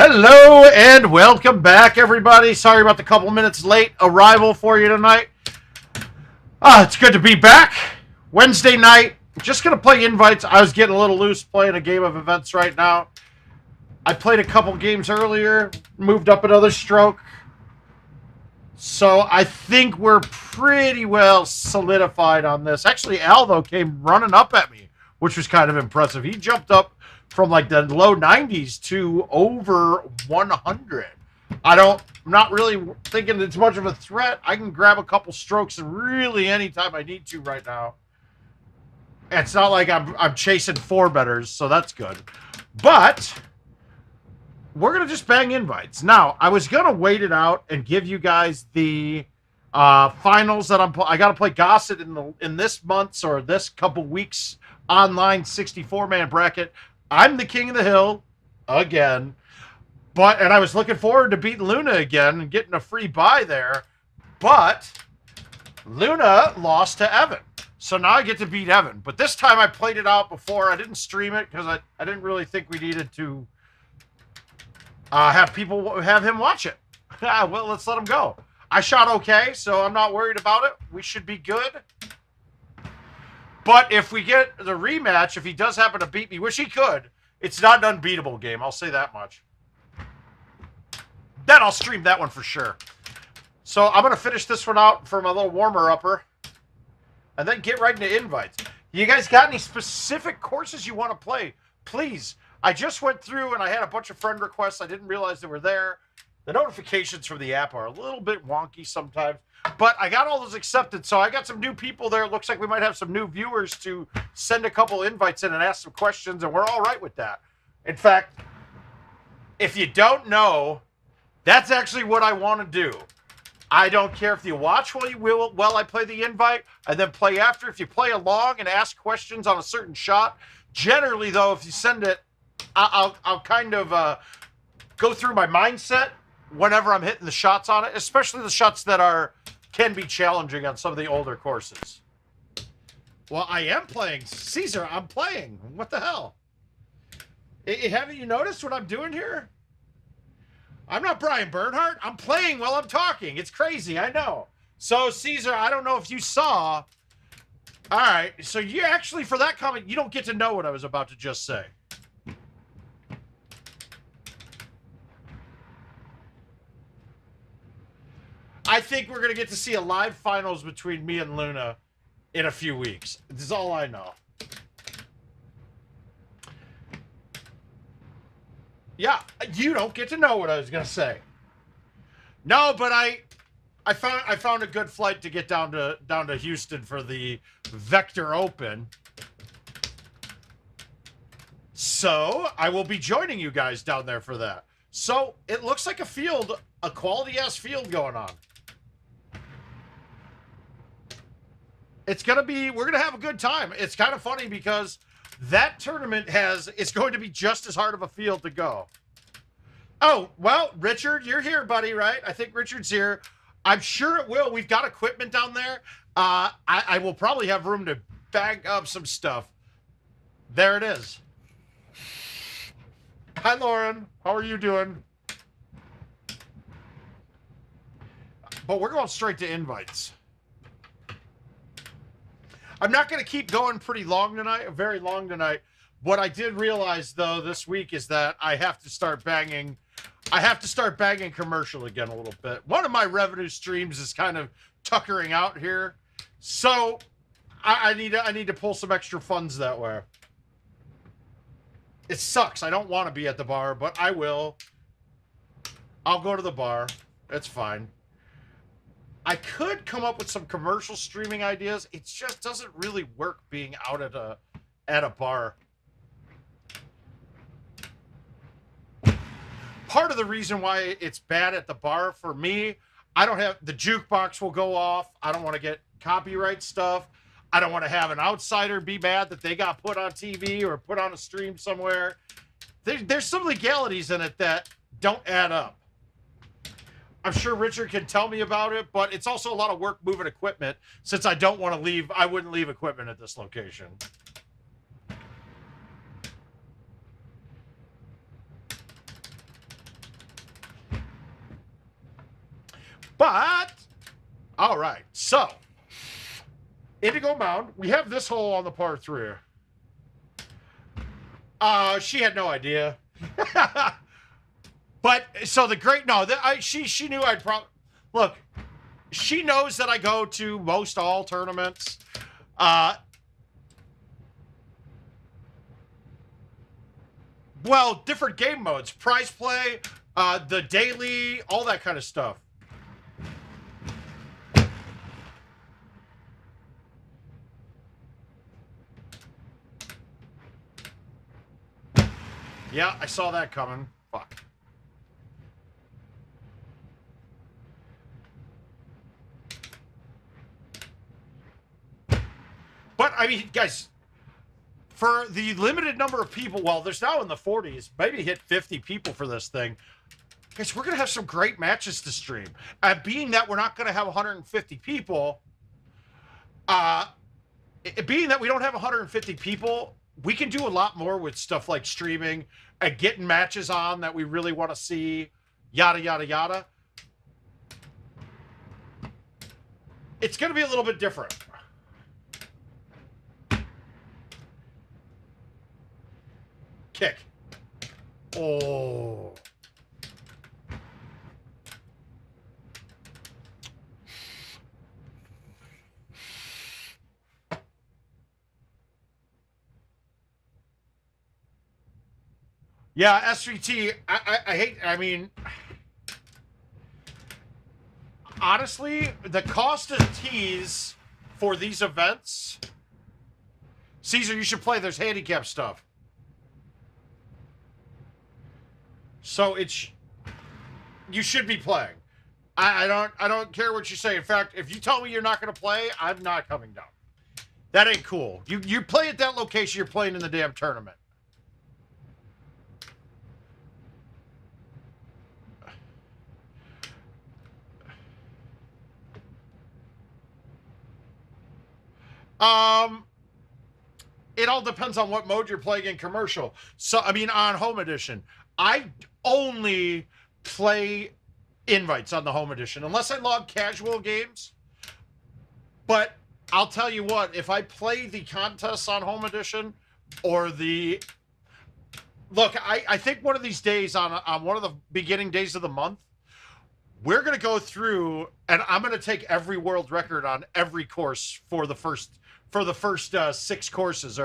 Hello and welcome back, everybody. Sorry about the couple minutes late arrival for you tonight. It's good to be back. Wednesday night. Just going to play invites. I was getting a little loose playing a game of events right now. I played a couple games earlier, moved up another stroke. So I think we're pretty well solidified on this. Actually, Alvo came running up at me, which was kind of impressive. He jumped up from like the low 90s to over 100. I'm not really thinking it's much of a threat. I can grab a couple strokes really anytime I need to right now. It's not like I'm chasing four betters, so that's good. But we're gonna just bang invites. Now, I was gonna wait it out and give you guys the finals that I gotta play Gossett in this month's or this couple weeks online 64-man bracket. I'm the king of the hill again, and I was looking forward to beating Luna again and getting a free buy there, but Luna lost to Evan. So now I get to beat Evan. But this time I played it out before. I didn't stream it because I didn't really think we needed to have him watch it. Well, let's let him go. I shot okay, so I'm not worried about it. We should be good. But if we get the rematch, if he does happen to beat me, which he could, it's not an unbeatable game. I'll say that much. Then I'll stream that one for sure. So I'm going to finish this one out for my little warmer-upper. And then get right into invites. You guys got any specific courses you want to play? Please. I just went through and I had a bunch of friend requests. I didn't realize they were there. The notifications from the app are a little bit wonky sometimes. But I got all those accepted, so I got some new people there. It looks like we might have some new viewers to send a couple invites in and ask some questions, and we're all right with that. In fact, if you don't know, that's actually what I want to do. I don't care if you watch while I play the invite and then play after. If you play along and ask questions on a certain shot, generally, though, if you send it, I'll kind of go through my mindset whenever I'm hitting the shots on it, especially the shots that can be challenging on some of the older courses. Well, I am playing. Caesar, I'm playing. What the hell? Haven't you noticed what I'm doing here? I'm not Brian Bernhardt. I'm playing while I'm talking. It's crazy, I know. So, Caesar, I don't know if you saw. All right, so you actually, for that comment, you don't get to know what I was about to just say. I think we're going to get to see a live finals between me and Luna in a few weeks. This is all I know. Yeah, you don't get to know what I was going to say. No, but I found a good flight to get down to Houston for the Vector Open. So, I will be joining you guys down there for that. So, it looks like a quality-ass field going on. We're going to have a good time. It's kind of funny because that tournament it's going to be just as hard of a field to go. Oh, well, Richard, you're here, buddy, right? I think Richard's here. I'm sure it will. We've got equipment down there. I will probably have room to bag up some stuff. There it is. Hi, Lauren. How are you doing? But we're going straight to invites. I'm not going to keep going very long tonight. What I did realize, though, this week is that I have to start banging commercial again a little bit. One of my revenue streams is kind of tuckering out here. So I need to pull some extra funds that way. It sucks. I don't want to be at the bar, but I will. I'll go to the bar. It's fine. I could come up with some commercial streaming ideas. It just doesn't really work being out at a bar. Part of the reason why it's bad at the bar for me, I don't have the jukebox will go off. I don't want to get copyright stuff. I don't want to have an outsider be mad that they got put on TV or put on a stream somewhere. There's some legalities in it that don't add up. I'm sure Richard can tell me about it, but it's also a lot of work moving equipment since I don't want to leave. I wouldn't leave equipment at this location. But, all right. So, Indigo Mound. We have this hole on the par 3. She had no idea. But, so the great, no, she knew I'd probably, look, she knows that I go to most all tournaments. Well, different game modes, prize play, the daily, all that kind of stuff. Yeah, I saw that coming. Fuck. But, I mean, guys, for the limited number of people, well, there's now in the 40s, maybe hit 50 people for this thing. Guys, we're going to have some great matches to stream. Being that we're not going to have 150 people, being that we don't have 150 people, we can do a lot more with stuff like streaming and getting matches on that we really want to see, yada, yada, yada. It's going to be a little bit different. Kick. Oh. Yeah, SVT, I hate, I mean, honestly, the cost of tees for these events, Caesar, you should play, there's handicap stuff. So it's, you should be playing. I don't care what you say. In fact, if you tell me you're not going to play, I'm not coming down. That ain't cool. You play at that location, you're playing in the damn tournament. It all depends on what mode you're playing in commercial. So, I mean, on home edition, I only play invites on the home edition, unless I log casual games. But I'll tell you what, if I play the contests on home edition or the, look, I think one of these days on one of the beginning days of the month, we're going to go through and I'm going to take every world record on every course for the first 6 courses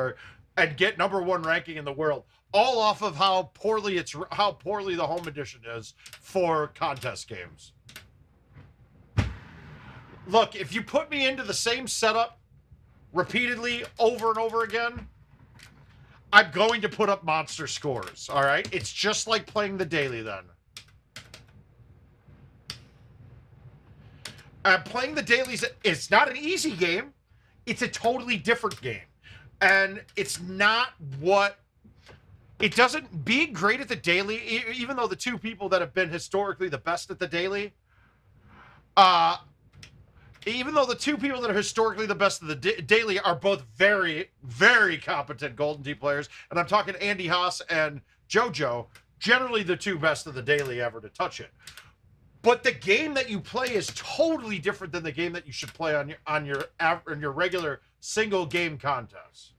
and get #1 ranking in the world, all off of how poorly the home edition is for contest games. Look, if you put me into the same setup repeatedly over and over again, I'm going to put up monster scores, all right? It's just like playing the daily then. Playing the dailies, it's not an easy game. It's a totally different game. And it's not what... It doesn't... Being great at the daily, even though the 2 people that have been historically the best at the daily... even though the 2 people that are historically the best of the daily are both very, very competent Golden Tee players, and I'm talking Andy Haas and JoJo, generally the 2 best of the daily ever to touch it. But the game that you play is totally different than the game that you should play on your regular single game contest.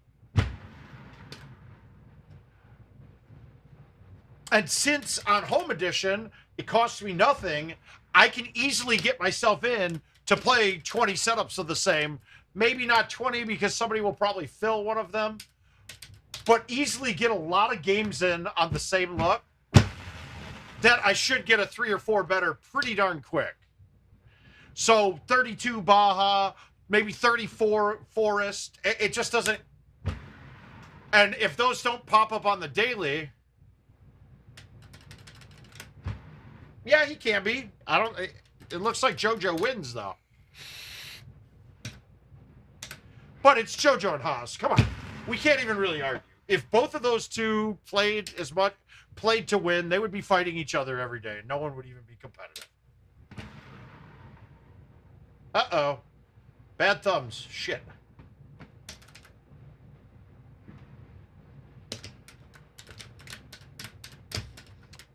And since on home edition it costs me nothing, I can easily get myself in to play 20 setups of the same. Maybe not 20 because somebody will probably fill one of them, but easily get a lot of games in on the same look that I should get a 3 or 4 better pretty darn quick. So 32 Baja, maybe 34 Forest. It just doesn't. And if those don't pop up on the daily, yeah, he can be. I don't. It looks like JoJo wins though. But it's JoJo and Haas. Come on, we can't even really argue. If both of those 2 played to win, they would be fighting each other every day. No one would even be competitive. Uh-oh. Bad thumbs. Shit.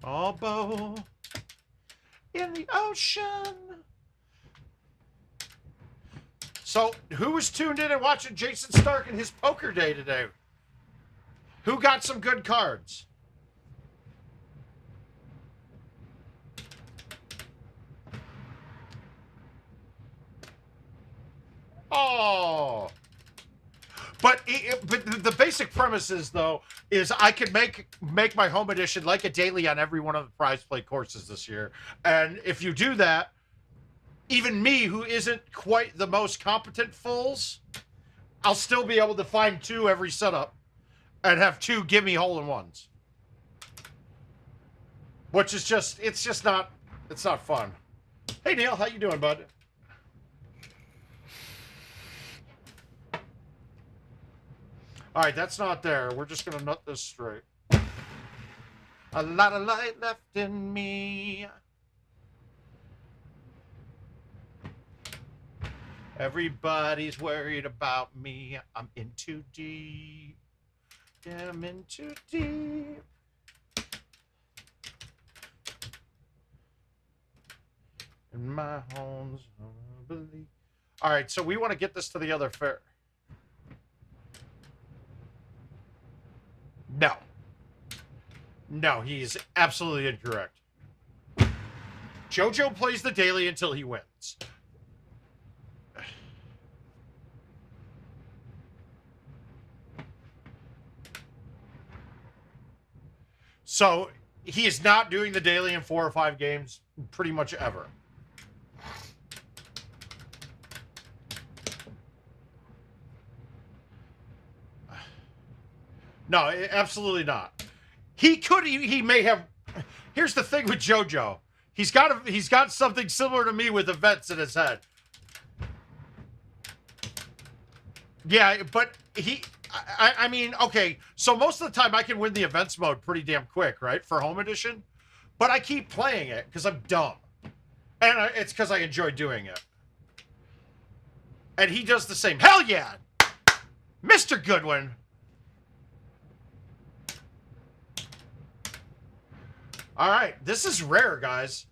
All bow in the ocean. So, who was tuned in and watching Jason Stark and his poker day today? Who got some good cards? Oh. But the basic premise is, though, is I could make my home edition like a daily on every one of the prize play courses this year. And if you do that, even me, who isn't quite the most competent fools, I'll still be able to find 2 every setup and have 2 gimme hole-in-ones. Which is just, it's not fun. Hey, Neil, how you doing, bud? All right, that's not there. We're just going to nut this straight. A lot of light left in me. Everybody's worried about me. I'm in too deep. Yeah, I'm in too deep. In my home's belief. All right, so we want to get this to the other fair. No. No, he's absolutely incorrect. JoJo plays the daily until he wins. So, he is not doing the daily in 4 or 5 games pretty much ever. No, absolutely not. He may have. Here's the thing with JoJo. He's got something similar to me with events in his head. Yeah, but I mean, okay, so most of the time I can win the events mode pretty damn quick, right, for home edition, but I keep playing it because I'm dumb, and it's because I enjoy doing it. And he does the same. Hell yeah, Mr. Goodwin. All right, this is rare, guys.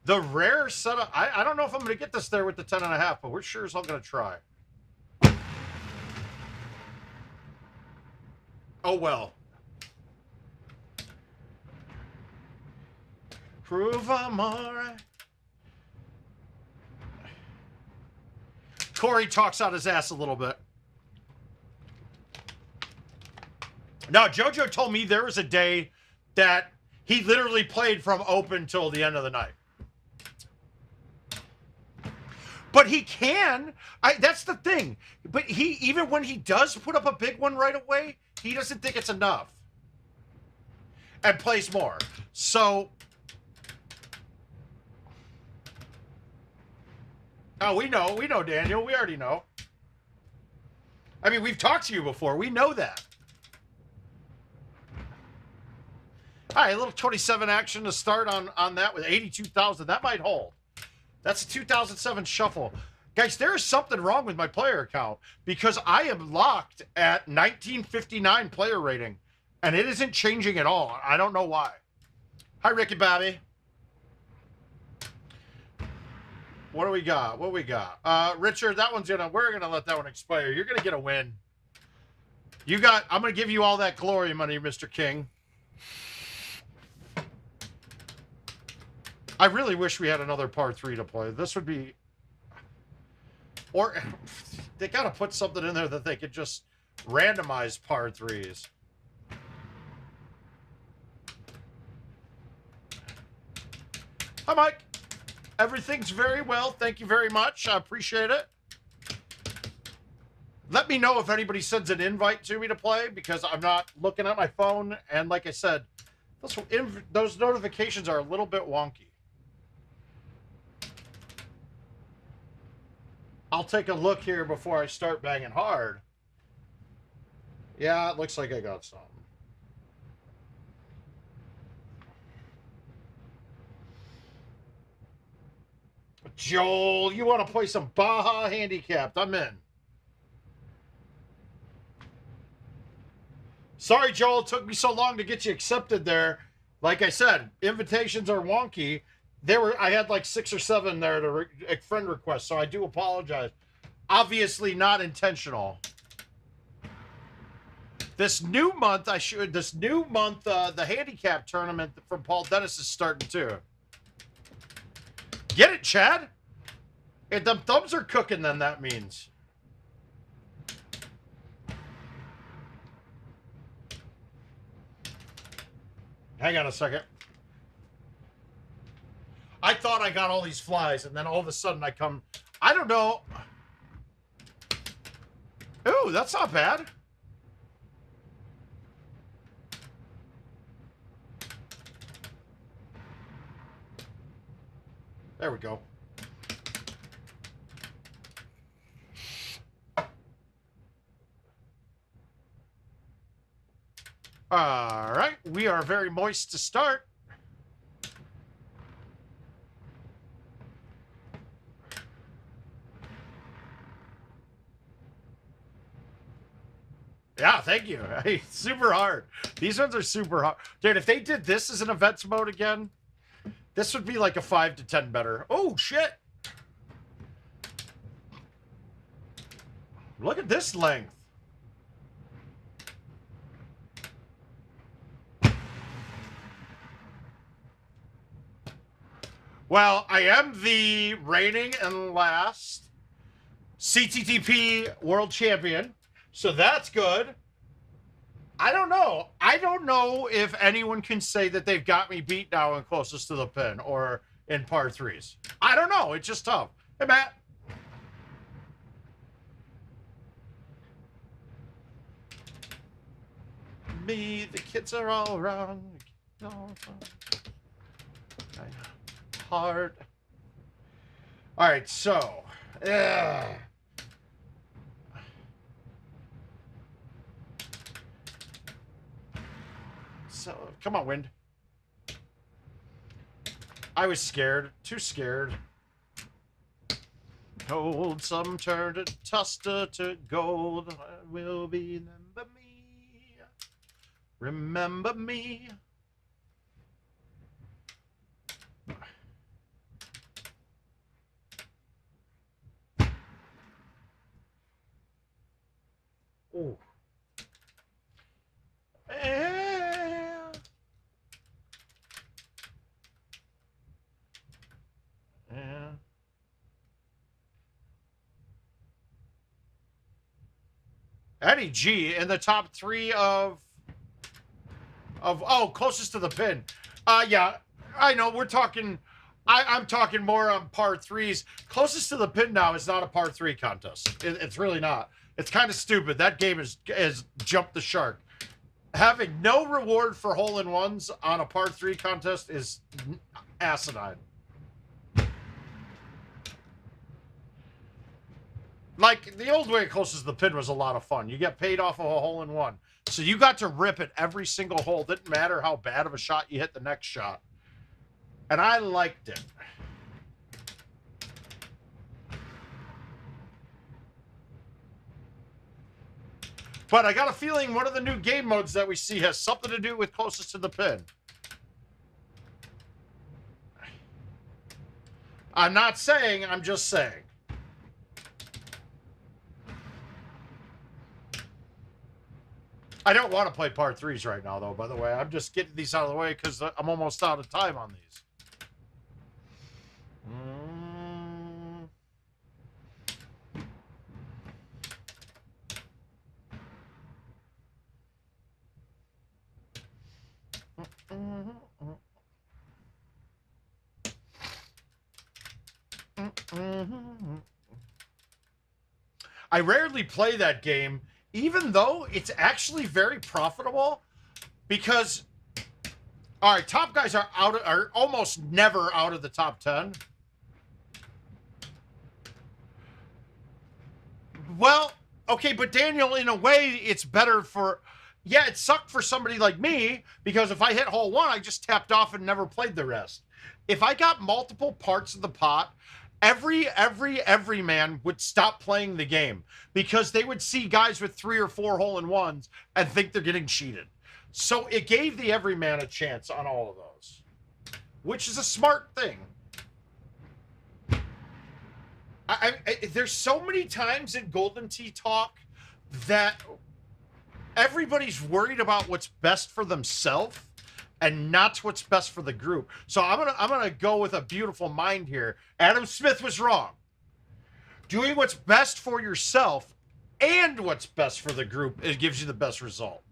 The rare setup. I don't know if I'm going to get this there with the 10.5, but we're sure as hell going to try. Oh, well. Prove I'm all right. Corey talks out his ass a little bit. Now, JoJo told me there was a day that he literally played from open till the end of the night. But he can. That's the thing. But even when he does put up a big one right away, he doesn't think it's enough. And plays more. So. Oh, we know, Daniel. We already know. I mean, we've talked to you before. We know that. All right, a little 27 action to start on that with 82,000. That might hold. That's a 2007 shuffle. Guys, there is something wrong with my player account because I am locked at 1959 player rating, and it isn't changing at all. I don't know why. Hi, Ricky Bobby. What do we got? What we got? Richard, that one's we're gonna let that one expire. You're gonna get a win. I'm gonna give you all that glory money, Mr. King. I really wish we had another par 3 to play. This would be... Or they got to put something in there that they could just randomize par 3s. Hi, Mike. Everything's very well. Thank you very much. I appreciate it. Let me know if anybody sends an invite to me to play because I'm not looking at my phone. And like I said, those notifications are a little bit wonky. I'll take a look here before I start banging hard. Yeah, it looks like I got some. Joel, you want to play some Baja Handicapped? I'm in. Sorry, Joel, it took me so long to get you accepted there. Like I said, invitations are wonky. I had like 6 or 7 there to friend requests, so I do apologize. Obviously not intentional. This new month, the handicap tournament from Paul Dennis is starting too. Get it, Chad? If them thumbs are cooking, then that means. Hang on a second. I thought I got all these flies, and then all of a sudden I come... I don't know. Ooh, that's not bad. There we go. All right, we are very moist to start. Yeah, thank you. Hey, super hard. These ones are super hard. Dude, if they did this as an events mode again, this would be like a 5 to 10 better. Oh, shit. Look at this length. Well, I am the reigning and last CTTP world champion, so that's good. I don't know. I don't know if anyone can say that they've got me beat now in closest to the pin or in par threes. I don't know. It's just tough. Hey, Matt. Me, the kids are all wrong. Hard. All right, so. So, come on, wind. I was scared. Too scared. Gold, some turned to tuster to gold. Will be remember me. Remember me. Oh. Yeah. Eddie G in the top 3 of closest to the pin. Yeah, I know we're talking. I'm talking more on par threes. Closest to the pin now is not a par 3 contest. It's really not. It's kind of stupid. That game has jumped the shark. Having no reward for hole-in-ones on a par 3 contest is asinine. Like, the old way closest to the pin was a lot of fun. You get paid off of a hole-in-one. So you got to rip at every single hole. Didn't matter how bad of a shot you hit the next shot. And I liked it. But I got a feeling one of the new game modes that we see has something to do with closest to the pin. I'm not saying, I'm just saying. I don't want to play par threes right now, though, by the way. I'm just getting these out of the way because I'm almost out of time on these. I rarely play that game, even though it's actually very profitable, because, all right, top guys are almost never out of the top 10. Well, okay, but Daniel, in a way, it's better for, yeah, it sucked for somebody like me, because if I hit hole 1, I just tapped off and never played the rest. If I got multiple parts of the pot, every man would stop playing the game because they would see guys with 3 or 4 hole-in-ones and think they're getting cheated. So it gave the everyman a chance on all of those, which is a smart thing. there's so many times in Golden Tee talk that everybody's worried about what's best for themselves and not what's best for the group. So I'm gonna go with a beautiful mind here. Adam Smith was wrong. Doing what's best for yourself and what's best for the group, it gives you the best result.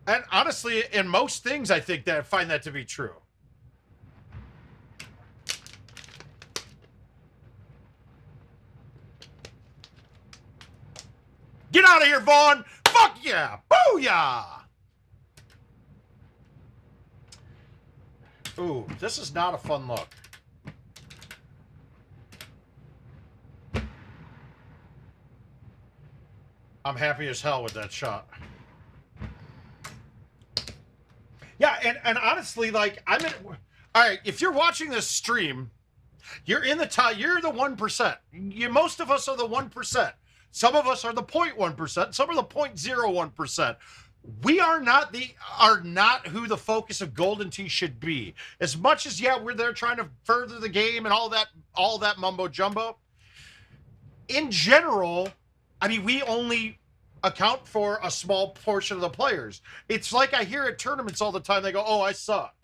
And honestly, in most things, I think that I find that to be true. Get out of here, Vaughn! Fuck yeah! Booyah! Ooh, this is not a fun look. I'm happy as hell with that shot. Yeah, and honestly, like, all right, if you're watching this stream, you're in the top, you're the 1%. Most of us are the 1%. Some of us are the 0.1%. Some are the 0.01%. We are not who the focus of Golden Tee should be. As much as, yeah, we're there trying to further the game and all that mumbo jumbo. In general, I mean, we only account for a small portion of the players. It's like I hear at tournaments all the time, they go, oh, I suck.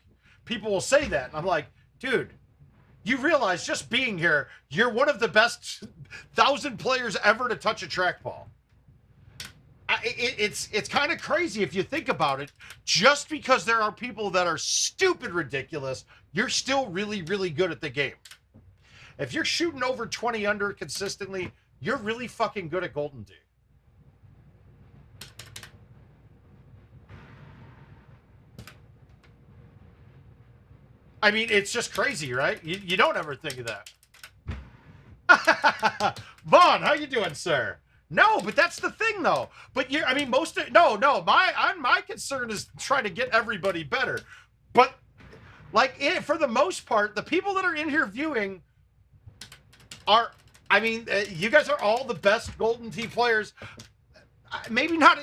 People will say that. And I'm like, dude, you realize just being here, you're one of the best 1,000 players ever to touch a trackball. It's kind of crazy if you think about it. Just because there are people that are stupid ridiculous, you're still really, really good at the game. If you're shooting over 20 under consistently, you're really fucking good at Golden Tee. I mean, it's just crazy, right? You don't ever think of that. Vaughn, how you doing, sir? No, but that's the thing, though. But I mean, my concern is trying to get everybody better. But like, for the most part, the people that are in here viewing are, I mean, you guys are all the best Golden Tee players. Maybe not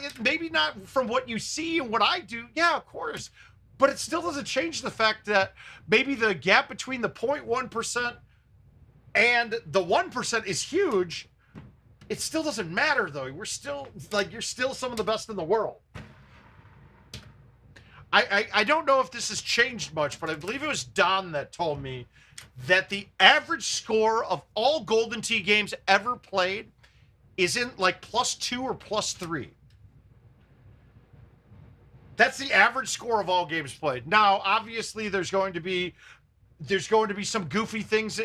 from what you see and what I do. Yeah, of course. But it still doesn't change the fact that maybe the gap between the 0.1% and the 1% is huge. It still doesn't matter, though. We're still, like, you're still some of the best in the world. I don't know if this has changed much, but I believe it was Don that told me that the average score of all Golden Tee games ever played is in, like, +2 or +3. That's the average score of all games played. Now, obviously, there's going to be some goofy things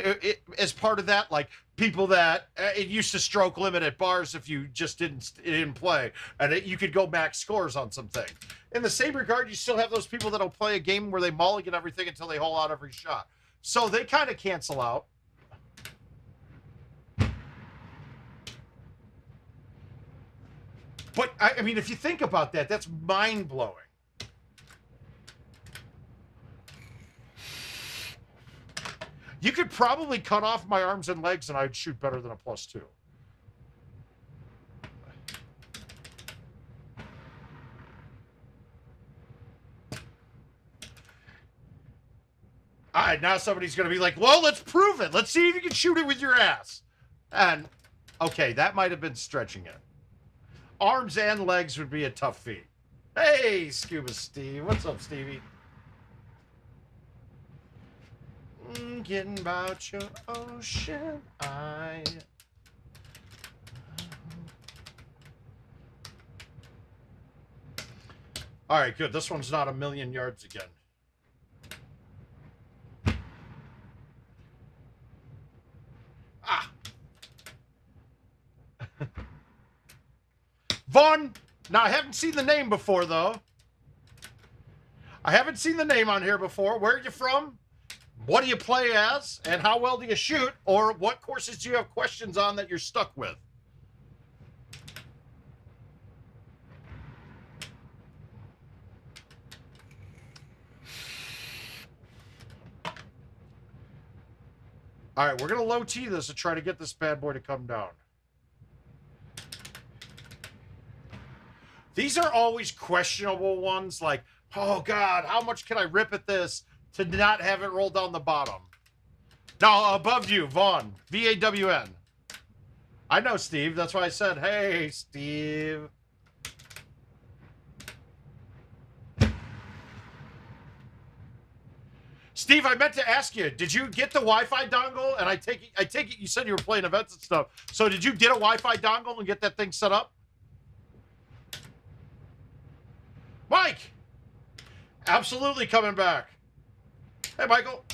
as part of that, like people that it used to stroke limit at bars if you just didn't play, and you could go max scores on something. In the same regard, you still have those people that'll play a game where they mulligan everything until they hole out every shot. So they kind of cancel out. But I mean, if you think about that, that's mind-blowing. You could probably cut off my arms and legs and I'd shoot better than a +2. All right, now somebody's going to be like, well, let's prove it. Let's see if you can shoot it with your ass. And, okay, that might have been stretching it. Arms and legs would be a tough feat. Hey, Scuba Steve. What's up, Stevie? Getting about your ocean eye. All right, good. This one's not a million yards again. Ah. Vaughn. Now, I haven't seen the name before, though. I haven't seen the name on here before. Where are you from? What do you play as? And how well do you shoot? Or what courses do you have questions on that you're stuck with? All right, we're going to low tee this and try to get this bad boy to come down. These are always questionable ones, like, oh, God, how much can I rip at this? to not have it roll down the bottom. No, above you, Vaughn. V-A-W-N. I know Steve. That's why I said, hey, Steve. Steve, I meant to ask you, did you get the Wi-Fi dongle? And I take it you said you were playing events and stuff. So did you get a Wi-Fi dongle and get that thing set up? Mike! Absolutely coming back. Hey, Michael.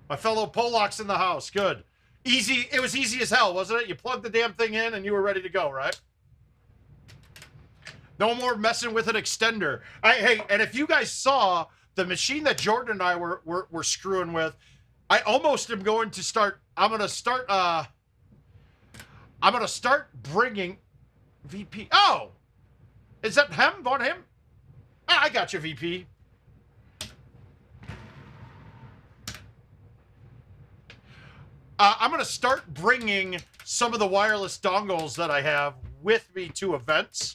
My fellow Polacks in the house. Good. Easy. It was easy as hell, wasn't it? You plugged the damn thing in and you were ready to go, right? No more messing with an extender. Hey, and if you guys saw the machine that Jordan and I were screwing with, I almost am going to start. I'm gonna start bringing VP. Oh, is that him? Von him? I got you, VP. I'm going to start bringing some of the wireless dongles that I have with me to events,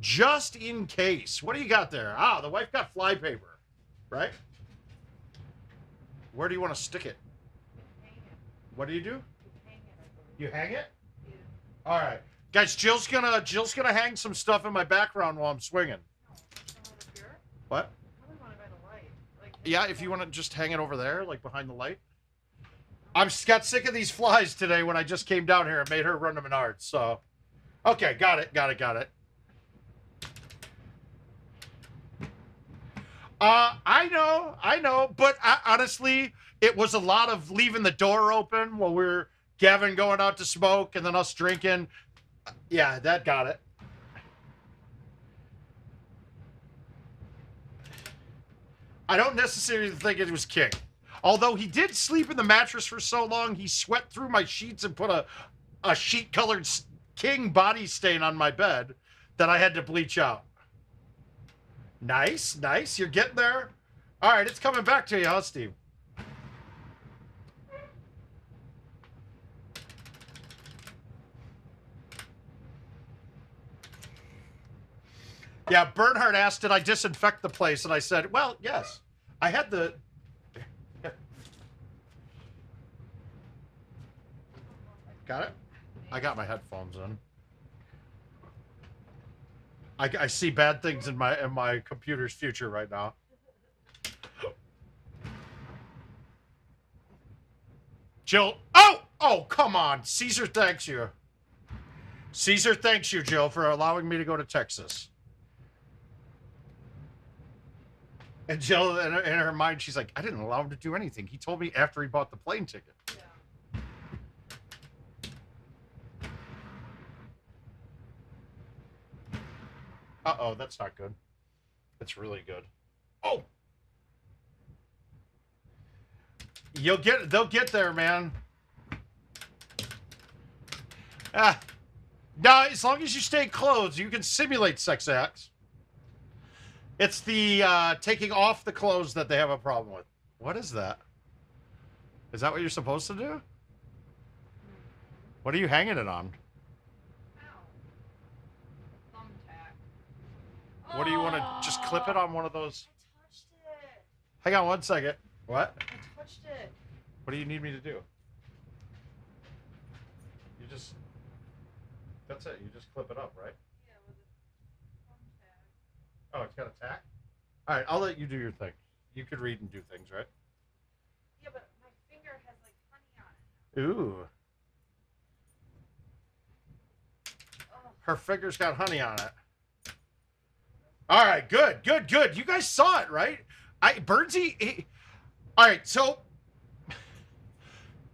just in case. What do you got there? Ah, the wife got flypaper, right? Where do you want to stick it? What do you do? You hang it? Yeah. All right, guys. Jill's gonna hang some stuff in my background while I'm swinging. What? Yeah, if you want to just hang it over there, like behind the light. I got sick of these flies today when I just came down here and made her run to Menards. So, okay, got it. I know, but honestly, it was a lot of leaving the door open while we were Gavin going out to smoke and then us drinking. Yeah, that got it. I don't necessarily think it was King. Although he did sleep in the mattress for so long, he sweat through my sheets and put a sheet-colored King body stain on my bed that I had to bleach out. Nice, nice. You're getting there. All right, it's coming back to you, huh, Steve? Yeah, Bernhard asked, did I disinfect the place? And I said, well, yes. I had the... Got it? I got my headphones in. I see bad things in my computer's future right now. Jill, oh, come on. Caesar thanks you. Caesar thanks you, Jill, for allowing me to go to Texas. And Jill, in her mind, she's like, I didn't allow him to do anything. He told me after he bought the plane ticket. Yeah. Uh-oh, that's not good. That's really good. Oh! They'll get there, man. Now, as long as you stay clothes, you can simulate sex acts. It's the taking off the clothes that they have a problem with. What is that? Is that what you're supposed to do? What are you hanging it on? What do you want to just clip it on one of those? I touched it. Hang on one second. What? I touched it. What do you need me to do? You just... That's it. You just clip it up, right? Yeah, with a thumb tag. Oh, it's got a tack? All right, I'll let you do your thing. You could read and do things, right? Yeah, but my finger has, like, honey on it. Ooh. Her finger's got honey on it. All right, good. You guys saw it, right? Bernsey. All right, so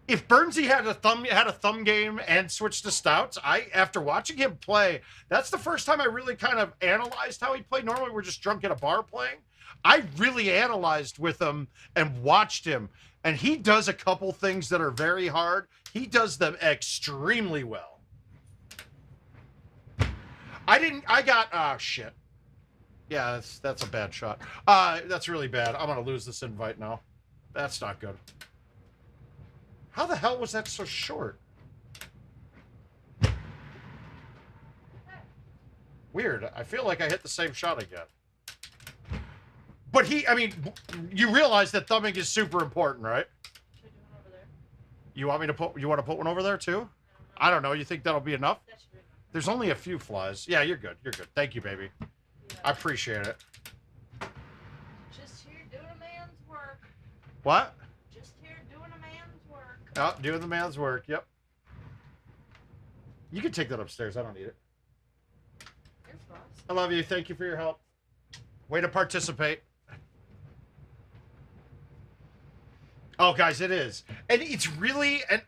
if Bernsey had a thumb game and switched to stouts, after watching him play, that's the first time I really kind of analyzed how he played. Normally, we're just drunk at a bar playing. I really analyzed with him and watched him, and he does a couple things that are very hard. He does them extremely well. Oh shit. Yeah, that's a bad shot. That's really bad. I'm gonna lose this invite now. That's not good. How the hell was that so short? Weird. I feel like I hit the same shot again. But I mean, you realize that thumbing is super important, right? Should I do one over there? You want to put one over there too? I don't know. You think that'll be enough? That should be enough. There's only a few flies. Yeah, you're good. You're good. Thank you, baby. Yeah. I appreciate it. Just here doing a man's work. What? Just here doing a man's work. Oh, doing the man's work. Yep. You can take that upstairs. I don't need it. Here's flies. I love you. Thank you for your help. Way to participate. Oh, guys, it is. And it's really... and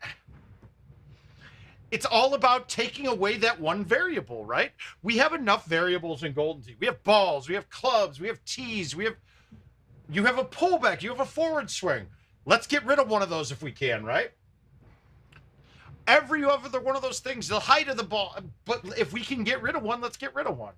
it's all about taking away that one variable, right? We have enough variables in Golden Tee. We have balls, we have clubs, we have tees, you have a pullback, you have a forward swing. Let's get rid of one of those if we can, right? Every other one of those things, the height of the ball, but if we can get rid of one, let's get rid of one.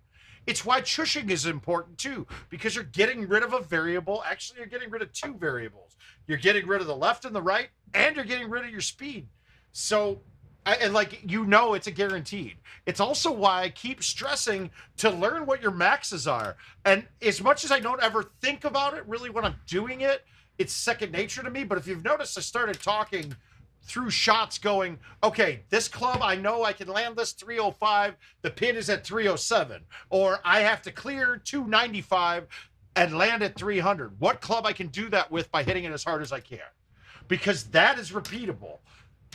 It's why chushing is important too, because you're getting rid of a variable. Actually, you're getting rid of two variables. You're getting rid of the left and the right, and you're getting rid of your speed. So... and like, it's a guaranteed. It's also why I keep stressing to learn what your maxes are. And as much as I don't ever think about it really when I'm doing it, it's second nature to me. But if you've noticed, I started talking through shots going, okay, this club, I know I can land this 305. The pin is at 307. Or I have to clear 295 and land at 300. What club I can do that with by hitting it as hard as I can? Because that is repeatable.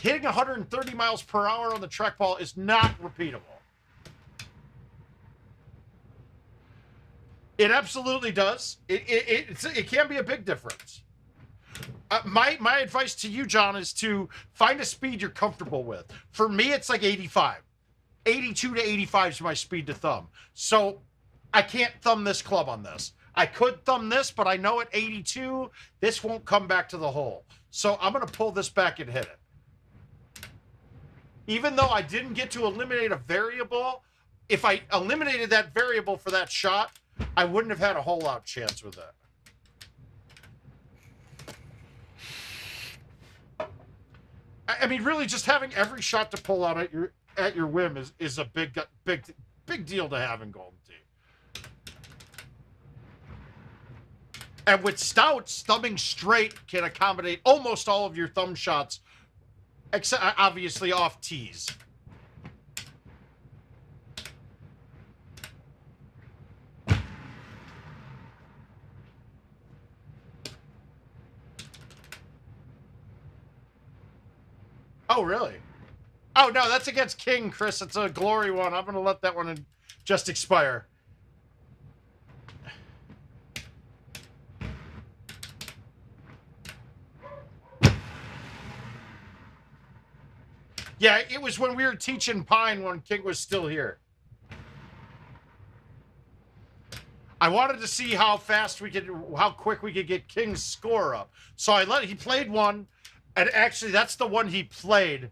Hitting 130 miles per hour on the track ball is not repeatable. It absolutely does. It can be a big difference. My advice to you, John, is to find a speed you're comfortable with. For me, it's like 85. 82 to 85 is my speed to thumb. So I can't thumb this club on this. I could thumb this, but I know at 82, this won't come back to the hole. So I'm going to pull this back and hit it. Even though I didn't get to eliminate a variable, if I eliminated that variable for that shot, I wouldn't have had a whole lot of chance with that. I mean, really, just having every shot to pull out at your whim is a big deal to have in Golden Tee. And with stouts, thumbing straight can accommodate almost all of your thumb shots, except obviously off tees. Oh, really? Oh, no, that's against King, Chris. It's a glory one. I'm going to let that one just expire. Yeah, it was when we were teaching Pine when King was still here. I wanted to see how quick we could get King's score up. So he played one, and actually that's the one he played.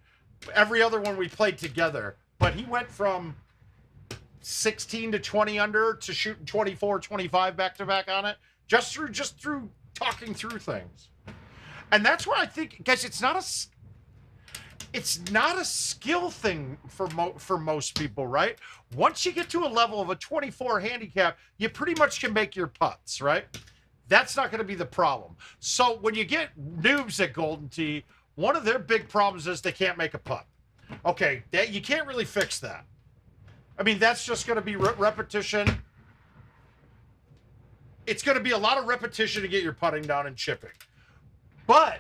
Every other one we played together. But he went from 16 to 20 under to shooting 24, 25 back-to-back on it. Just through talking through things. And that's where I think, guys, it's not a skill thing for most people, right? Once you get to a level of a 24 handicap, you pretty much can make your putts, right? That's not going to be the problem. So when you get noobs at Golden Tee, one of their big problems is they can't make a putt. Okay, you can't really fix that. I mean, that's just going to be repetition. It's going to be a lot of repetition to get your putting down and chipping. But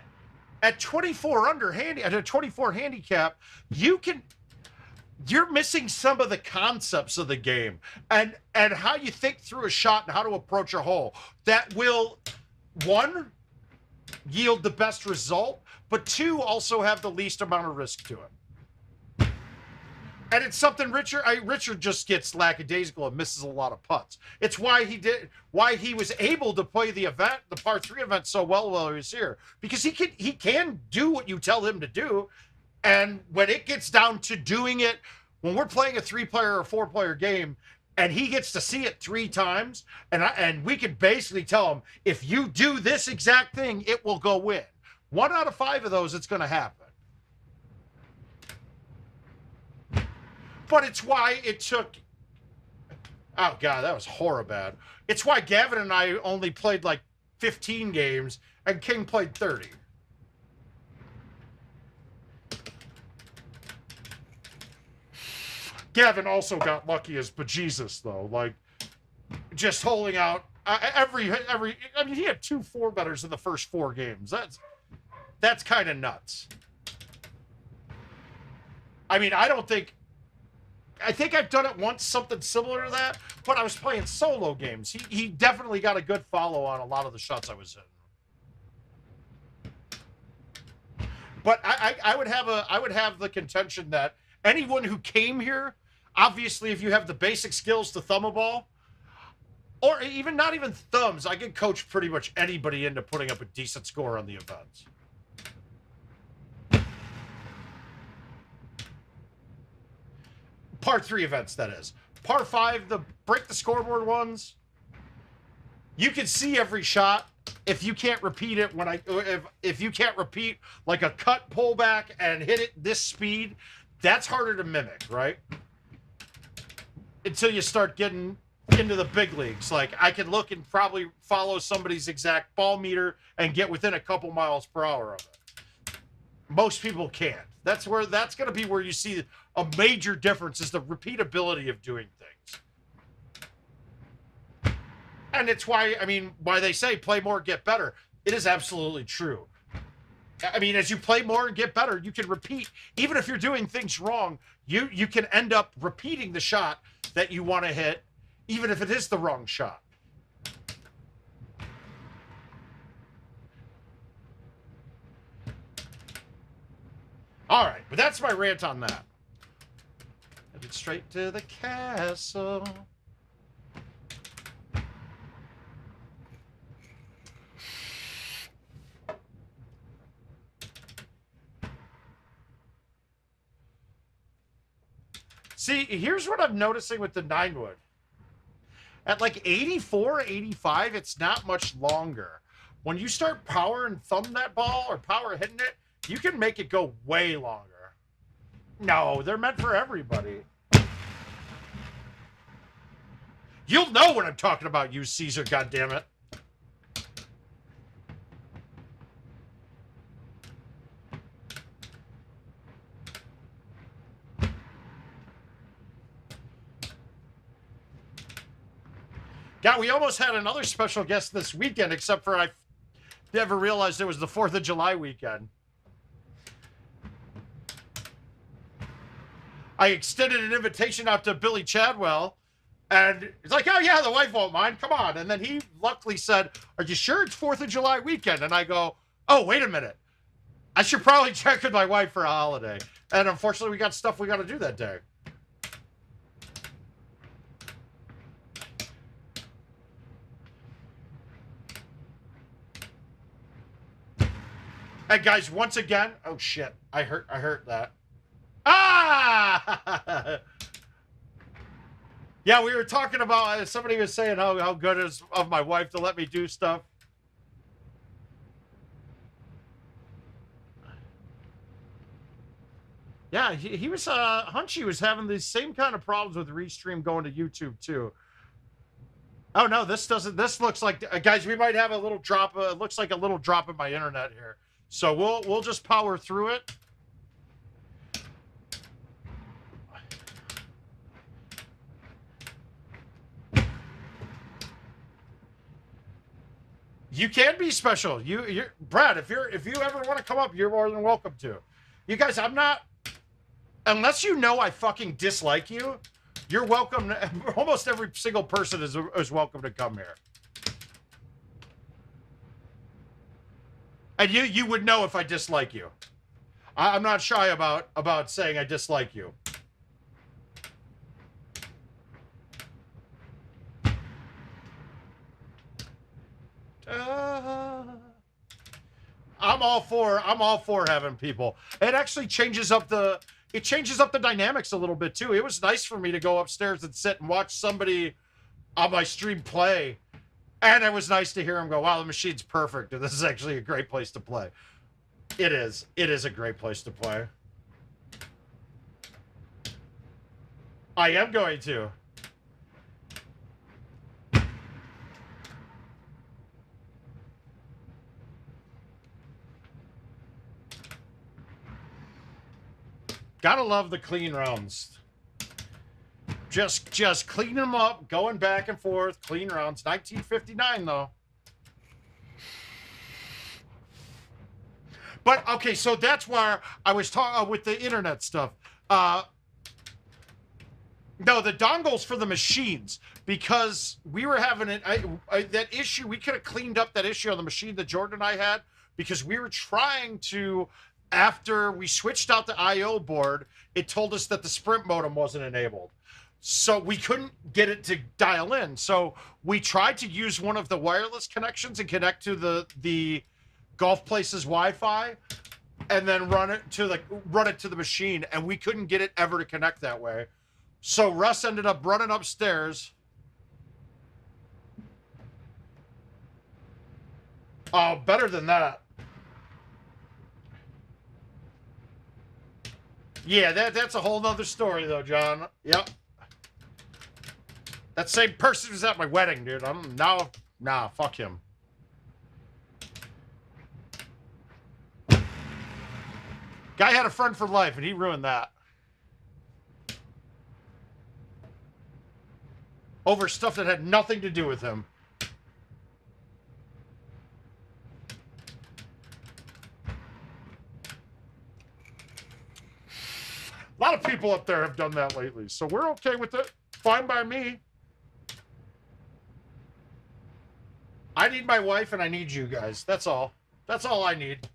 at 24 under at a 24 handicap, you're missing some of the concepts of the game and how you think through a shot and how to approach a hole that will, one, yield the best result, but two, also have the least amount of risk to it. And it's something Richard just gets lackadaisical and misses a lot of putts. It's why he was able to play the par 3 event so well while he was here, because he can do what you tell him to do. And when it gets down to doing it, when we're playing a 3-player or 4-player game and he gets to see it 3 times, and we can basically tell him, if you do this exact thing, it will go win. 1 out of 5 of those, it's going to happen. But it's why it took... Oh, God, that was horrible bad. It's why Gavin and I only played like 15 games, and King played 30. Gavin also got lucky as bejesus, though. Like, just holding out every. I mean, he had 2 4-betters in the first 4 games. That's kind of nuts. I mean, I think I've done it once, something similar to that, but I was playing solo games. He definitely got a good follow on a lot of the shots I was hitting. But I would have the contention that anyone who came here, obviously, if you have the basic skills to thumb a ball, or even not even thumbs, I can coach pretty much anybody into putting up a decent score on the events. Par 3 events, that is. Par 5, the break the scoreboard ones, you can see every shot. If you can't repeat it if you can't repeat like a cut pullback and hit it this speed, that's harder to mimic, right? Until you start getting into the big leagues. Like, I can look and probably follow somebody's exact ball meter and get within a couple miles per hour of it. Most people can't. That's going to be where you see a major difference, is the repeatability of doing things. And it's why they say play more, get better. It is absolutely true. I mean, as you play more and get better, you can repeat. Even if you're doing things wrong, you can end up repeating the shot that you want to hit, even if it is the wrong shot. All right, but that's my rant on that. Headed straight to the castle. See, here's what I'm noticing with the 9-wood. At like 84, 85, it's not much longer. When you start power and thumb that ball or power hitting it, you can make it go way longer. No, they're meant for everybody. You'll know what I'm talking about, you Caesar, goddammit. God, we almost had another special guest this weekend, except for I never realized it was the 4th of July weekend. I extended an invitation out to Billy Chadwell, and he's like, oh yeah, the wife won't mind, come on. And then he luckily said, are you sure it's 4th of July weekend? And I go, oh, wait a minute. I should probably check with my wife for a holiday. And unfortunately, we got stuff we got to do that day. And guys, once again, oh shit, I hurt that. Ah! Yeah, we were talking about, somebody was saying how good it is of my wife to let me do stuff. Yeah, he was, Hunchy was having the same kind of problems with Restream going to YouTube too. Oh no, this looks like, guys, we might have a little drop, it looks like a little drop in my internet here. So we'll just power through it. You can be special. You're Brad, if you ever want to come up, you're more than welcome to. You guys, I'm not, unless you know I fucking dislike you, you're welcome. Almost every single person is welcome to come here. And you would know if I dislike you. I'm not shy about saying I dislike you. I'm all for having people. It actually changes up the dynamics a little bit too. It was nice for me to go upstairs and sit and watch somebody on my stream play. And it was nice to hear him go, wow, the machine's perfect. And this is actually a great place to play. It is. It is a great place to play. I am going to. Gotta love the clean rounds. Just cleaning them up, going back and forth, clean rounds. 1959 though. But okay, so that's where I was talking with the internet stuff. No, the dongles for the machines, because we were having that issue. We could have cleaned up that issue on the machine that Jordan and I had, because we were trying to, after we switched out the IO board, it told us that the Sprint modem wasn't enabled. So we couldn't get it to dial in. So we tried to use one of the wireless connections and connect to the Golf Place's Wi-Fi, and then run it to the machine, and we couldn't get it ever to connect that way. So Russ ended up running upstairs. Oh, better than that. Yeah, that's a whole nother story though, John. Yep. That same person was at my wedding, dude. Nah, fuck him. Guy had a friend for life, and he ruined that. Over stuff that had nothing to do with him. A lot of people up there have done that lately, so we're okay with it. Fine by me. I need my wife, and I need you guys. That's all. That's all I need.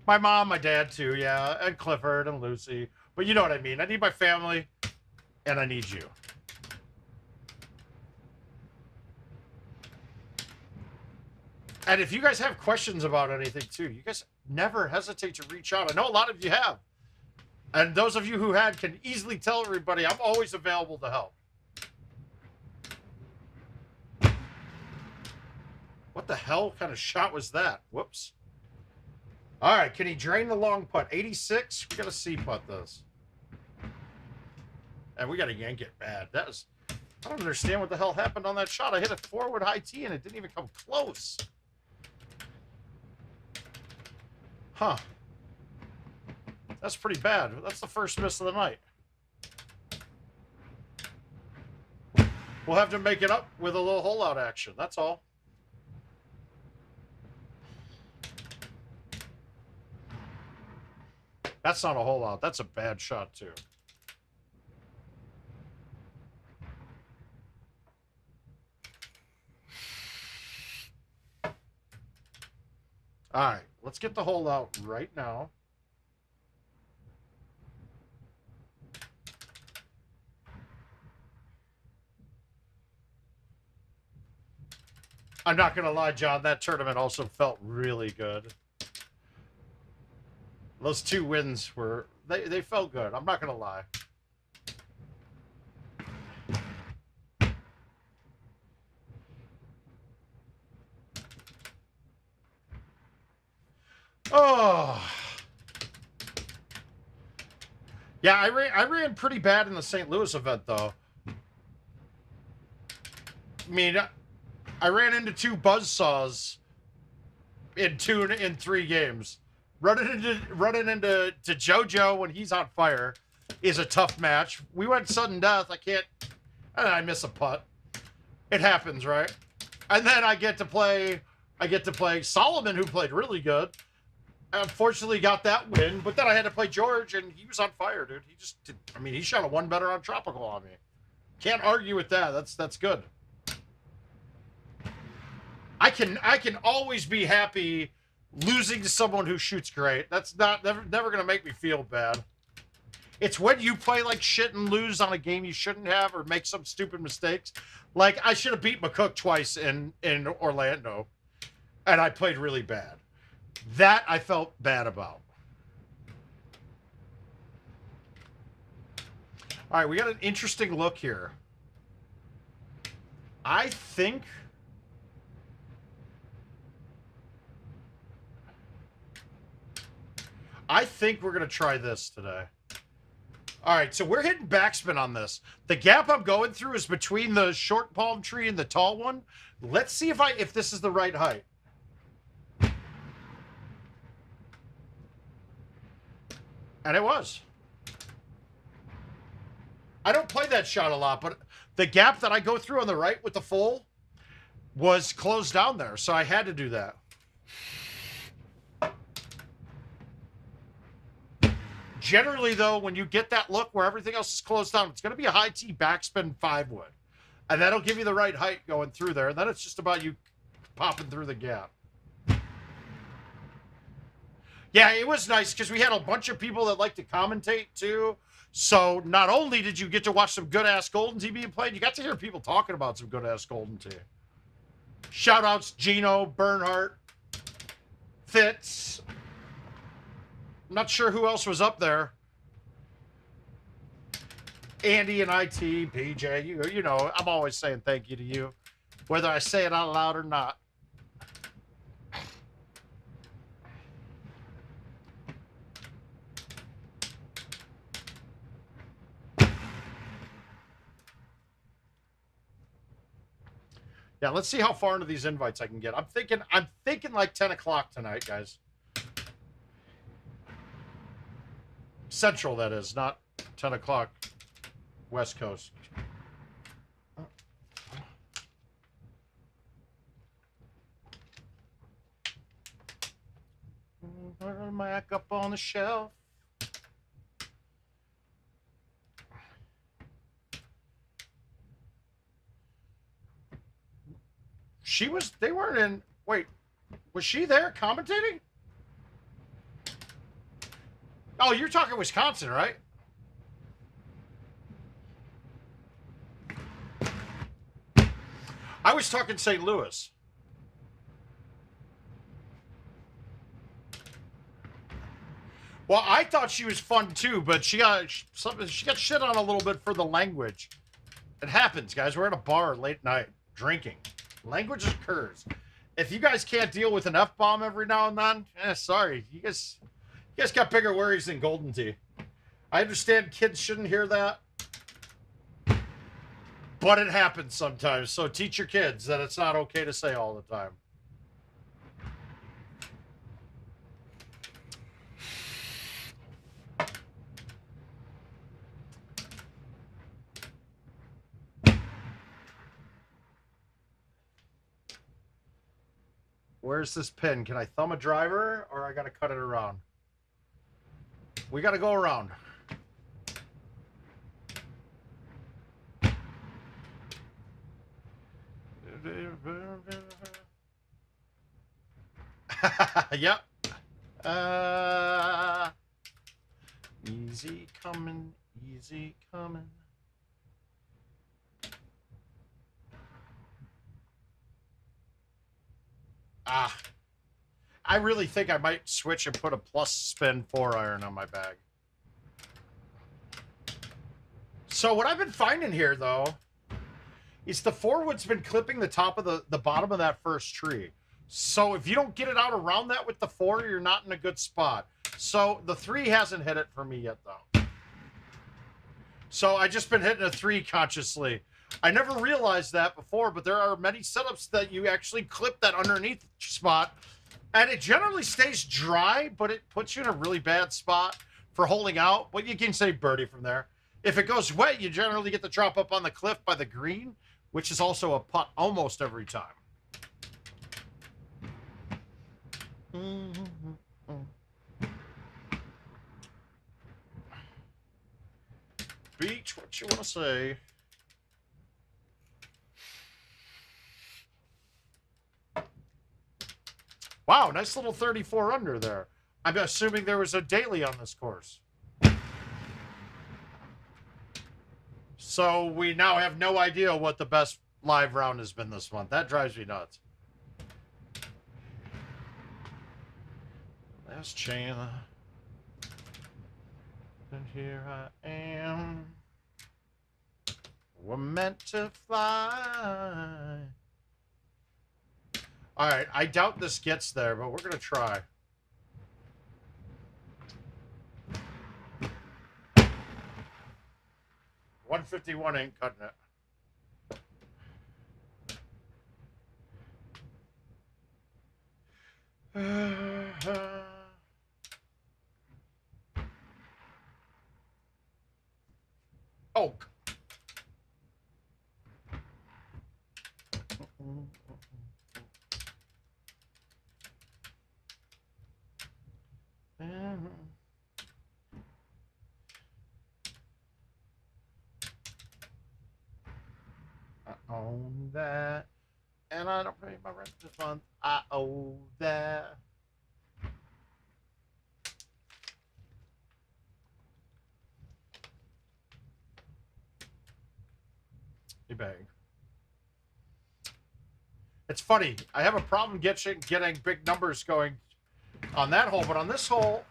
My mom, my dad too, yeah, and Clifford and Lucy. But you know what I mean. I need my family, and I need you. And if you guys have questions about anything too, you guys never hesitate to reach out. I know a lot of you have. And those of you who had can easily tell everybody I'm always available to help. What the hell kind of shot was that? Whoops. All right, can he drain the long putt? 86? We got to C putt this. And we got to yank it bad. That was... I don't understand what the hell happened on that shot. I hit a forward high tee and it didn't even come close. Huh. That's pretty bad. That's the first miss of the night. We'll have to make it up with a little hole-out action. That's all. That's not a hole-out. That's a bad shot, too. All right. Let's get the hole-out right now. I'm not going to lie, John. That tournament also felt really good. Those 2 wins were... They felt good. I'm not going to lie. Oh. Yeah, I ran pretty bad in the St. Louis event, though. I mean... I ran into 2 buzzsaws in 3 games. Running into JoJo when he's on fire is a tough match. We went sudden death. I miss a putt. It happens, right? And then I get to play Solomon, who played really good. I unfortunately got that win, but then I had to play George, and he was on fire, dude. He shot a 1 better on Tropical on me. Can't argue with that. That's good. I can always be happy losing to someone who shoots great. That's never gonna make me feel bad. It's when you play like shit and lose on a game you shouldn't have, or make some stupid mistakes. Like I should have beat McCook twice in Orlando, and I played really bad. That I felt bad about. All right, we got an interesting look here. I think we're going to try this today. All right, so we're hitting backspin on this. The gap I'm going through is between the short palm tree and the tall one. Let's see if this is the right height. And it was. I don't play that shot a lot, but the gap that I go through on the right with the full was closed down there, so I had to do that. Generally, though, when you get that look where everything else is closed down, it's going to be a high tee backspin 5-wood. And that'll give you the right height going through there. And then it's just about you popping through the gap. Yeah, it was nice because we had a bunch of people that like to commentate, too. So not only did you get to watch some good-ass GoldenTeeTV being played, you got to hear people talking about some good-ass GoldenTeeTV. Shout-outs, Gino, Bernhardt, Fitz. I'm not sure who else was up there. Andy and IT, PJ, you know, I'm always saying thank you to you, whether I say it out loud or not. Yeah, let's see how far into these invites I can get. I'm thinking like 10 o'clock tonight, guys. Central, that is, not 10 o'clock West Coast. Mac up on the shelf. They weren't in, wait, was she there commentating? Oh, you're talking Wisconsin, right? I was talking St. Louis. Well, I thought she was fun too, but she got shit on a little bit for the language. It happens, guys. We're at a bar late night drinking. Language occurs. If you guys can't deal with an F-bomb every now and then, sorry. You guys got bigger worries than GoldenTeeTV. I understand kids shouldn't hear that, but it happens sometimes. So teach your kids that it's not okay to say all the time. Where's this pin? Can I thumb a driver or I got to cut it around? We got to go around. Yep. Easy coming, easy coming. I really think I might switch and put a plus spin 4-iron on my bag. So what I've been finding here, though, is the 4-wood's been clipping the top of the bottom of that first tree. So if you don't get it out around that with the 4, you're not in a good spot. So the 3 hasn't hit it for me yet, though. So I just been hitting a 3 consciously. I never realized that before, but there are many setups that you actually clip that underneath spot, and it generally stays dry, but it puts you in a really bad spot for holding out. But you can save birdie from there. If it goes wet, you generally get the drop up on the cliff by the green, which is also a putt almost every time. Beach, what you want to say? Wow, nice little 34 under there. I'm assuming there was a daily on this course. So we now have no idea what the best live round has been this month. That drives me nuts. Last chain. And here I am. We're meant to fly. All right, I doubt this gets there, but we're going to try. $151 ain't cutting it. Oh, I don't pay my rent this month. I owe that. Hey, bang. It's funny. I have a problem getting big numbers going on that hole, but on this hole,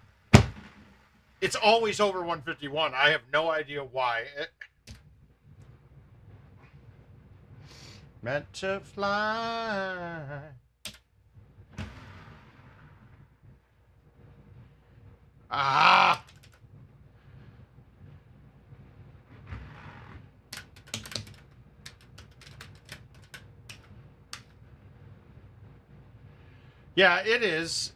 it's always over 151. I have no idea why. Meant to fly. Ah! Yeah, it is.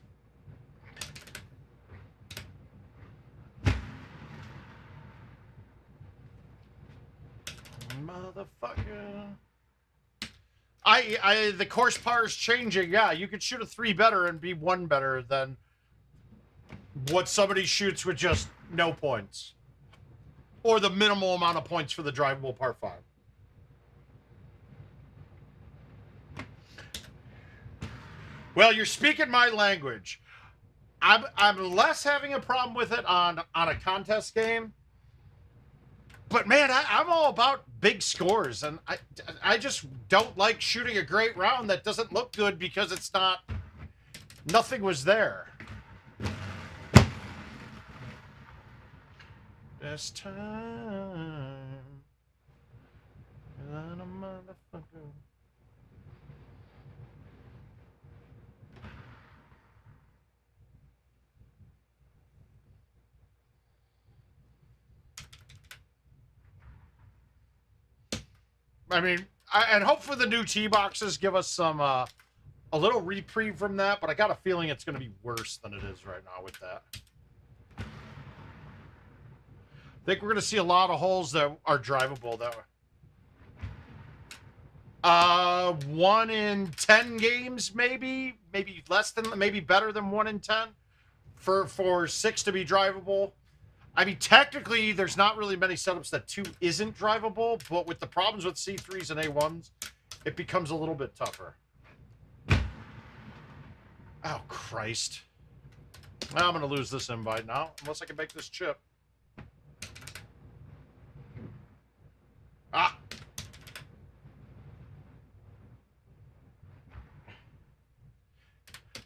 Motherfucker. The course par is changing. Yeah, you could shoot a 3 better and be 1 better than what somebody shoots with just no points. Or the minimal amount of points for the drivable par 5. Well, you're speaking my language. I'm less having a problem with it on a contest game. But man, I'm all about big scores, and I just don't like shooting a great round that doesn't look good because it's not. Nothing was there. This time, I'm a motherfucker. I mean, and hopefully the new tee boxes give us some a little reprieve from that, but I got a feeling it's going to be worse than it is right now with that. I think we're going to see a lot of holes that are drivable that way. 1 in 10 games, maybe less than, maybe better than 1 in 10 for 6 to be drivable. I mean, technically, there's not really many setups that 2 isn't drivable, but with the problems with C3s and A1s, it becomes a little bit tougher. Oh, Christ. Well, I'm going to lose this invite now, unless I can make this chip. Ah!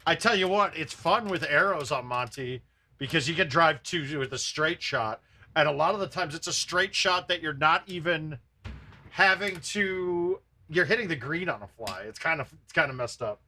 I tell you what, it's fun with arrows on Monty, because you can drive 2 with a straight shot, and a lot of the times it's a straight shot that you're not even having to. You're hitting the green on a fly. It's kind of messed up.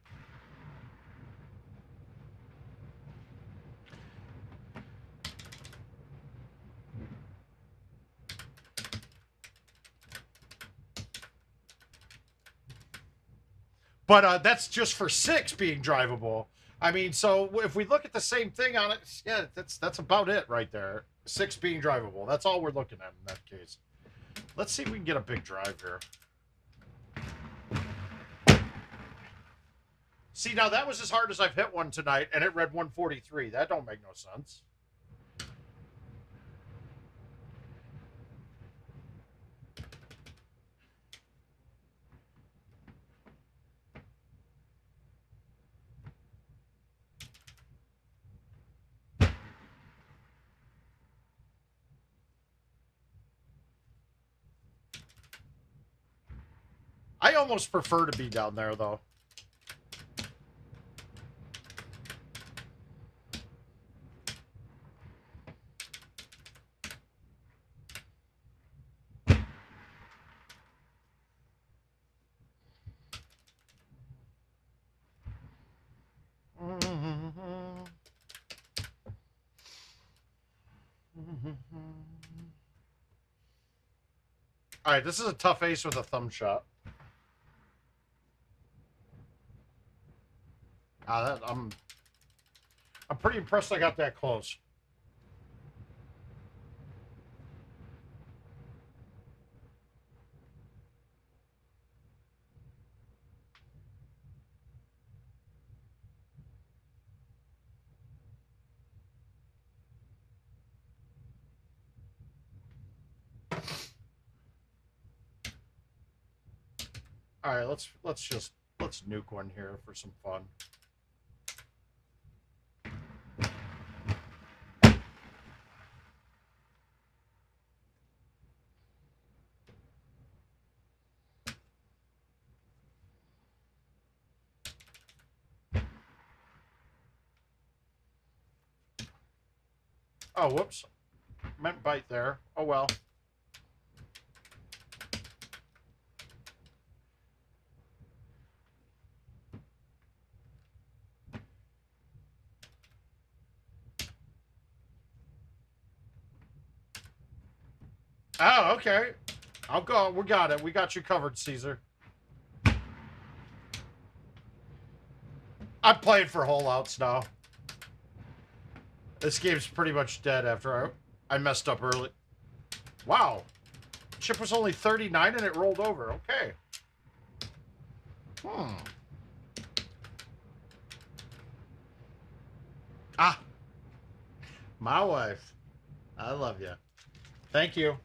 But that's just for 6 being drivable. I mean, so if we look at the same thing on it, yeah, that's about it right there. 6 being drivable. That's all we're looking at in that case. Let's see if we can get a big drive here. See, now that was as hard as I've hit one tonight, and it read 143. That don't make no sense. I almost prefer to be down there, though. All right, this is a tough ace with a thumb shot. I'm pretty impressed I got that close. All right, let's just Let's nuke one here for some fun. Oh, whoops. Meant bite there. Oh, well. Oh, okay. I'll go. We got it. We got you covered, Caesar. I'm playing for holdouts now. This game's pretty much dead after I messed up early. Wow. Chip was only 39 and it rolled over. Okay. Ah. My wife. I love you. Thank you.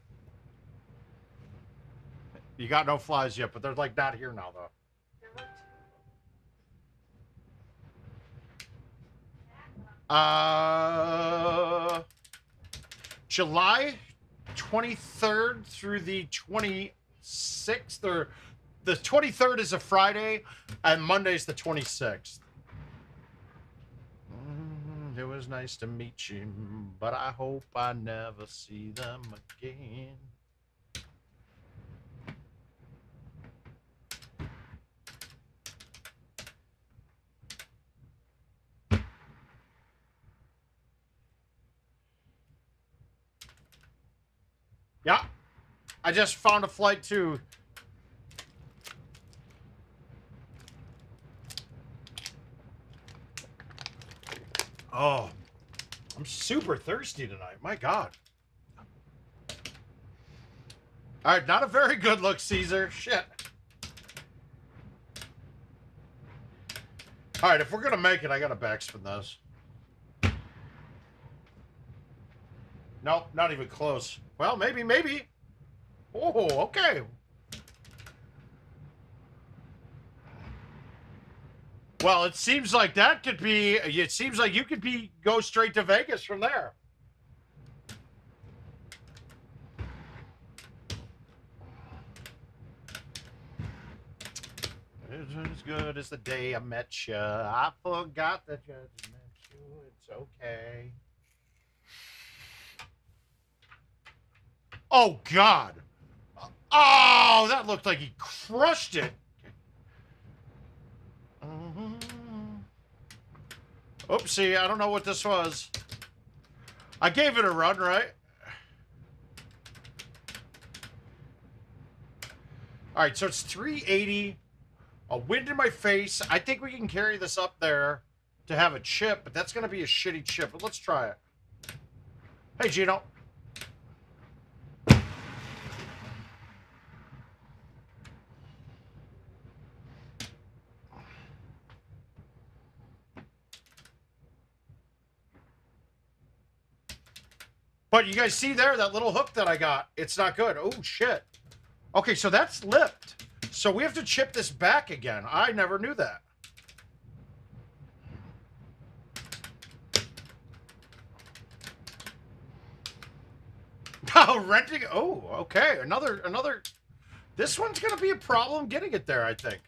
You got no flies yet, but they're like not here now, though. July 23rd through the 26th, or the 23rd is a Friday, and Monday's the 26th. It was nice to meet you, but I hope I never see them again. Yeah, I just found a flight too. Oh, I'm super thirsty tonight. My God. All right, not a very good look, Caesar. Shit. All right, if we're gonna make it, I gotta backspin this. Nope, not even close. Well, maybe. Oh, okay. Well, it seems like that could be. It seems like you could go straight to Vegas from there. It's as good as the day I met you. I forgot that I met you. It's okay. Oh, God. Oh, that looked like he crushed it. Oopsie, I don't know what this was. I gave it a run, right? All right, so it's 380. A wind in my face. I think we can carry this up there to have a chip, but that's going to be a shitty chip. But let's try it. Hey, Gino. But you guys see there, that little hook that I got? It's not good. Oh, shit. Okay, so that's lipped. So we have to chip this back again. I never knew that. Oh, renting. Oh, okay. Another. This one's going to be a problem getting it there, I think.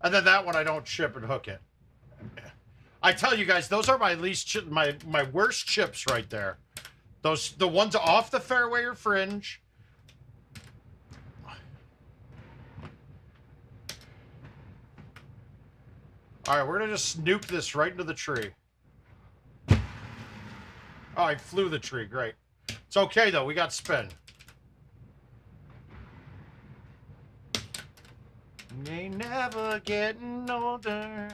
And then that one I don't chip and hook it. I tell you guys, those are my least my worst chips right there. The ones off the fairway or fringe. All right, we're gonna just nuke this right into the tree. Oh, I flew the tree. Great. It's okay though. We got spin. Ain't never getting older.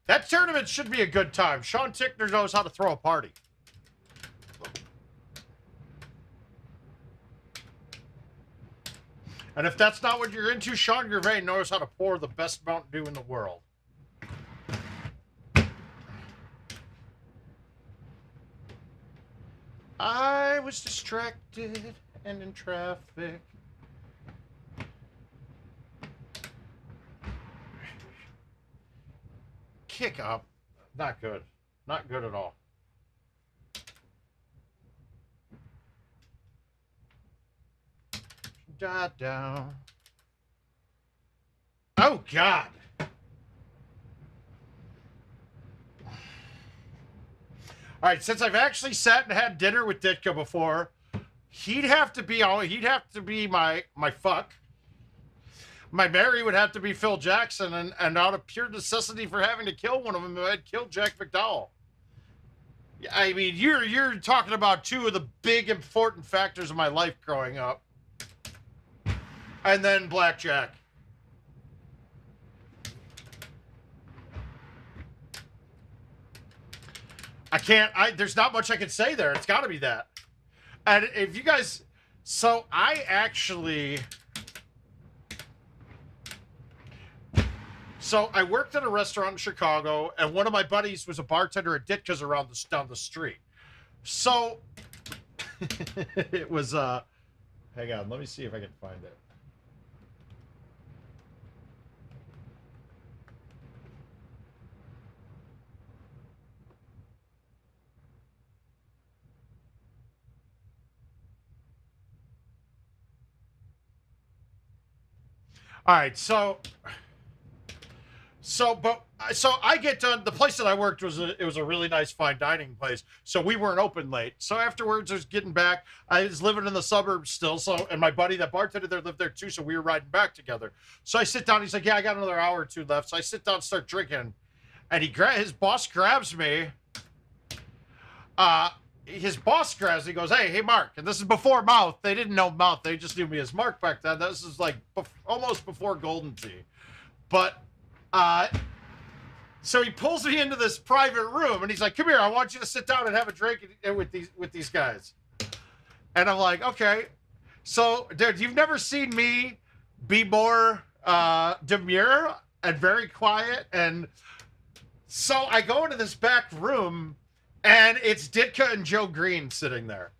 That tournament should be a good time. Sean Tickner knows how to throw a party. And if that's not what you're into, Sean Gervais knows how to pour the best Mountain Dew in the world. I was distracted and in traffic. Kick up. Not good. Not good at all. Dot down. Oh, God. All right, since I've actually sat and had dinner with Ditka before, he'd have to be my fuck. My Mary would have to be Phil Jackson, and out of pure necessity for having to kill one of them, I'd kill Jack McDowell. I mean, you're talking about two of the big important factors of my life growing up. And then Blackjack. There's not much I can say there. It's got to be that. And if you guys, so I worked at a restaurant in Chicago, and one of my buddies was a bartender at Ditka's down the street. So it was, hang on, let me see if I can find it. All right, so I get done. The place that I worked was a really nice fine dining place, so we weren't open late. So afterwards, I was getting back. I was living in the suburbs still, and my buddy that bartended there lived there too, so we were riding back together. So I sit down. He's like, "Yeah, I got another hour or two left." So I sit down, start drinking, and his boss grabs me. His boss grabs me, goes, hey, Mark. And this is before Mouth. They didn't know Mouth. They just knew me as Marc back then. This is like almost before Golden Tee. But, so he pulls me into this private room, and he's like, come here, I want you to sit down and have a drink with these guys. And I'm like, okay. So, dude, you've never seen me be more demure and very quiet. And so I go into this back room, and it's Ditka and Joe Green sitting there.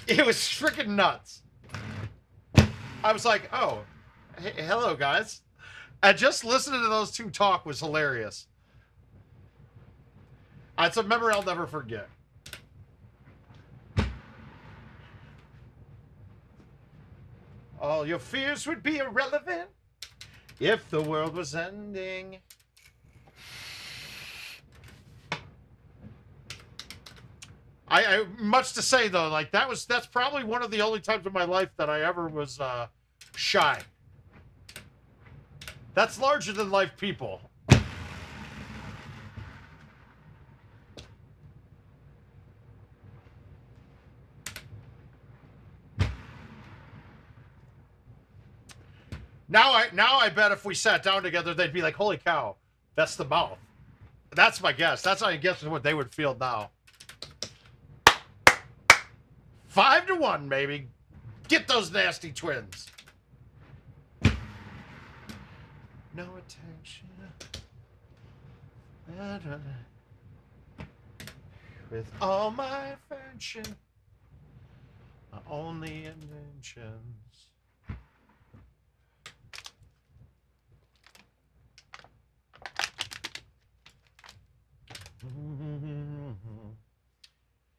It was freaking nuts. I was like, oh, hey, hello, guys. And just listening to those two talk was hilarious. It's a memory I'll never forget. All your fears would be irrelevant if the world was ending. I much to say though, like that's probably one of the only times in my life that I ever was shy. That's larger than life people. Now I bet if we sat down together, they'd be like, holy cow, that's the mouth. That's my guess. That's how I guess what they would feel now. 5-1, baby. Get those nasty twins. No attention. With all my affection, my only intentions.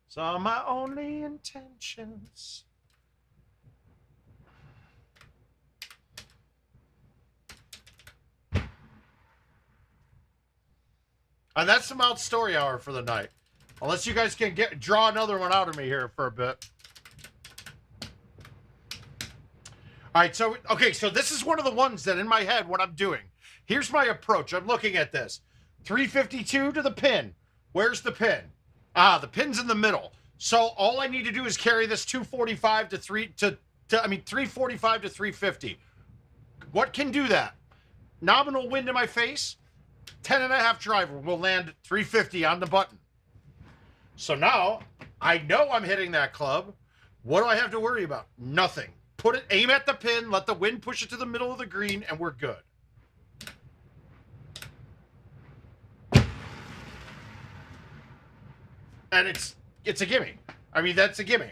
So my only intentions. And that's the Mouth Story Hour for the night. Unless you guys can draw another one out of me here for a bit. All right, so, okay, so this is one of the ones that in my head, what I'm doing. Here's my approach. I'm looking at this. 352 to the pin. Where's the pin? Ah, the pin's in the middle. So all I need to do is carry this 245 to 345 to 350. What can do that? Nominal wind in my face, 10.5 driver will land 350 on the button. So now I know I'm hitting that club. What do I have to worry about? Nothing. Put it, aim at the pin, let the wind push it to the middle of the green, and we're good. And it's a gimme. I mean, that's a gimme.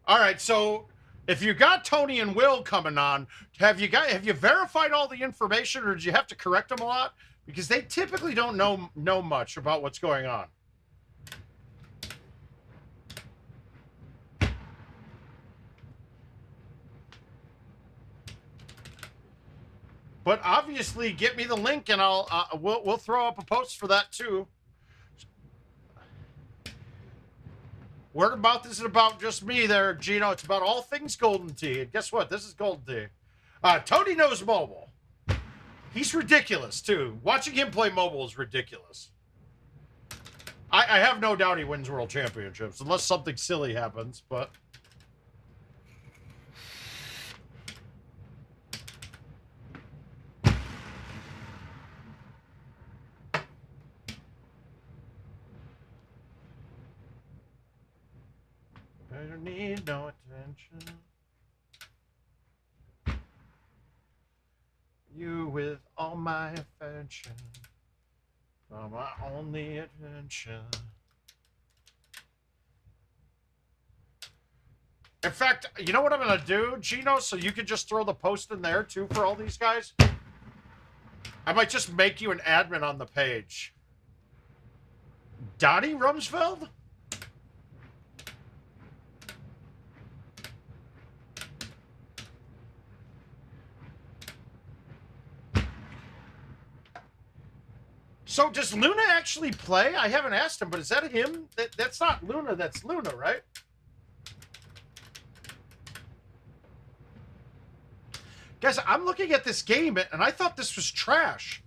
All right, so if you got Tony and Will coming on, have you verified all the information, or did you have to correct them a lot? Because they typically don't know much about what's going on. But obviously, get me the link, and we'll throw up a post for that too. Word of mouth isn't about just me there, Gino. It's about all things Golden Tee. And guess what? This is Golden Tee. Tony knows mobile. He's ridiculous, too. Watching him play mobile is ridiculous. I have no doubt he wins World Championships, unless something silly happens, but... I don't need no attention. You with all my affection. For my only attention. In fact, you know what I'm going to do, Gino? So you could just throw the post in there, too, for all these guys? I might just make you an admin on the page. Donnie Rumsfeld? So does Luna actually play? I haven't asked him, but is that him? That's not Luna, that's Luna, right? Guys, I'm looking at this game, and I thought this was trash.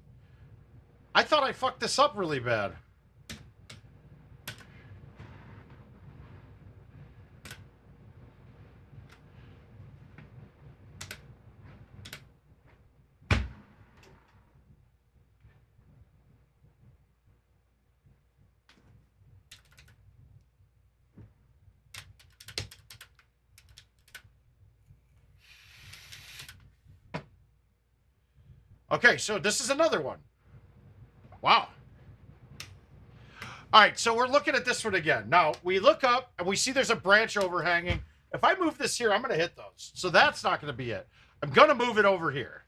I thought I fucked this up really bad. Okay, so this is another one. Wow. All right, so we're looking at this one again. Now, we look up, and we see there's a branch overhanging. If I move this here, I'm going to hit those. So that's not going to be it. I'm going to move it over here.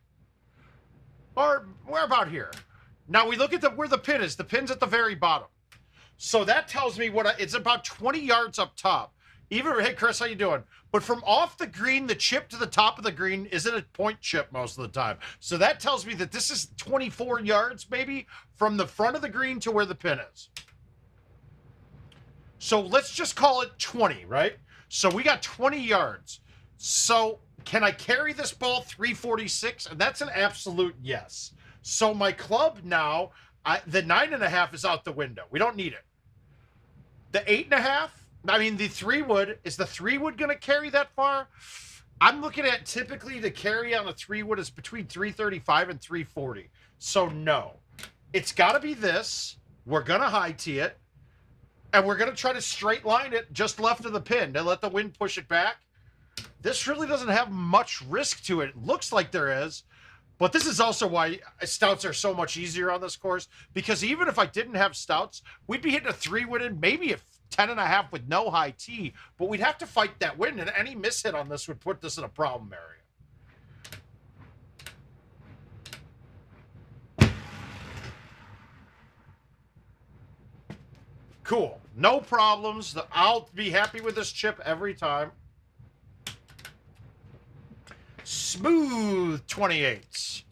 Or where about here? Now, we look at where the pin is. The pin's at the very bottom. So that tells me it's about 20 yards up top. Even, hey, Chris, how you doing? But from off the green, the chip to the top of the green isn't a point chip most of the time. So that tells me that this is 24 yards, maybe, from the front of the green to where the pin is. So let's just call it 20, right? So we got 20 yards. So can I carry this ball 346? And that's an absolute yes. So my club now, the 9.5 is out the window. We don't need it. The 8.5, I mean, the 3-wood, is the 3-wood going to carry that far? I'm looking at typically the carry on a 3-wood is between 335 and 340. So no, it's got to be this. We're going to high tee it, and we're going to try to straight line it just left of the pin and let the wind push it back. This really doesn't have much risk to it. It looks like there is, but this is also why stouts are so much easier on this course, because even if I didn't have stouts, we'd be hitting a 3-wooded, maybe a 10.5 with no high tee, but we'd have to fight that wind, and any mishit on this would put this in a problem area. Cool. No problems. I'll be happy with this chip every time. Smooth 28s.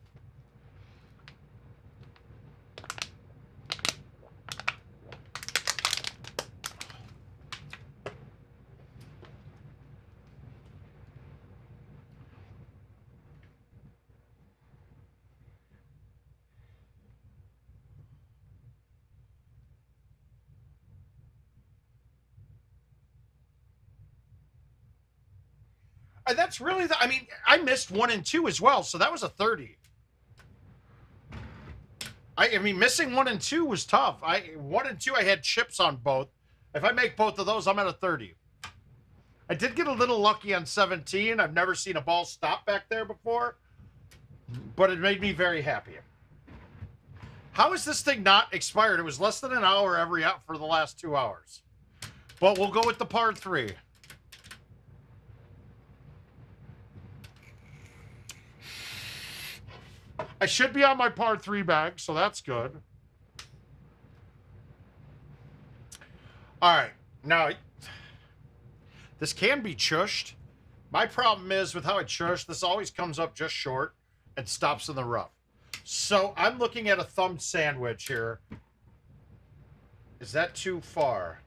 That's really the. I mean, I missed 1 and 2 as well, so that was a 30. I mean, missing 1 and 2 was tough. 1 and 2, I had chips on both. If I make both of those, I'm at a 30. I did get a little lucky on 17. I've never seen a ball stop back there before, but it made me very happy. How is this thing not expired? It was less than an hour every out for the last 2 hours. But we'll go with the par 3. I should be on my par 3 bag, so that's good. All right. Now, this can be chushed. My problem is with how I chush, this always comes up just short and stops in the rough. So I'm looking at a thumb sandwich here. Is that too far?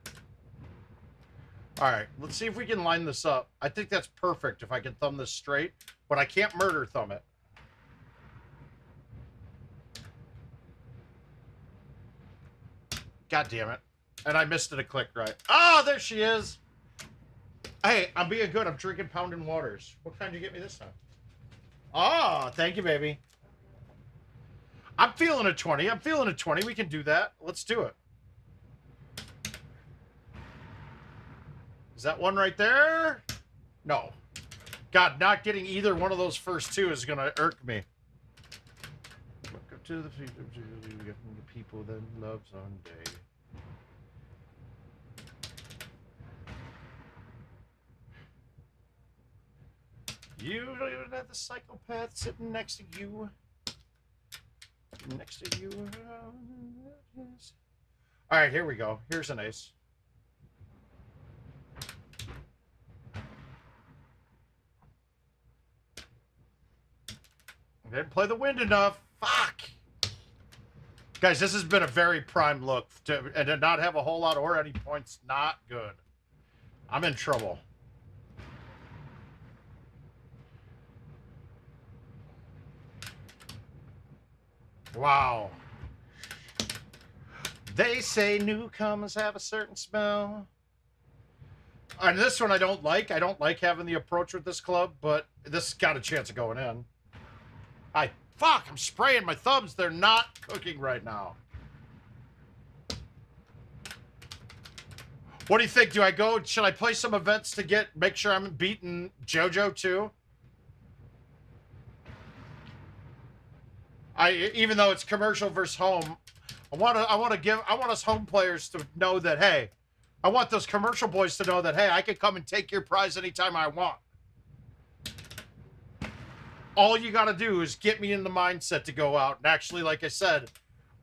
All right, let's see if we can line this up. I think that's perfect if I can thumb this straight, but I can't murder thumb it. God damn it. And I missed it a click right. Oh, there she is. Hey, I'm being good. I'm drinking Poundin' Waters. What kind did you get me this time? Oh, thank you, baby. I'm feeling a 20. I'm feeling a 20. We can do that. Let's do it. Is that one right there? No. God, not getting either one of those first two is going to irk me. Welcome to the people that love Sunday. You don't even have the psychopath sitting next to you. Next to you. All right, here we go. Here's an ace. I didn't play the wind enough. Fuck. Guys, this has been a very prime look. And to not have a whole lot or any points, not good. I'm in trouble. Wow. They say newcomers have a certain smell. On this one, I don't like. I don't like having the approach with this club, but this got a chance of going in. Fuck, I'm spraying my thumbs. They're not cooking right now. What do you think? Do I go? Should I play some events to make sure I'm beating JoJo too? Even though it's commercial versus home, I want us home players to know that, hey, I want those commercial boys to know that, hey, I can come and take your prize anytime I want. All you got to do is get me in the mindset to go out. And actually, like I said,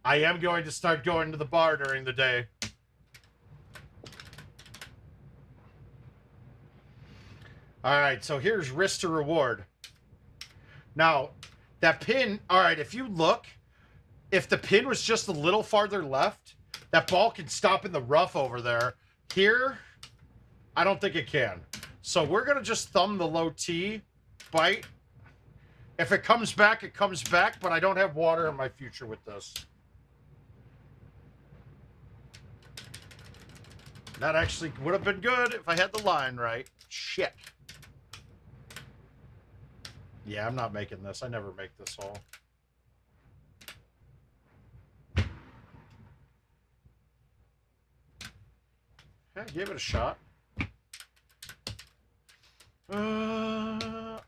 I am going to start going to the bar during the day. All right, so here's risk to reward. Now, that pin, all right, if you look, if the pin was just a little farther left, that ball can stop in the rough over there. Here, I don't think it can. So we're going to just thumb the low T, bite. If it comes back, it comes back, but I don't have water in my future with this. That actually would have been good if I had the line right. Shit. Yeah, I'm not making this. I never make this hole. Yeah, give it a shot. Oh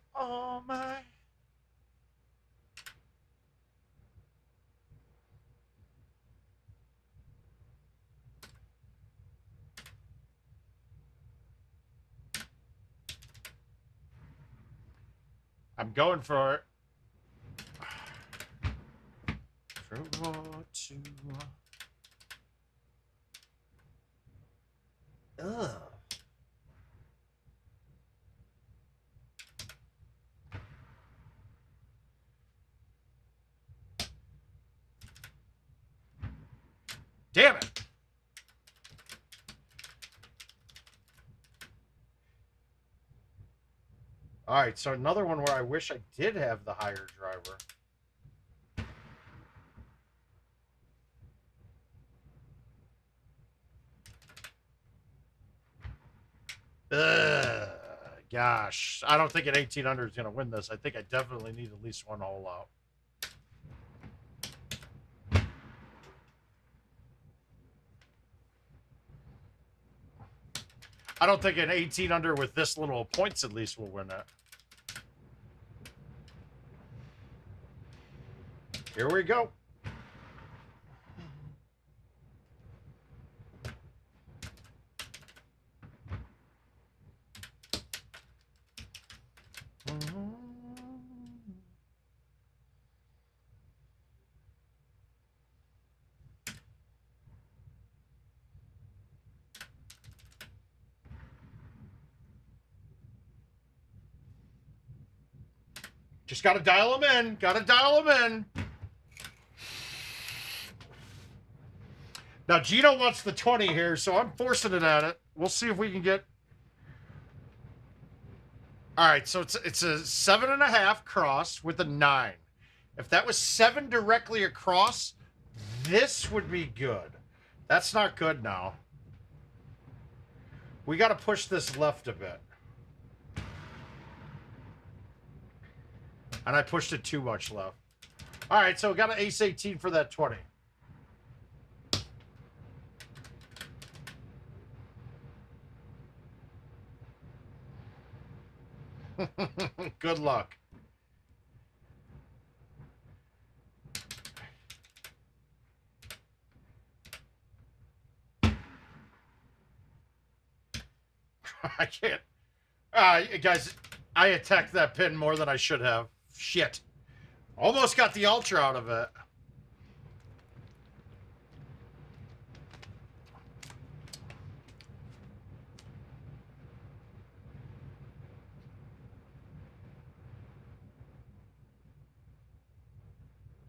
my. I'm going for it. Ugh. Damn it. All right, so another one where I wish I did have the higher driver. Ugh, gosh. I don't think an 18 under is going to win this. I think I definitely need at least one hole out. I don't think an 18 under with this little points at least will win that. Here we go. Just got to dial them in. Got to dial them in. Now, Gino wants the 20 here, so I'm forcing it at it. We'll see if we can get... All right, so it's a 7.5 cross with a 9. If that was 7 directly across, this would be good. That's not good now. We got to push this left a bit. And I pushed it too much left. All right, so we got an ace 18 for that 20. Good luck. I can't. Guys, I attacked that pin more than I should have. Shit. Almost got the ultra out of it.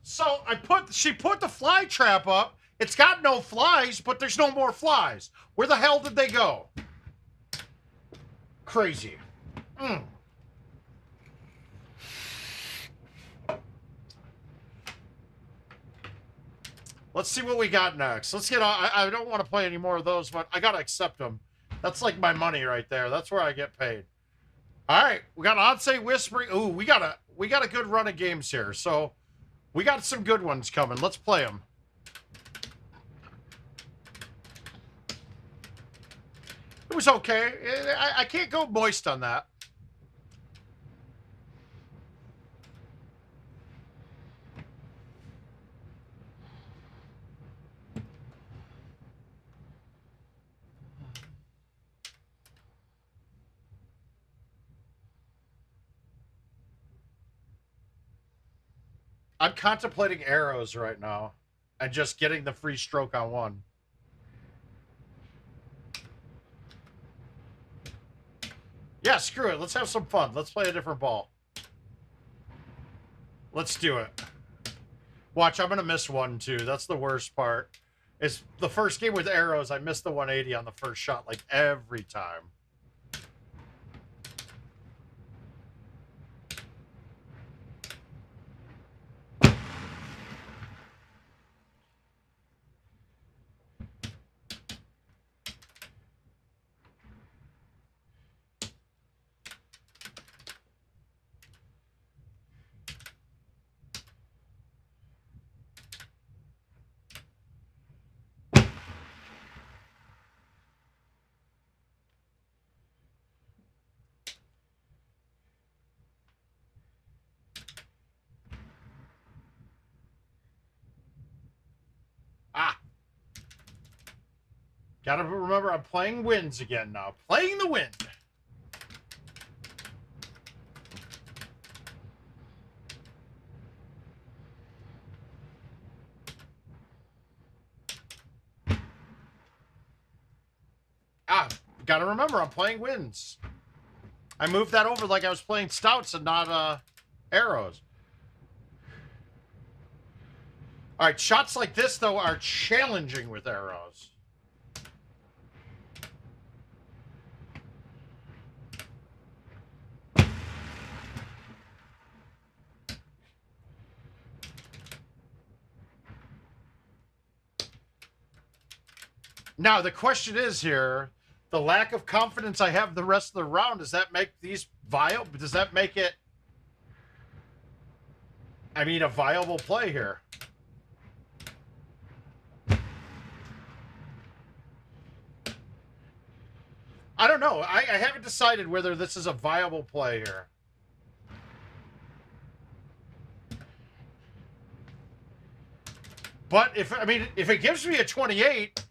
So she put the fly trap up. It's got no flies, but there's no more flies. Where the hell did they go? Crazy. Let's see what we got next. Let's get on. I don't want to play any more of those, but I got to accept them. That's like my money right there. That's where I get paid. All right. We got Onse Whispering. Ooh, we got a good run of games here. So we got some good ones coming. Let's play them. It was okay. I can't go moist on that. I'm contemplating arrows right now and just getting the free stroke on one. Yeah, screw it. Let's have some fun. Let's play a different ball. Let's do it. Watch, I'm going to miss one, too. That's the worst part. It's the first game with arrows. I missed the 180 on the first shot, like, every time. Gotta remember, I'm playing winds again now. Playing the wind. Gotta remember, I'm playing winds. I moved that over like I was playing stouts and not arrows. All right, shots like this, though, are challenging with arrows. Now, the question is here, the lack of confidence I have the rest of the round, does that make these viable? Does that make it, I mean, a viable play here? I don't know. I haven't decided whether this is a viable play here. But if it gives me a 28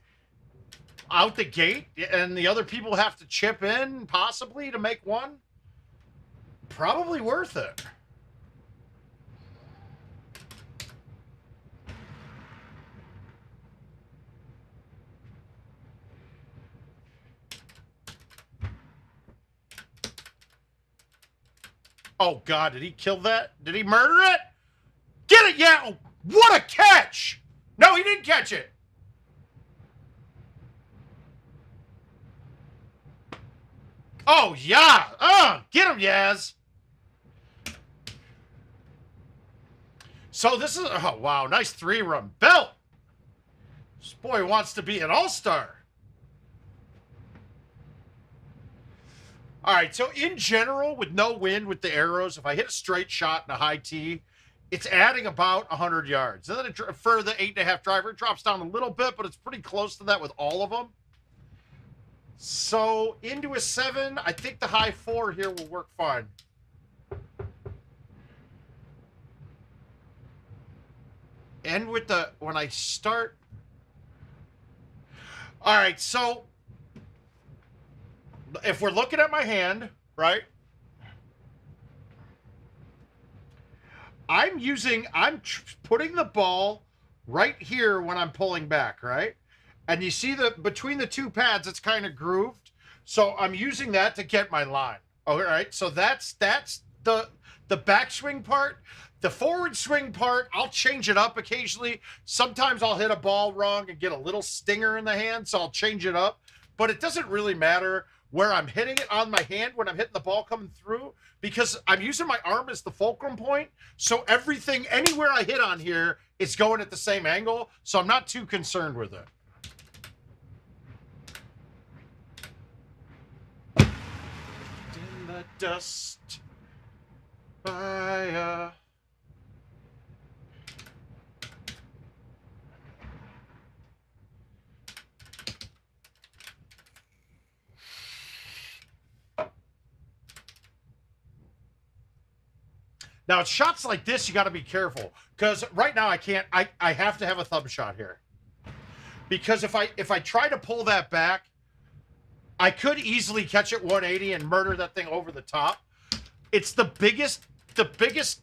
out the gate and the other people have to chip in possibly to make one, probably worth it. Oh, God, did he kill that? Did he murder it? Get it, yeah! Oh, what a catch! No, he didn't catch it. Oh, yeah. Get him, Yaz. So this is, oh, wow, nice 3-run belt. This boy wants to be an all-star. All right, so in general, with no wind with the arrows, if I hit a straight shot and a high tee, it's adding about 100 yards. And then for the 8.5 driver, it drops down a little bit, but it's pretty close to that with all of them. So into a 7, I think the high 4 here will work fine. And with the, when I start. All right, so if we're looking at my hand, right? I'm putting the ball right here when I'm pulling back, right? And you see between the two pads, it's kind of grooved. So I'm using that to get my line. All right, so that's the backswing part. The forward swing part, I'll change it up occasionally. Sometimes I'll hit a ball wrong and get a little stinger in the hand, so I'll change it up. But it doesn't really matter where I'm hitting it on my hand when I'm hitting the ball coming through, because I'm using my arm as the fulcrum point. So everything, anywhere I hit on here, is going at the same angle. So I'm not too concerned with it. In the dust by Now, it's shots like this, you got to be careful. Because right now, I have to have a thumb shot here. Because if I try to pull that back, I could easily catch it 180 and murder that thing over the top. It's the biggest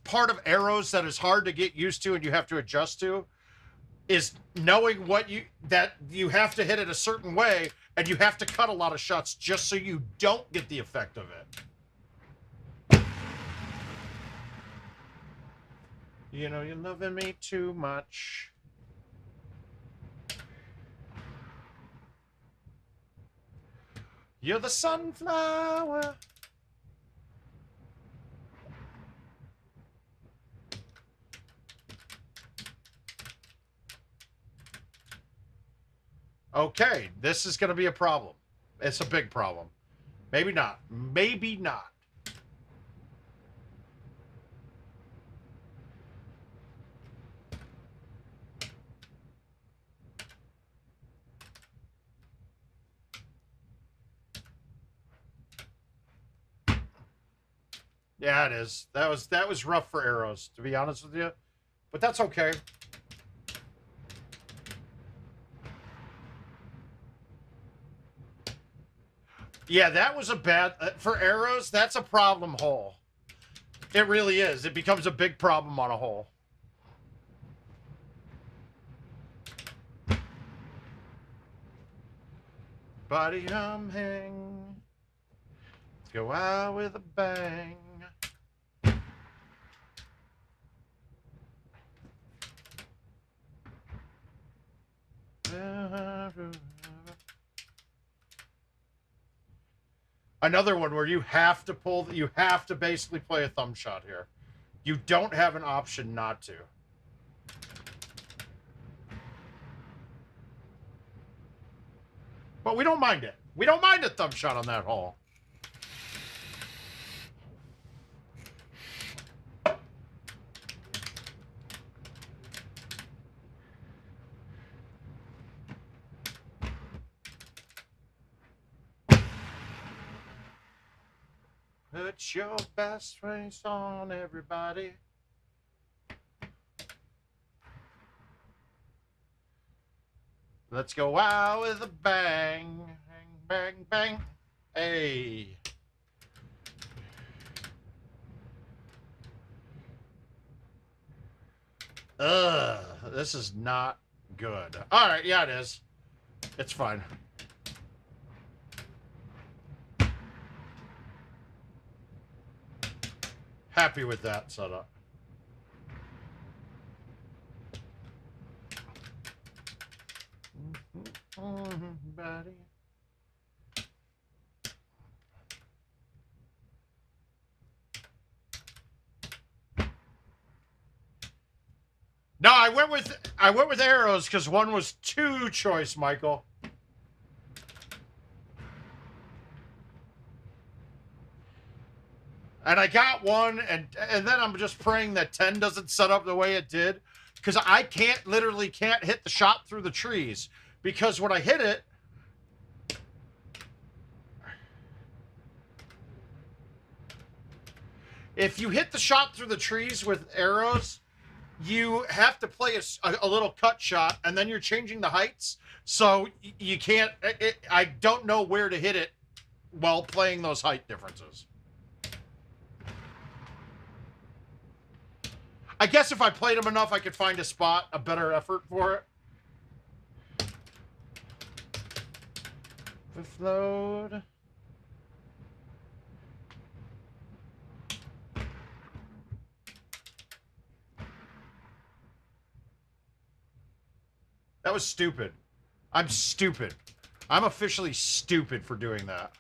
part of arrows that is hard to get used to and you have to adjust to, is knowing that you have to hit it a certain way and you have to cut a lot of shots just so you don't get the effect of it. You know, you're loving me too much. You're the sunflower. Okay, this is going to be a problem. It's a big problem. Maybe not. Maybe not. Yeah, it is. That was rough for arrows, to be honest with you. But that's okay. Yeah, that was a bad... for arrows, that's a problem hole. It really is. It becomes a big problem on a hole. Body humming. Let's go out with a bang. Another one where you have to basically play a thumb shot here. You don't have an option not to. But we don't mind it. We don't mind a thumb shot on that hole. Put your best face on, everybody. Let's go out with a bang. Bang, bang, bang. Hey. Ugh, this is not good. All right, yeah, it is. It's fine. Happy with that setup. Buddy. No, I went with arrows because one was two choice, Michael. And I got one, and then I'm just praying that 10 doesn't set up the way it did, because I literally can't hit the shot through the trees, because when I hit it, if you hit the shot through the trees with arrows, you have to play a little cut shot, and then you're changing the heights, so you can't. I don't know where to hit it while playing those height differences. I guess if I played them enough, I could find a better effort for it. Fifth load. That was stupid. I'm stupid. I'm officially stupid for doing that.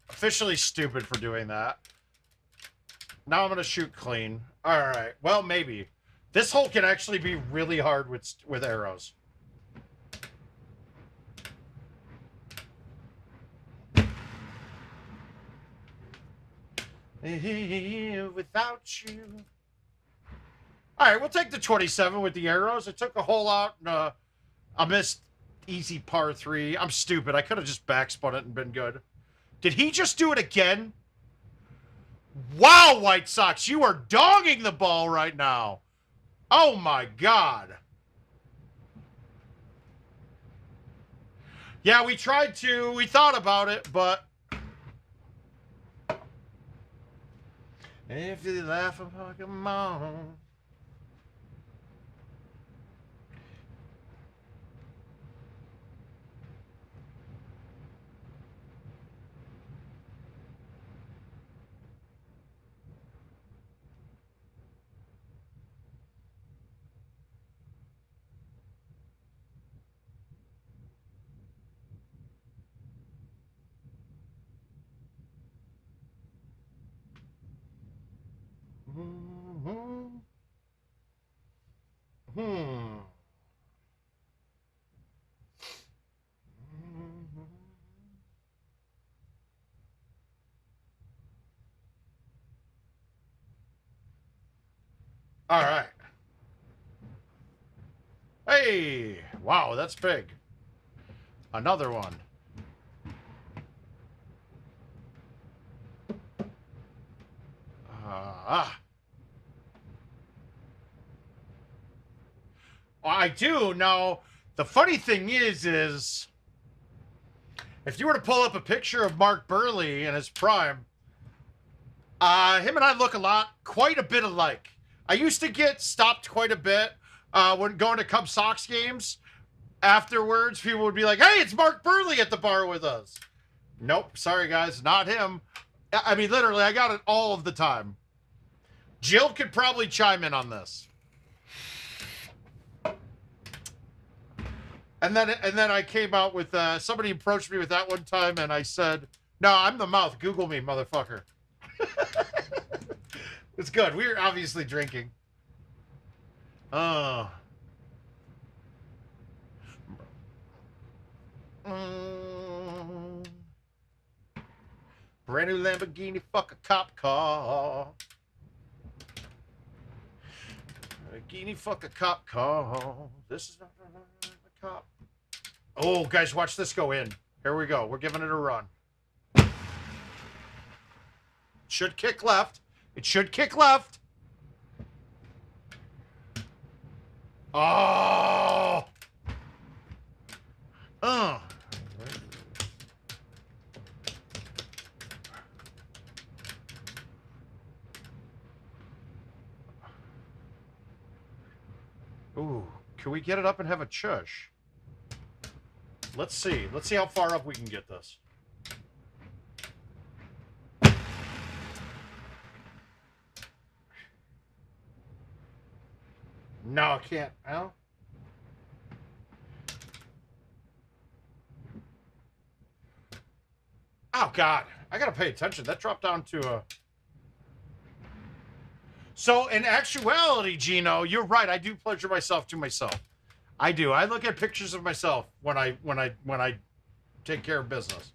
Officially stupid for doing that. Now I'm going to shoot clean. All right. Well, maybe. This hole can actually be really hard with arrows. Without you. All right, we'll take the 27 with the arrows. I took a hole out and I missed easy par 3. I'm stupid. I could have just backspun it and been good. Did he just do it again? Wow, White Sox, you are dogging the ball right now. Oh, my God. Yeah, we tried to. We thought about it, but... If you laugh at Pokemon... All right. Hey, wow, that's big. Another one. I do. Now, the funny thing is if you were to pull up a picture of Mark Burley in his prime, him and I look quite a bit alike. I used to get stopped quite a bit when going to Cubs Sox games. Afterwards, people would be like, hey, it's Mark Burley at the bar with us. Nope, sorry, guys, not him. I mean, literally, I got it all of the time. Jill could probably chime in on this. And then I came out with somebody approached me with that one time, and I said, "No, I'm the mouth. Google me, motherfucker." It's good. We were obviously drinking. Mm. Brand new Lamborghini, fuck a cop car. Lamborghini, fuck a cop car. This is not a cop. Oh, guys, watch this go in. Here we go. We're giving it a run. Should kick left. It should kick left. Oh. Ooh, can we get it up and have a chush? Let's see. Let's see how far up we can get this. No, I can't. Al? Oh, God. I got to pay attention. That dropped down to a... So, in actuality, Gino, you're right. I do pleasure myself to myself. I do. I look at pictures of myself when I take care of business.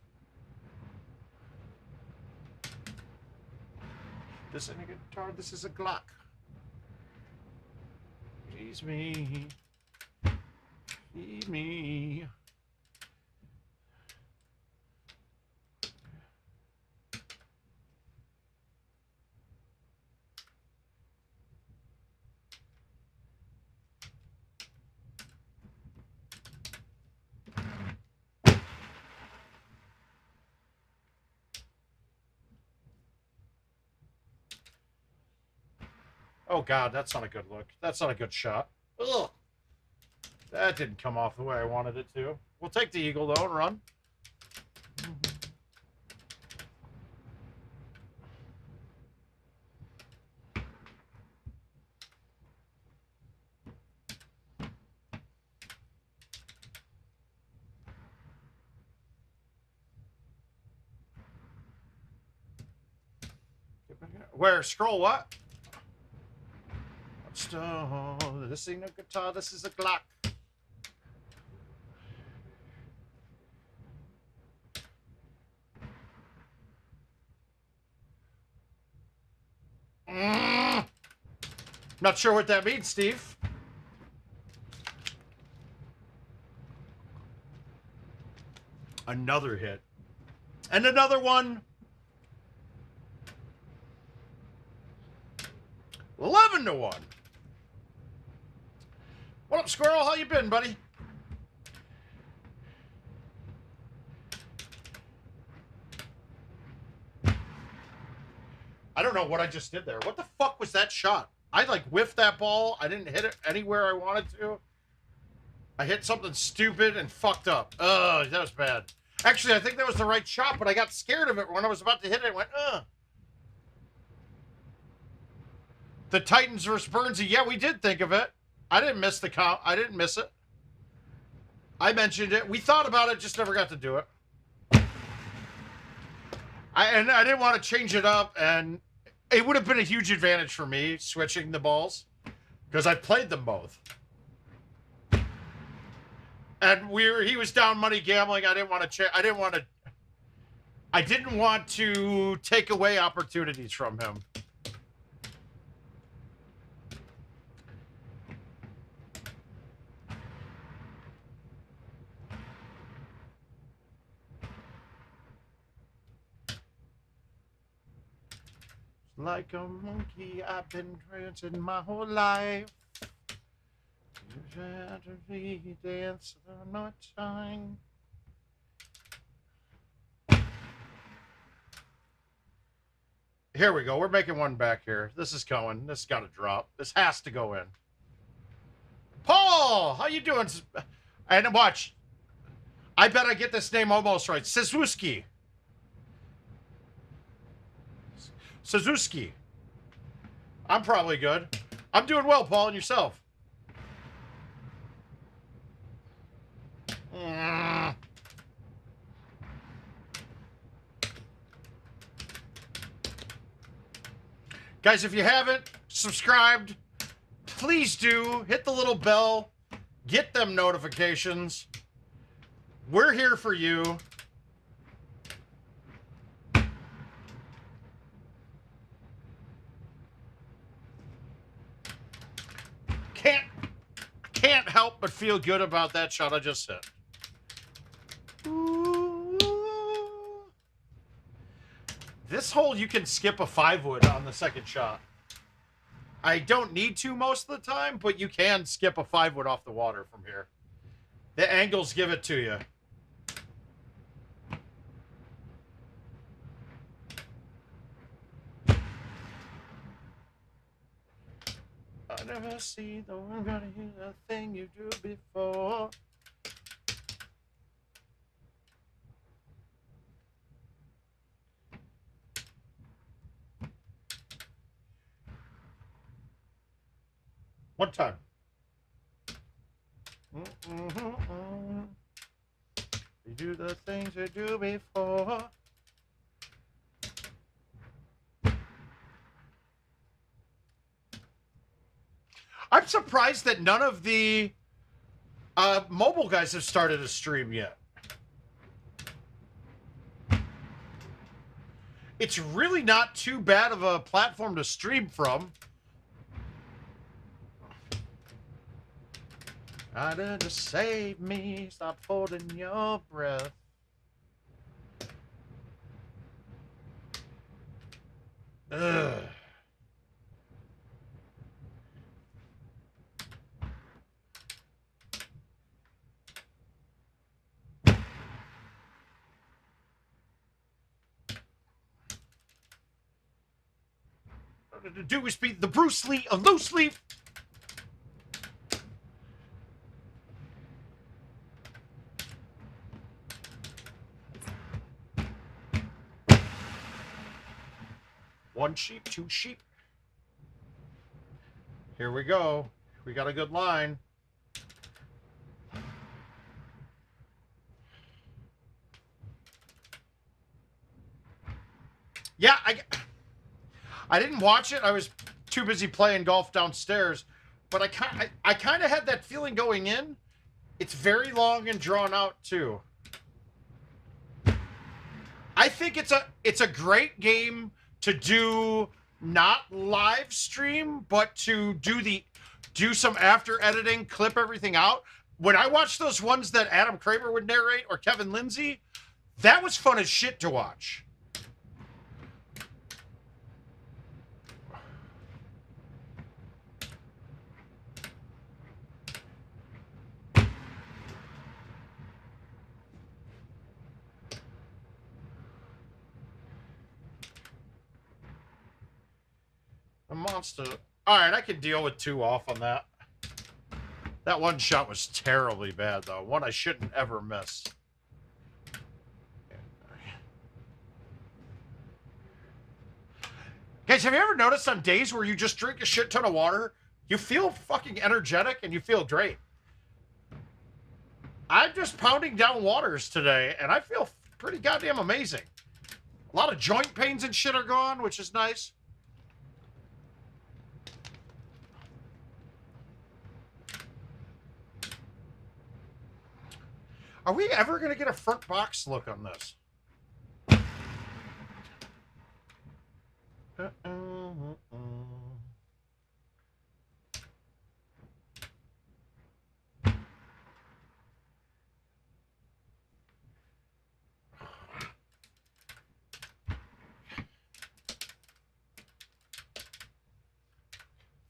This ain't a guitar. This is a Glock. Please me. Feed me. Oh, God, that's not a good look. That's not a good shot. Ugh. That didn't come off the way I wanted it to. We'll take the eagle, though, and run. Where? Scroll what? This ain't a guitar, this is a Glock. Not sure what that means, Steve. Another hit. And another one. 11-1. What up, Squirrel? How you been, buddy? I don't know what I just did there. What the fuck was that shot? I like whiffed that ball. I didn't hit it anywhere I wanted to. I hit something stupid and fucked up. Ugh, that was bad. Actually, I think that was the right shot, but I got scared of it when I was about to hit it. I went, ugh. The Titans versus Burnsy. Yeah, we did think of it. I didn't miss the count. I didn't miss it. I mentioned it. We thought about it, just never got to do it. I didn't want to change it up, and it would have been a huge advantage for me switching the balls because I played them both. And he was down money gambling. I didn't want to I didn't want to take away opportunities from him. Like a monkey, I've been dancing my whole life. Dance the night time. Here we go. We're making one back here. This is going. This has got to drop. This has to go in. Paul, how you doing? And watch. I bet I get this name almost right. Suzuki. Suzuki. I'm probably good. I'm doing well, Paul, and yourself. Guys, if you haven't subscribed, please do. Hit the little bell. Get them notifications. We're here for you. Can't help but feel good about that shot I just hit. Ooh. This hole, you can skip a 5-wood on the second shot. I don't need to most of the time, but you can skip a 5-wood off the water from here. The angles give it to you. I never see the one gonna hear the thing you do before. One time. You do the things you do before. I'm surprised that none of the mobile guys have started a stream yet. It's really not too bad of a platform to stream from. I did to save me, stop holding your breath. Ugh. To do is be the Bruce Lee of loose leaf. One sheep, two sheep. Here we go. We got a good line. Yeah, I didn't watch it. I was too busy playing golf downstairs. But I kind of had that feeling going in. It's very long and drawn out too. I think it's a great game to do not live stream, but to do some after editing, clip everything out. When I watched those ones that Adam Kramer would narrate or Kevin Lindsay, that was fun as shit to watch. A monster. All right, I can deal with 2 off on that. That one shot was terribly bad, though. One I shouldn't ever miss. Guys, have you ever noticed on days where you just drink a shit ton of water, you feel fucking energetic and you feel great? I'm just pounding down waters today, and I feel pretty goddamn amazing. A lot of joint pains and shit are gone, which is nice. Are we ever going to get a front box look on this?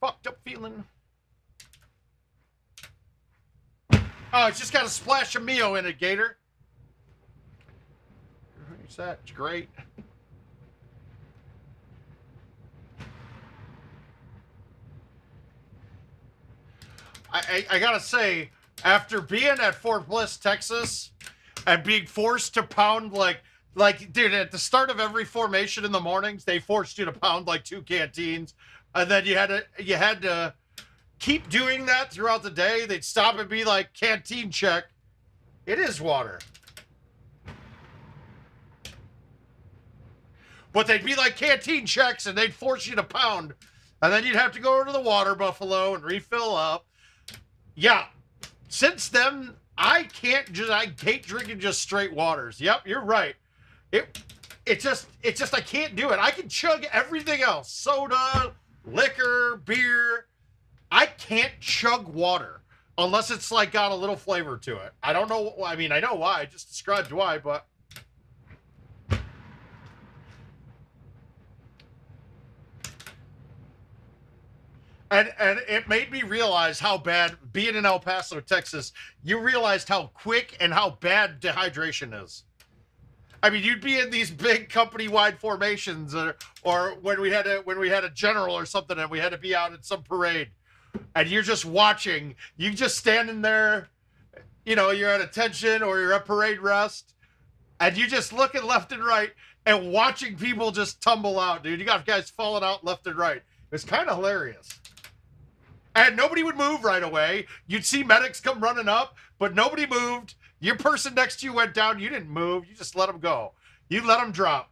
Fucked up feeling. Oh, it's just got a splash of Mio in it, Gator. What's that? It's great. I gotta say, after being at Fort Bliss, Texas, and being forced to pound like dude, at the start of every formation in the mornings, they forced you to pound like 2 canteens, and then you had to keep doing that throughout the day. They'd stop and be like, canteen check. It is water. But they'd be like canteen checks, and they'd force you to pound. And then you'd have to go over to the water buffalo and refill up. Yeah. Since then, I hate drinking just straight waters. Yep, you're right. It's just I can't do it. I can chug everything else. Soda, liquor, beer. I can't chug water unless it's like got a little flavor to it. I don't know. I mean, I know why. I just described why, but and it made me realize how bad, being in El Paso, Texas, you realized how quick and how bad dehydration is. I mean, you'd be in these big company-wide formations, or when we had a general or something, and we had to be out at some parade, and you're just watching. You just standing there, you know, you're at attention or you're at parade rest, and you just looking left and right and watching people just tumble out, dude. You got guys falling out left and right. It's kind of hilarious. And nobody would move right away. You'd see medics come running up, but nobody moved. Your person next to you went down. You didn't move. You just let them go. You let them drop.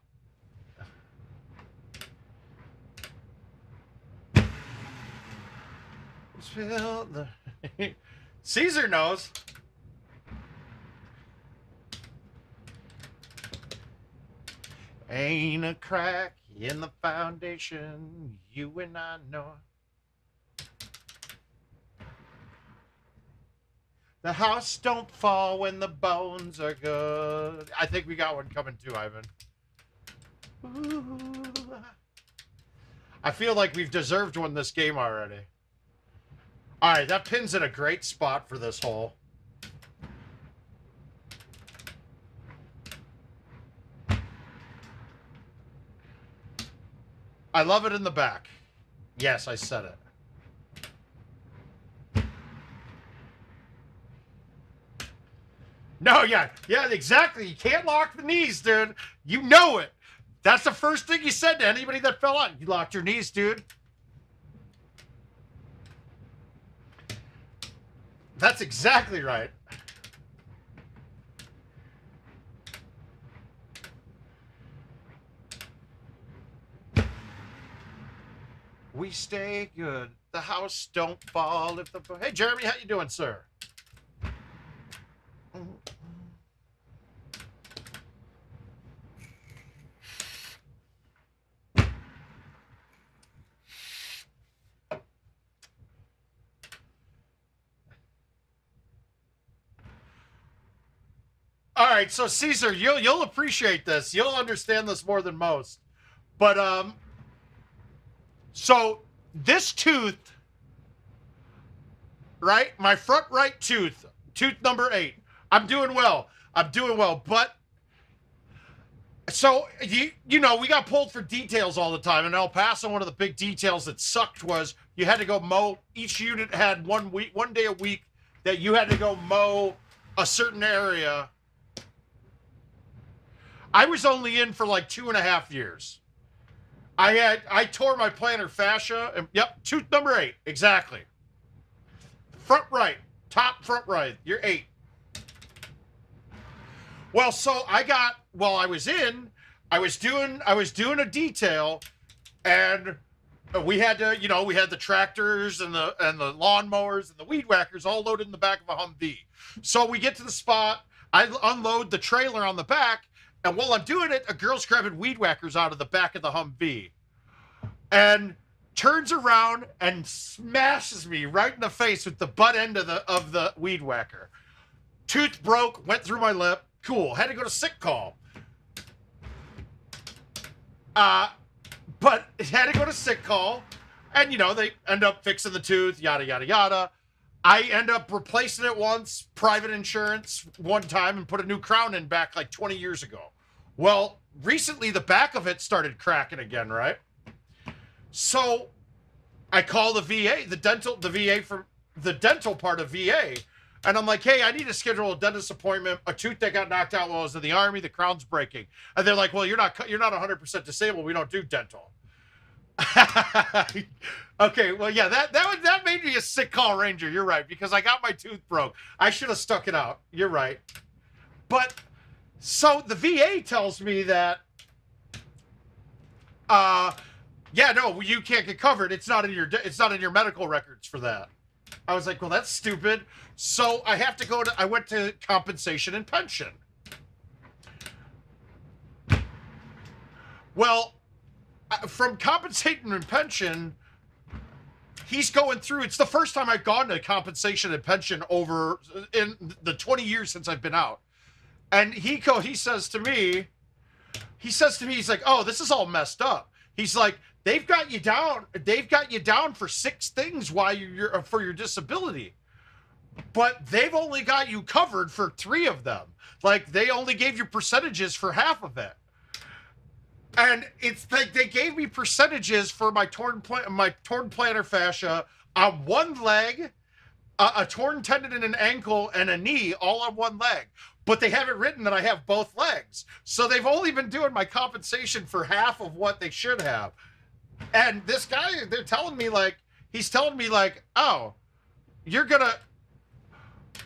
Caesar knows. Ain't a crack in the foundation. You and I know. The house don't fall when the bones are good. I think we got one coming too, Ivan. Ooh. I feel like we've deserved one this game already. All right, that pin's in a great spot for this hole. I love it in the back. Yes, I said it. No, yeah, exactly. You can't lock the knees, dude. You know it. That's the first thing you said to anybody that fell out. You locked your knees, dude. That's exactly right. We stay good. The house don't fall if the... Hey, Jeremy, how you doing, sir? All right, so Caesar, you'll appreciate this. You'll understand this more than most. But so this tooth, right? My front right tooth number 8. I'm doing well. But so you know, we got pulled for details all the time. In El Paso, one of the big details that sucked was you had to go mow. Each unit had one day a week that you had to go mow a certain area. I was only in for like 2.5 years. I tore my plantar fascia. And, yep, tooth number 8, exactly. Front right, top front right. You're 8. Well, so I was doing a detail, and we had to, you know, we had the tractors and the lawnmowers and the weed whackers all loaded in the back of a Humvee. So we get to the spot. I unload the trailer on the back. And while I'm doing it, a girl's grabbing weed whackers out of the back of the Humvee and turns around and smashes me right in the face with the butt end of the weed whacker. Tooth broke, went through my lip. Cool. Had to go to sick call. But had to go to sick call. And, you know, they end up fixing the tooth, yada, yada, yada. I end up replacing it once, private insurance, one time, and put a new crown in back like 20 years ago. Well, recently the back of it started cracking again, right? So I call the VA, the dental part of VA, and I'm like, hey, I need to schedule a dentist appointment. A tooth that got knocked out while I was in the Army, the crown's breaking. And they're like, well, you're not 100% disabled. We don't do dental. Okay, well, yeah, that made me a sick call ranger. You're right, because I got my tooth broke. I should have stuck it out. You're right. But so the VA tells me that Yeah, no, you can't get covered. It's not in your medical records for that. I was like, well, that's stupid. So I went to compensation and pension. Well, from compensating and pension, he's going through. It's the first time I've gone to compensation and pension over in the 20 years since I've been out. And he says to me, he's like, oh, this is all messed up. He's like, they've got you down for 6 things why you're for your disability. But they've only got you covered for 3 of them. Like, they only gave you percentages for half of it. And it's like they gave me percentages for my torn plantar fascia on one leg, a torn tendon in an ankle, and a knee, all on one leg. But they haven't written that I have both legs. So they've only been doing my compensation for half of what they should have. And this guy, he's telling me like, oh, you're gonna...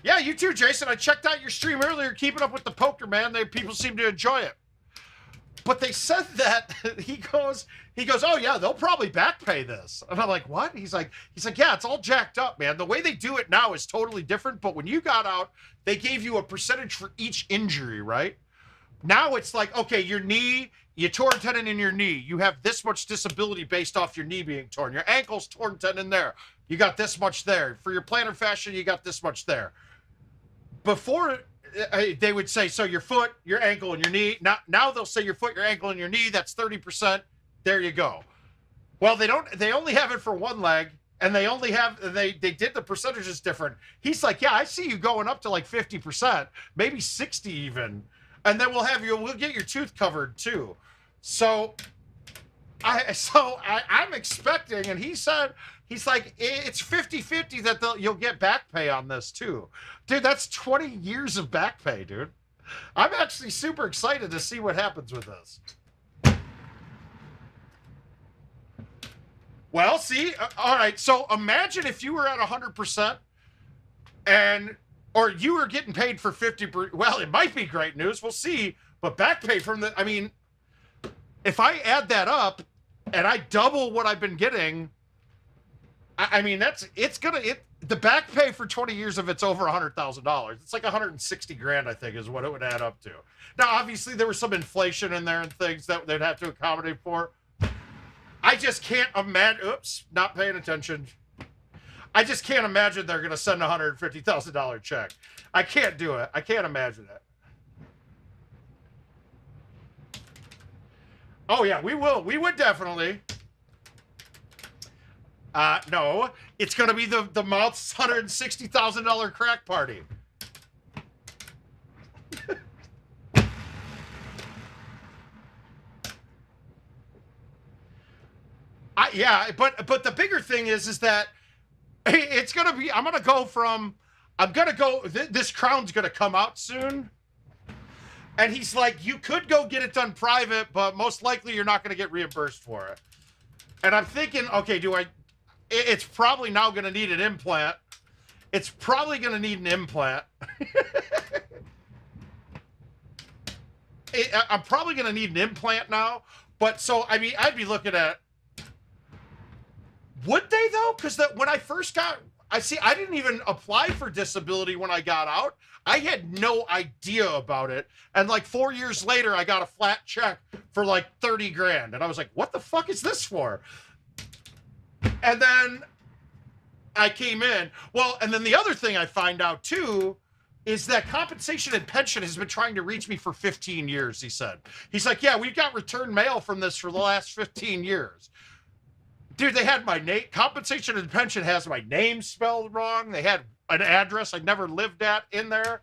Yeah, you too, Jason. I checked out your stream earlier, keeping up with the poker, man. People seem to enjoy it. But they said that he goes, oh yeah, they'll probably back pay this. And I'm like, what? He's like, yeah, it's all jacked up, man. The way they do it now is totally different. But when you got out, they gave you a percentage for each injury, right? Now it's like, okay, your knee, you tore a tendon in your knee. You have this much disability based off your knee being torn. Your ankle's torn tendon there. You got this much there. For your plantar fascia, you got this much there. Before, they would say, so your foot, your ankle, and your knee. Now they'll say your foot, your ankle, and your knee. That's 30%. There you go. Well, they only have it for one leg, and they did the percentages different. He's like, yeah, I see you going up to like 50%, maybe 60 even. And then we'll get your tooth covered too. So I'm expecting, and he's like, it's 50-50 that you'll get back pay on this too. Dude, that's 20 years of back pay, dude. I'm actually super excited to see what happens with this. Well, see, all right. So imagine if you were at 100% or you were getting paid for 50%. Well, it might be great news. We'll see. But back pay if I add that up and I double what I've been getting, the back pay for 20 years of it's over $100,000. It's like 160 grand, I think, is what it would add up to. Now, obviously, there was some inflation in there and things that they'd have to accommodate for. I just can't imagine. Oops, not paying attention. I just can't imagine they're going to send a $150,000 check. I can't do it. I can't imagine it. Oh, yeah, we will. We would definitely. No, it's going to be the mouth's $160,000 crack party. Yeah, but the bigger thing is that it's going to be, this crown's going to come out soon. And he's like, you could go get it done private, but most likely you're not going to get reimbursed for it. And I'm thinking, okay, it's probably now going to need an implant. It's probably going to need an implant. I'm probably going to need an implant now. But so, I'd be looking at, would they though? Because when I first I didn't even apply for disability when I got out. I had no idea about it. And like 4 years later, I got a flat check for like 30 grand. And I was like, what the fuck is this for? And then I came in. Well, and then the other thing I find out too is that compensation and pension has been trying to reach me for 15 years, he said. He's like, yeah, we've got return mail from this for the last 15 years. Dude, they had my name. Compensation and pension has my name spelled wrong. They had an address I never lived at in there.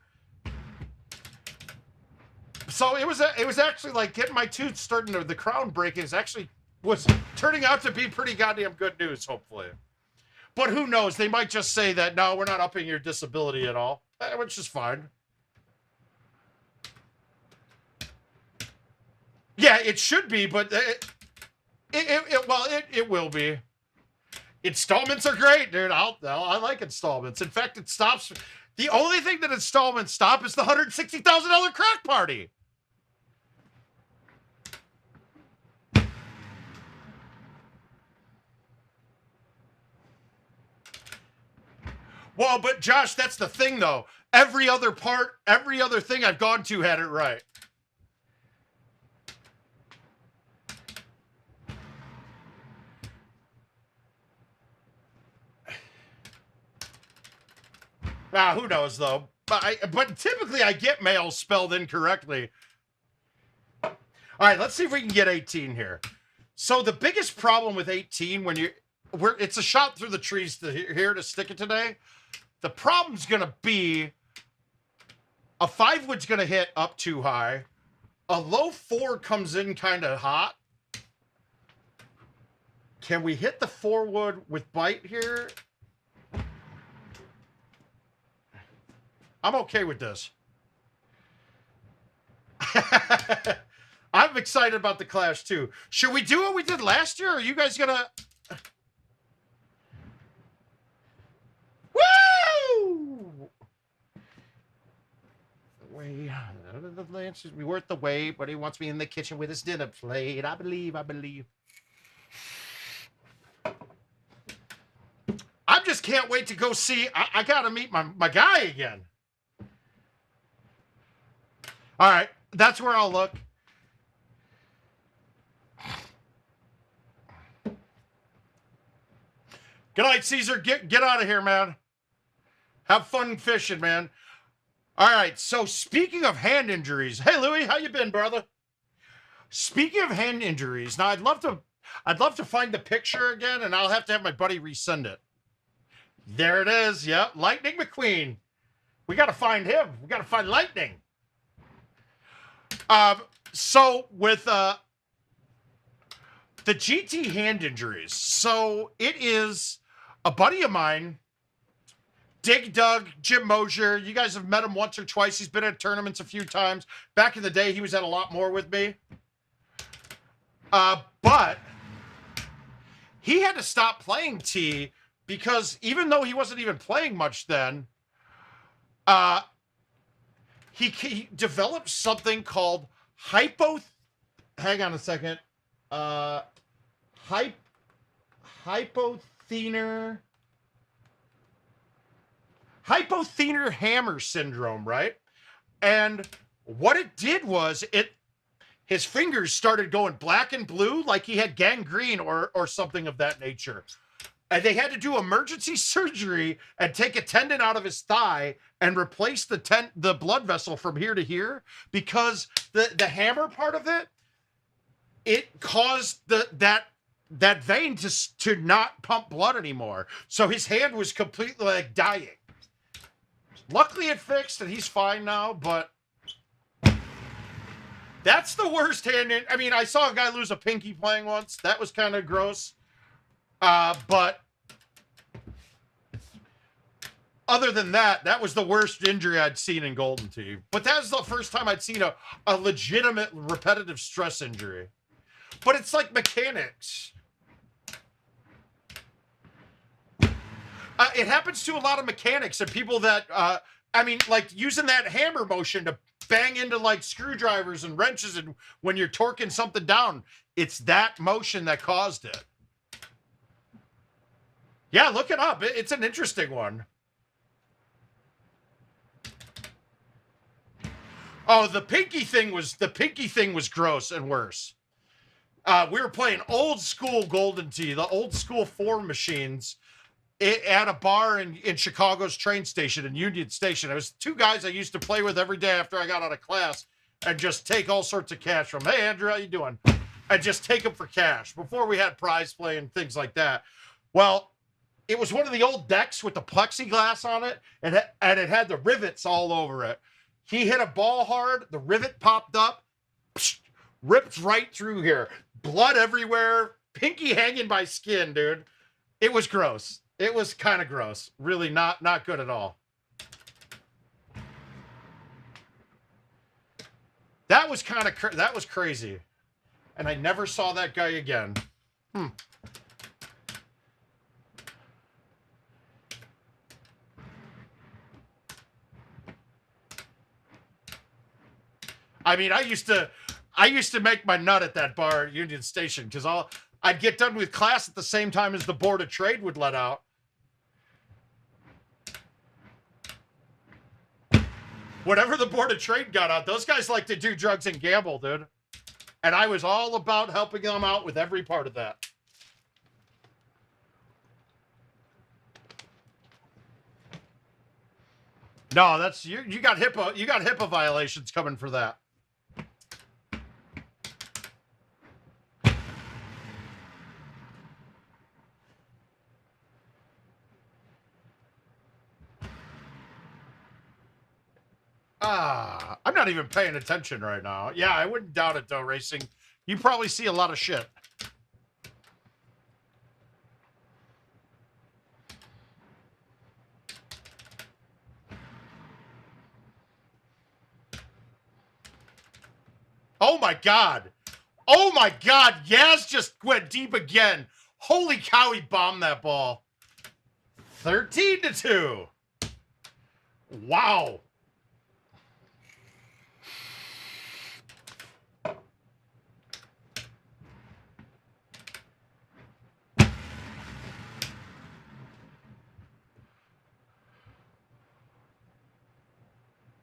So it was actually like getting my tooth starting to, the crown breaking was turning out to be pretty goddamn good news, hopefully. But who knows? They might just say that, no, we're not upping your disability at all, which is fine. Yeah, it should be, but it will be. Installments are great, dude. I like installments. In fact, it stops. The only thing that installments stop is the $160,000 crack party. Well, but Josh, that's the thing, though. Every other thing I've gone to had it right. Who knows, though? But typically I get mail spelled incorrectly. All right, let's see if we can get 18 here. So the biggest problem with 18 it's a shot through the trees here to stick it today. The problem's going to be a 5 wood's going to hit up too high. A low 4 comes in kind of hot. Can we hit the 4 wood with bite here? I'm okay with this. I'm excited about the clash too. Should we do what we did last year? Or are you guys gonna... Woo! We worth the wait, but he wants me in the kitchen with his dinner plate. I believe. I just can't wait to go see. I gotta meet my guy again. All right, that's where I'll look. Good night, Caesar. Get out of here, man. Have fun fishing, man. All right, so speaking of hand injuries, hey Louie, how you been, brother? Speaking of hand injuries, now I'd love to find the picture again, and I'll have to have my buddy resend it. There it is. Yep, Lightning McQueen. We got to find him. We got to find Lightning. So with the GT hand injuries, so it is a buddy of mine, Dig Dug, Jim Mosier. You guys have met him once or twice. He's been at tournaments a few times. Back in the day, he was at a lot more with me. But he had to stop playing T because even though he wasn't even playing much then, he developed something called hang on a second. Hypothenar hammer syndrome, right? And what it did was his fingers started going black and blue like he had gangrene or something of that nature. And they had to do emergency surgery and take a tendon out of his thigh and replace the blood vessel from here to here because the hammer part of it caused that vein to not pump blood anymore. So his hand was completely like dying. Luckily it fixed and he's fine now, but that's the worst hand. I mean, I saw a guy lose a pinky playing once. That was kind of gross. But other than that, that was the worst injury I'd seen in Golden Tee. But that was the first time I'd seen a legitimate repetitive stress injury. But it's like mechanics. It happens to a lot of mechanics and people that, I mean, like using that hammer motion to bang into like screwdrivers and wrenches and when you're torquing something down, it's that motion that caused it. Yeah, look it up. It's an interesting one. Oh, the pinky thing was gross and worse. We were playing old school Golden Tee, the old school 4 machines at a bar in Chicago's train station in Union Station. It was 2 guys I used to play with every day after I got out of class and just take all sorts of cash from. Hey, Andrew, how you doing? And just take them for cash before we had prize play and things like that. Well, it was one of the old decks with the plexiglass on it, and it had the rivets all over it. He hit a ball hard, the rivet popped up, ripped right through here. Blood everywhere, pinky hanging by skin, dude. It was gross. It was kind of gross. Really not good at all. That was that was crazy. And I never saw that guy again. I mean, I used to make my nut at that bar at Union Station because I'd get done with class at the same time as the Board of Trade would let out. Whenever the board of trade got out, those guys like to do drugs and gamble, dude. And I was all about helping them out with every part of that. No, that's you got HIPAA violations coming for that. I'm not even paying attention right now. Yeah, I wouldn't doubt it though, racing. You probably see a lot of shit. Oh my God. Oh my God. Yaz just went deep again. Holy cow, he bombed that ball. 13-2. Wow.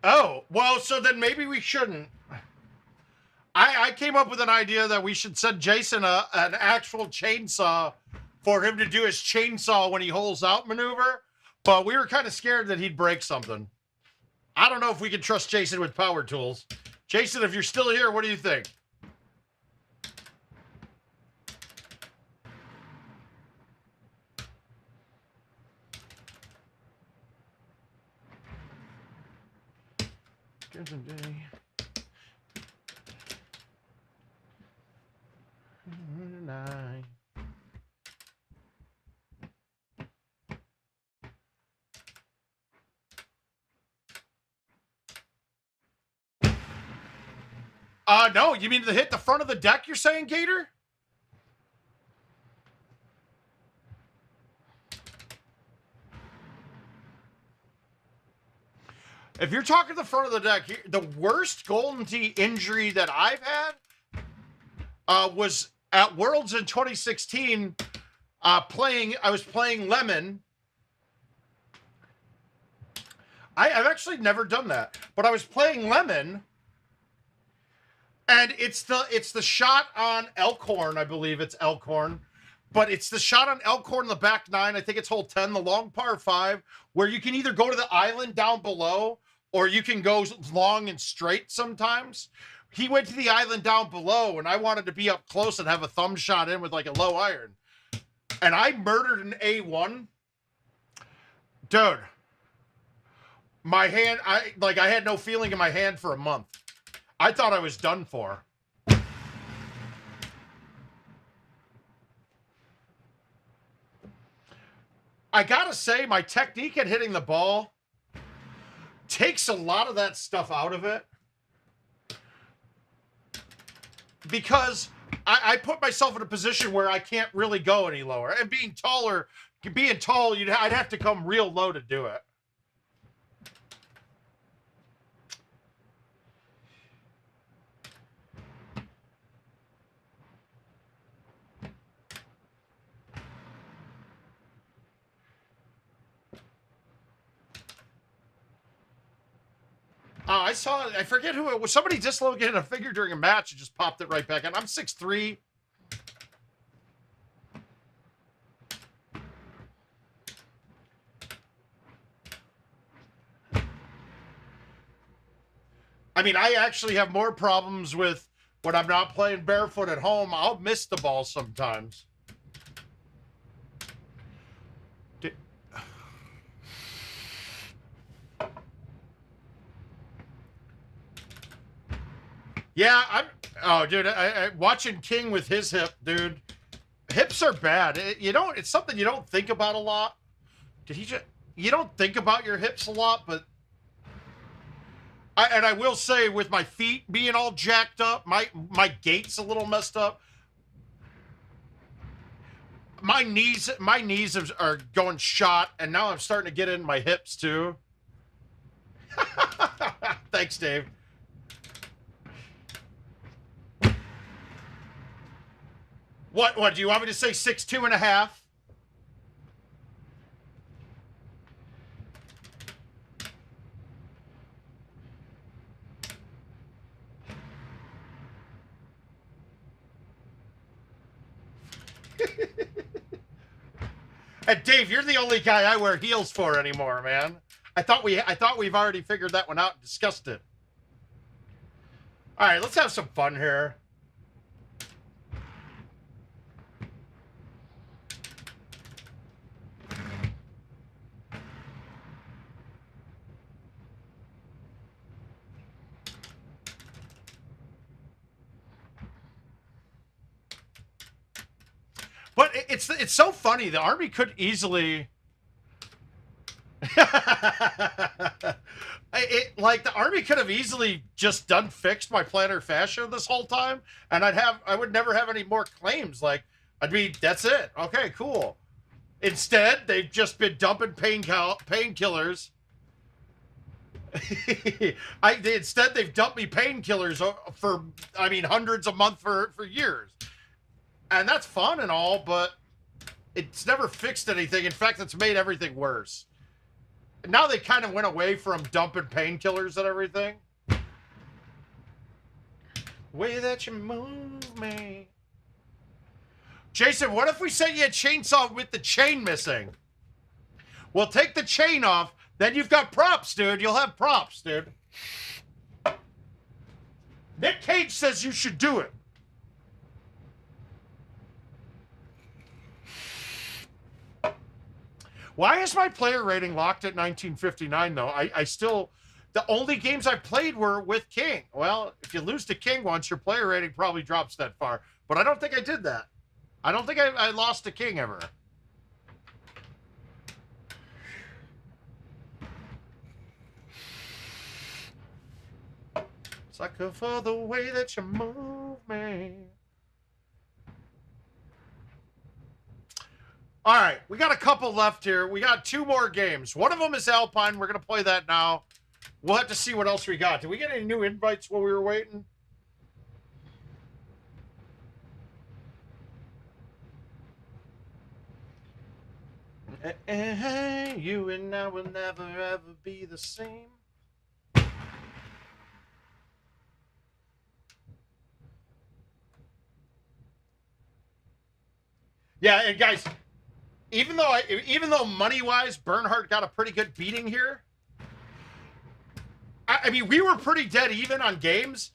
Oh, well, so then maybe we shouldn't. I came up with an idea that we should send Jason an actual chainsaw for him to do his chainsaw when he holds out maneuver, but we were kind of scared that he'd break something. I don't know if we can trust Jason with power tools. Jason, if you're still here, what do you think? No, you mean to hit the front of the deck, you're saying, Gator? If you're talking the front of the deck, the worst Golden Tee injury that I've had was at Worlds in 2016. I was playing Lemon. I've actually never done that, but I was playing Lemon, and it's the shot on Elkhorn. I believe it's Elkhorn. But it's the shot on Elkhorn, the back nine. I think it's hole 10, the long par 5, where you can either go to the island down below or you can go long and straight sometimes. He went to the island down below, and I wanted to be up close and have a thumb shot in with like a low iron. And I murdered an A1. Dude, my hand, I had no feeling in my hand for a month. I thought I was done for. I gotta say, my technique at hitting the ball takes a lot of that stuff out of it. Because I put myself in a position where I can't really go any lower. And being tall, I'd have to come real low to do it. I forget who it was. Somebody dislocated a finger during a match and just popped it right back in. I'm 6'3". I mean, I actually have more problems with when I'm not playing barefoot at home. I'll miss the ball sometimes. Yeah, dude, I watching King with his hip, dude. Hips are bad. It's something you don't think about a lot. You don't think about your hips a lot, but I will say with my feet being all jacked up, my gait's a little messed up. My knees are going shot, and now I'm starting to get in my hips too. Thanks, Dave. What do you want me to say? 6'2.5"? And Dave, you're the only guy I wear heels for anymore, man. I thought we've already figured that one out and discussed it. All right, let's have some fun here. But it's so funny. The Army could easily... like the Army could have easily just fixed my plantar fascia this whole time, and I would never have any more claims. Like, I'd be, that's it. Okay, cool. Instead, they've just been dumping painkillers. Instead, they've dumped me painkillers for, I mean, hundreds a month for years. And that's fun and all, but it's never fixed anything. In fact, it's made everything worse. Now they kind of went away from dumping painkillers and everything. Way that you move me. Jason, what if we sent you a chainsaw with the chain missing? Well, take the chain off, then you've got props, dude. You'll have props, dude. Nick Cage says you should do it. Why is my player rating locked at 1959, though? I still... The only games I played were with King. Well, if you lose to King once, your player rating probably drops that far. But I don't think I did that. I don't think I lost to King ever. Sucker for the way that you move me. All right, we got a couple left here. We got 2 more games. One of them is Alpine. We're going to play that now. We'll have to see what else we got. Did we get any new invites while we were waiting? You and I will never, ever be the same. Yeah, and guys... Even though money-wise, Bernhardt got a pretty good beating here. I mean, we were pretty dead even on games.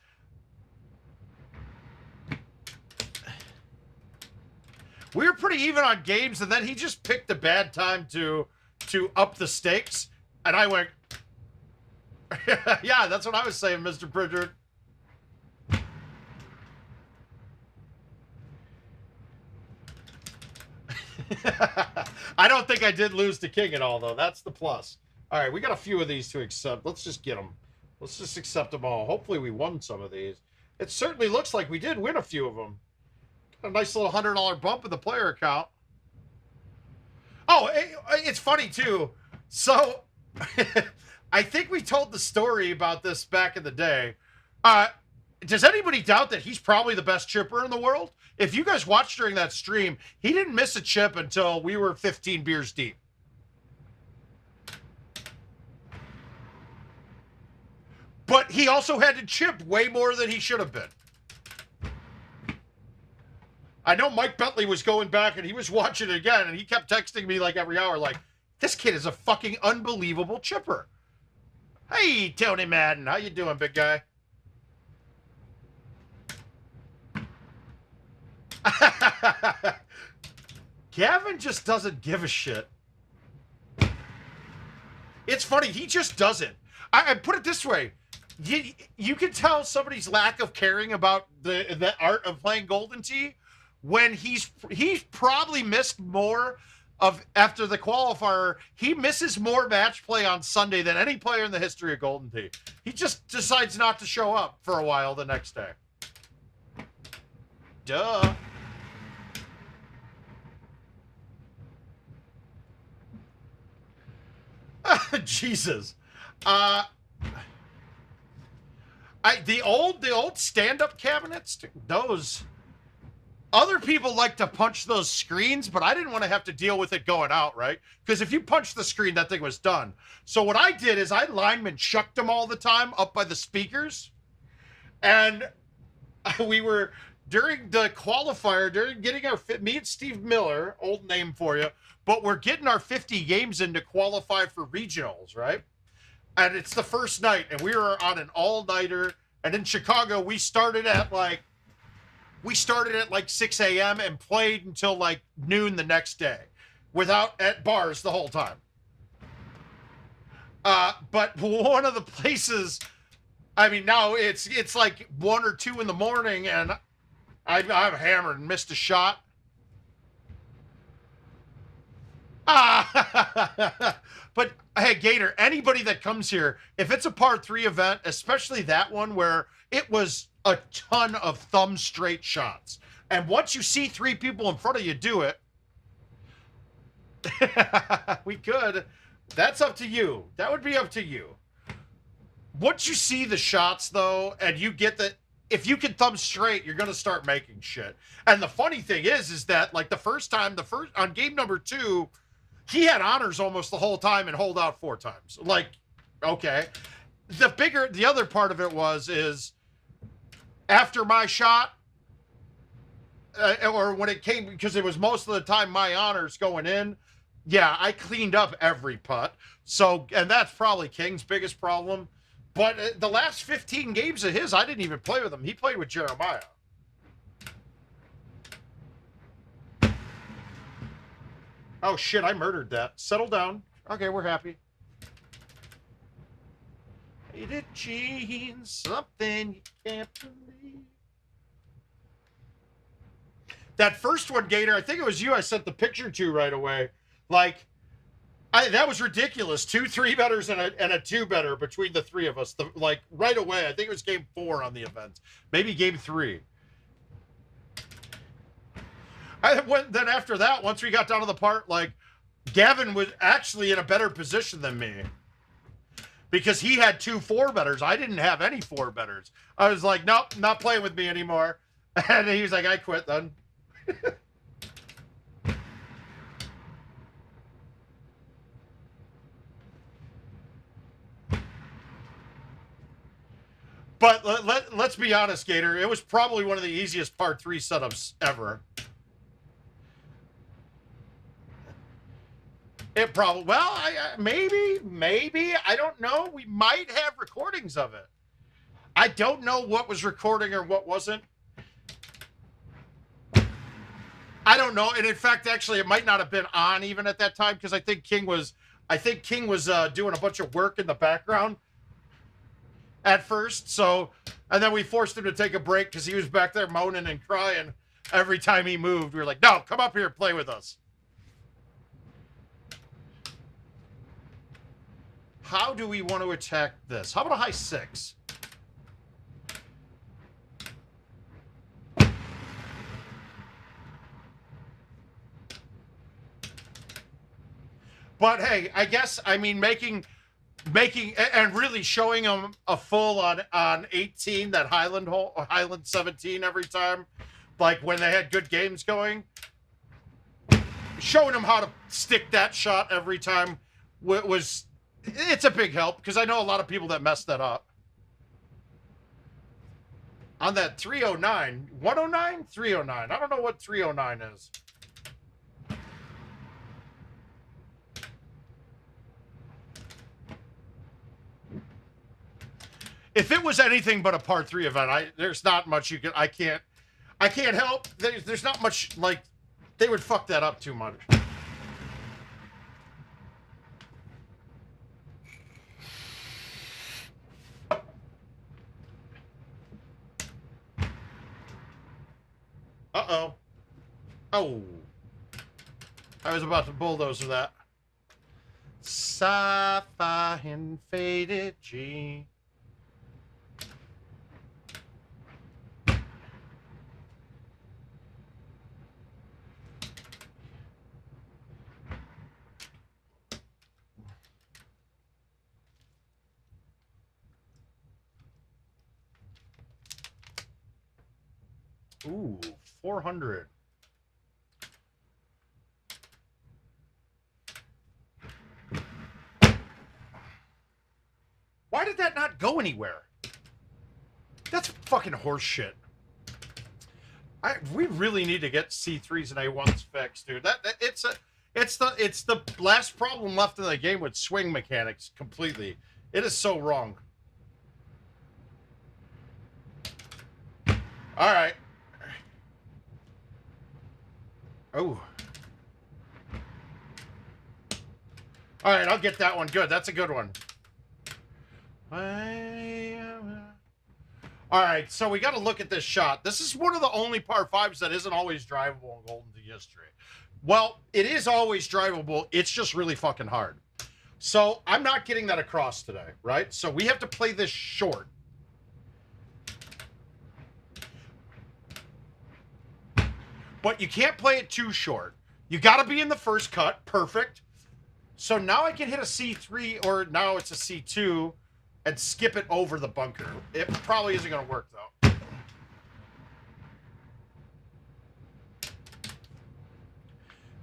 We were pretty even on games, and then he just picked a bad time to up the stakes. And I went, yeah, that's what I was saying, Mr. Pritchard. I don't think I did lose to King at all, though. That's the plus. All right, we got a few of these to accept. Let's just get them. Let's just accept them all. Hopefully we won some of these. It certainly looks like we did win a few of them. Got a nice little $100 bump in the player account. Oh, it's funny, too. So, I think we told the story about this back in the day. Does anybody doubt that he's probably the best chipper in the world? If you guys watched during that stream, he didn't miss a chip until we were 15 beers deep. But he also had to chip way more than he should have been. I know Mike Bentley was going back and he was watching it again, and he kept texting me like every hour, like, this kid is a fucking unbelievable chipper. Hey, Tony Madden, how you doing, big guy? Gavin just doesn't give a shit. It's funny, he just doesn't. I put it this way. You can tell somebody's lack of caring about the art of playing Golden Tee when he's probably missed more of, after the qualifier, he misses more match play on Sunday than any player in the history of Golden Tee. He just decides not to show up for a while the next day. Duh. Jesus. The old stand-up cabinets, those other people like to punch those screens, but I didn't want to have to deal with it going out, right? Because if you punch the screen, that thing was done. So what I did is I lineman chucked them all the time up by the speakers, and we were during the qualifier, during getting our me and Steve Miller, old name for you, but we're getting our 50 games in to qualify for regionals, right? And it's the first night, and we were on an all-nighter. And in Chicago, we started at like 6 a.m. and played until like noon the next day, without at bars the whole time. But one of the places, I mean, now it's like 1 or 2 in the morning, and I'm hammered and missed a shot. But hey, Gator, anybody that comes here, if it's a par 3 event, especially that one where it was a ton of thumb straight shots, and once you see 3 people in front of you do it, we could. That's up to you. That would be up to you. Once you see the shots, though, and you get the, if you can thumb straight, you're going to start making shit. And the funny thing is that like on game number 2, he had honors almost the whole time and hold out 4 times. Like, okay. The other part of it is after my shot, or when it came, because it was most of the time my honors going in, yeah, I cleaned up every putt. So, and that's probably King's biggest problem. But the last 15 games of his, I didn't even play with him. He played with Jeremiah. Oh, shit, I murdered that. Settle down. Okay, we're happy. Hated jeans, something you can't believe. That first one, Gator, I think it was you I sent the picture to right away. Like, that was ridiculous. 2 3-betters and a 2-better between the 3 of us. Like, right away. I think it was game 4 on the event. Maybe game 3. Then after that, once we got down to the part, like, Gavin was actually in a better position than me. Because he had 2 4-betters. I didn't have any 4-betters. I was like, nope, not playing with me anymore. And he was like, I quit then. But let's be honest, Gator. It was probably one of the easiest par 3 setups ever. It probably, well, maybe, I don't know. We might have recordings of it. I don't know what was recording or what wasn't. I don't know. And in fact, actually, it might not have been on even at that time, because I think King was doing a bunch of work in the background at first. So, and then we forced him to take a break because he was back there moaning and crying every time he moved. We were like, no, come up here and play with us. How do we want to attack this? How about a high 6? But hey, I guess, I mean, making and really showing them a full on 18, that Highland 17 every time, like when they had good games going, showing them how to stick that shot every time it's a big help, because I know a lot of people that messed that up. On that 309, 109, 309. I don't know what 309 is. If it was anything but a par 3 event, there's not much you can. I can't help. There's not much, like, they would fuck that up too much. Uh-oh. Oh. I was about to bulldozer that. Sapphire and faded G. Ooh, 400. Why did that not go anywhere? That's fucking horse shit. We really need to get C3s and A1s fixed, dude. It's the last problem left in the game with swing mechanics completely. It is so wrong. All right. Oh. All right, I'll get that one. Good. That's a good one. All right, so we got to look at this shot. This is one of the only par fives that isn't always drivable in Golden Tee history. Well, it is always drivable. It's just really fucking hard. So I'm not getting that across today, right? So we have to play this short. But you can't play it too short. You got to be in the first cut. Perfect. So now I can hit a C3, or now it's a C2, and skip it over the bunker. It probably isn't going to work, though.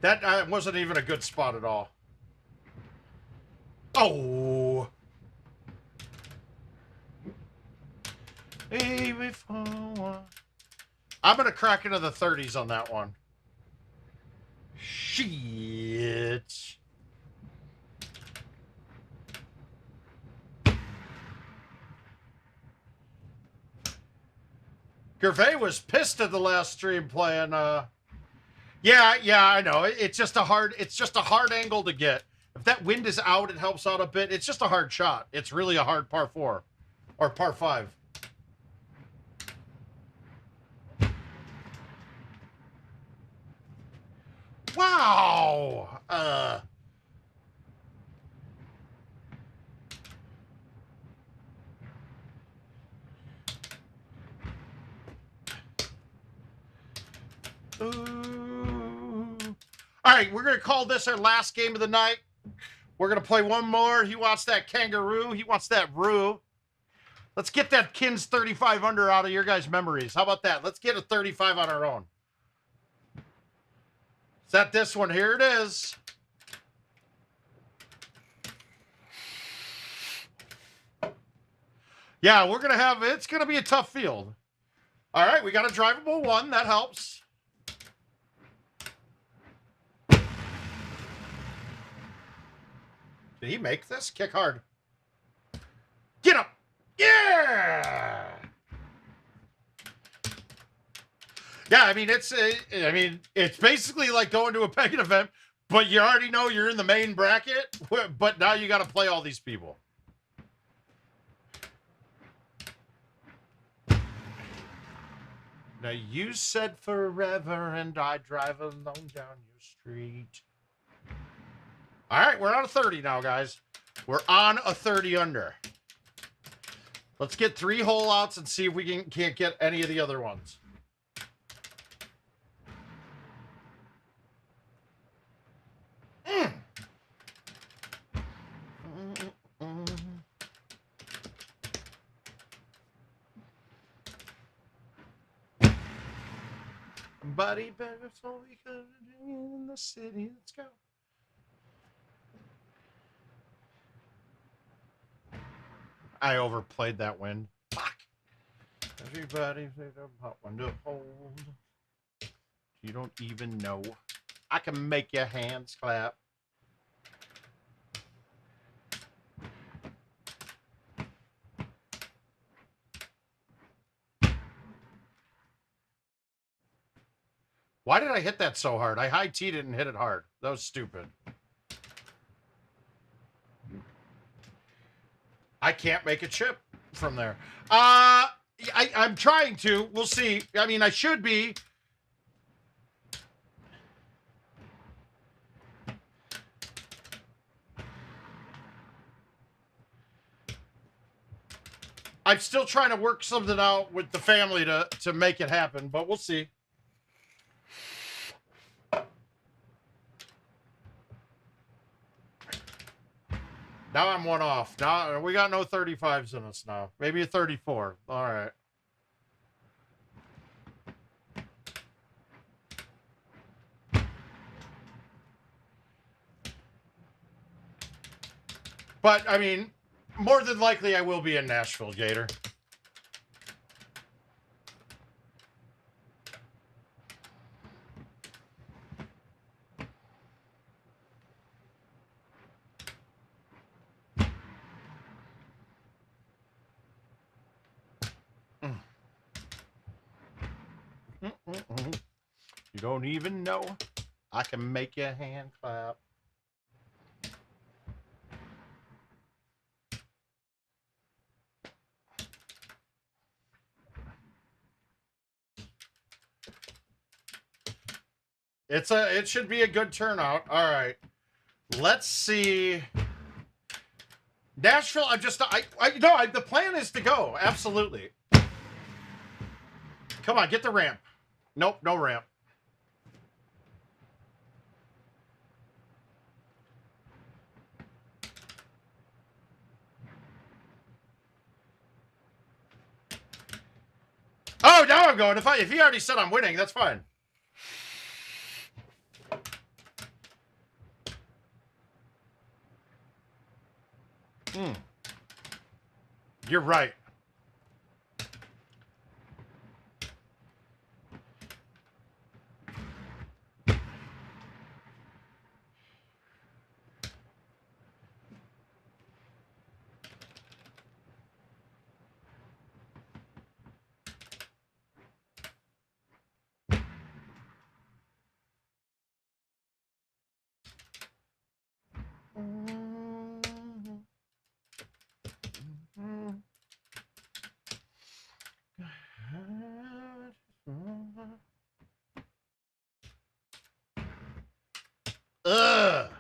That wasn't even a good spot at all. Oh. I'm going to crack into the 30s on that one. Shit. Gervais was pissed at the last stream playing. Yeah, I know. It's just a hard angle to get. If that wind is out, it helps out a bit. It's just a hard shot. It's really a hard par 4 or par 5. Wow. Ooh. All right, we're going to call this our last game of the night. We're going to play one more. He wants that kangaroo. He wants that roo. Let's get that Kins 35 under out of your guys' memories. How about that? Let's get a 35 on our own. Is that this one? Here it is. Yeah, we're going to have, it's going to be a tough field. All right, we got a drivable one. That helps. Did he make this? Kick hard. Get up. Yeah. Yeah, I mean, it's basically like going to a pegging event, but you already know you're in the main bracket, but now you got to play all these people. Now, you said forever, and I drive alone down your street. All right, we're on a 30 now, guys. We're on a 30 under. Let's get 3 hole outs and see if we can't get any of the other ones. Buddy, better so we could be in the city. Let's go. I overplayed that wind. Fuck. Everybody's a hot one to hold. You don't even know. I can make your hands clap. Why did I hit that so hard? I high teed it and hit it hard. That was stupid. I can't make a chip from there. I'm trying to. We'll see. I mean, I should be. I'm still trying to work something out with the family to make it happen, but we'll see. Now I'm one off. Now we got no 35s in us now. Maybe a 34. All right. But, I mean, more than likely I will be in Nashville, Gator. Mm-mm-mm. You don't even know. I can make your hand clap. It should be a good turnout. All right. Let's see. Nashville, the plan is to go. Absolutely. Come on, get the ramp. Nope, no ramp. Oh, now I'm going. If he already said I'm winning, that's fine. You're right. Ugh.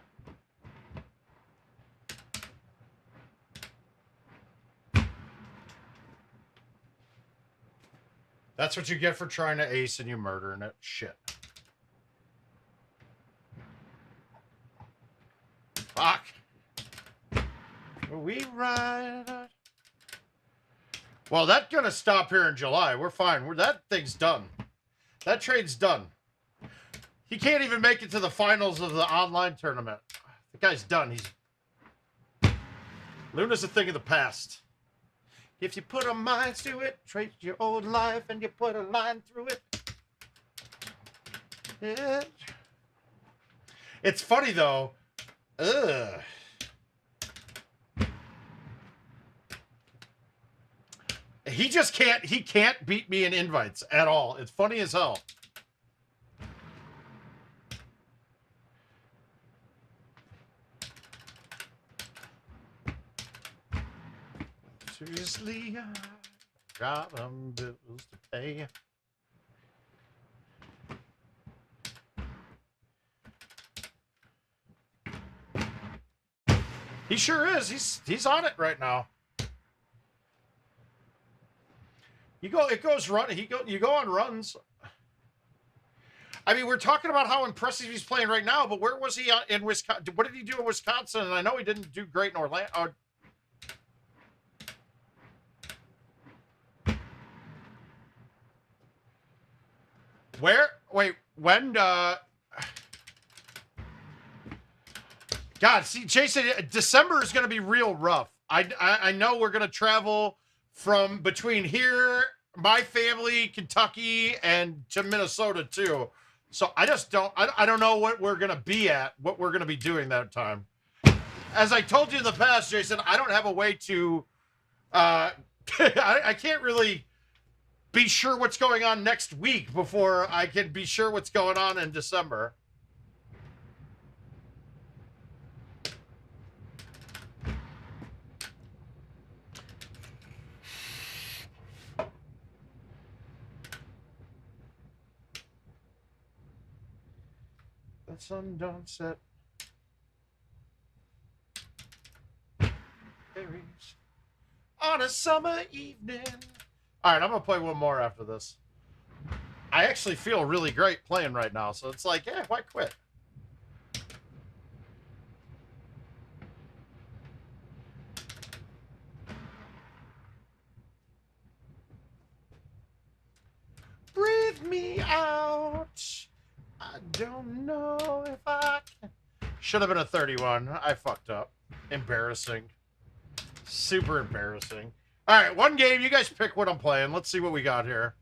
That's what you get for trying to ace and you murdering it. Shit. Fuck. We ride. Well, that's gonna stop here in July. We're fine. That thing's done. That trade's done. He can't even make it to the finals of the online tournament. The guy's done. Luna's a thing of the past. If you put a mind to it, trace your old life and you put a line through it. It's funny though. Ugh. He just can't beat me in invites at all. It's funny as hell. Seriously, I got bills to pay. He sure is. He's on it right now. You go on runs. I mean, we're talking about how impressive he's playing right now, but where was he in Wisconsin? What did he do in Wisconsin? And I know he didn't do great in Orlando. Where? Wait, when? God, see, Jason, December is going to be real rough. I know we're going to travel from between here, my family, Kentucky, and to Minnesota too. So I just don't. I don't know what we're going to be at. What we're going to be doing that time. As I told you in the past, Jason, I don't have a way to. I can't really be sure what's going on next week before I can be sure what's going on in December. The sun don't set. On a summer evening. All right, I'm going to play one more after this. I actually feel really great playing right now, so it's like, yeah, why quit? Breathe me out. I don't know if I can. Should have been a 31. I fucked up. Embarrassing. Super embarrassing. All right, one game. You guys pick what I'm playing. Let's see what we got here.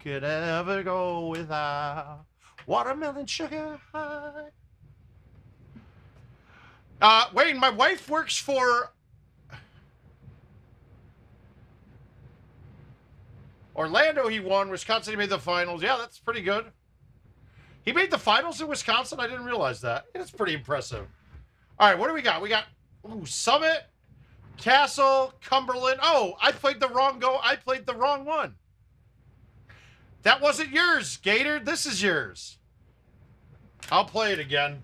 Could ever go without watermelon sugar high. Wayne, my wife works for... Orlando, he won. Wisconsin, he made the finals. Yeah, that's pretty good. He made the finals in Wisconsin? I didn't realize that. It's pretty impressive. All right, what do we got? We got Summit, Castle, Cumberland. Oh, I played the wrong I played the wrong one. That wasn't yours, Gator. This is yours. I'll play it again.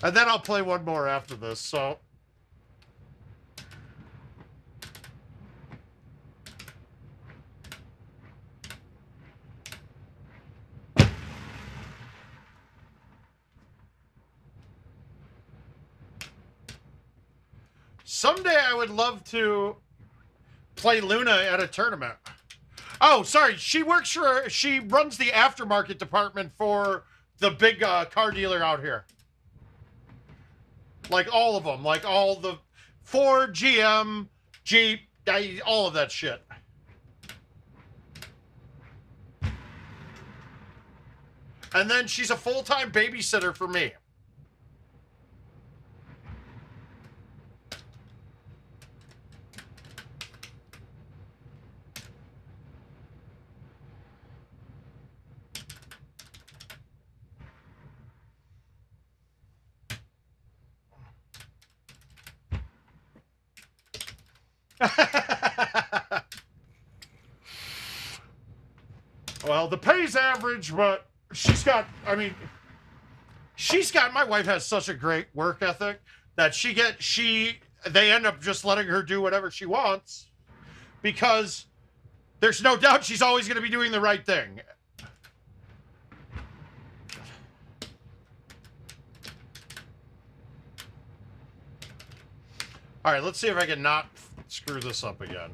And then I'll play one more after this, so... Someday I would love to play Luna at a tournament. Oh, sorry. She runs the aftermarket department for the big car dealer out here. Like all of them. Like all the Ford, GM, Jeep, all of that shit. And then she's a full-time babysitter for me. Well, the pay's average, but my wife has such a great work ethic that they end up just letting her do whatever she wants because there's no doubt she's always going to be doing the right thing. All right, let's see if I can not screw this up again.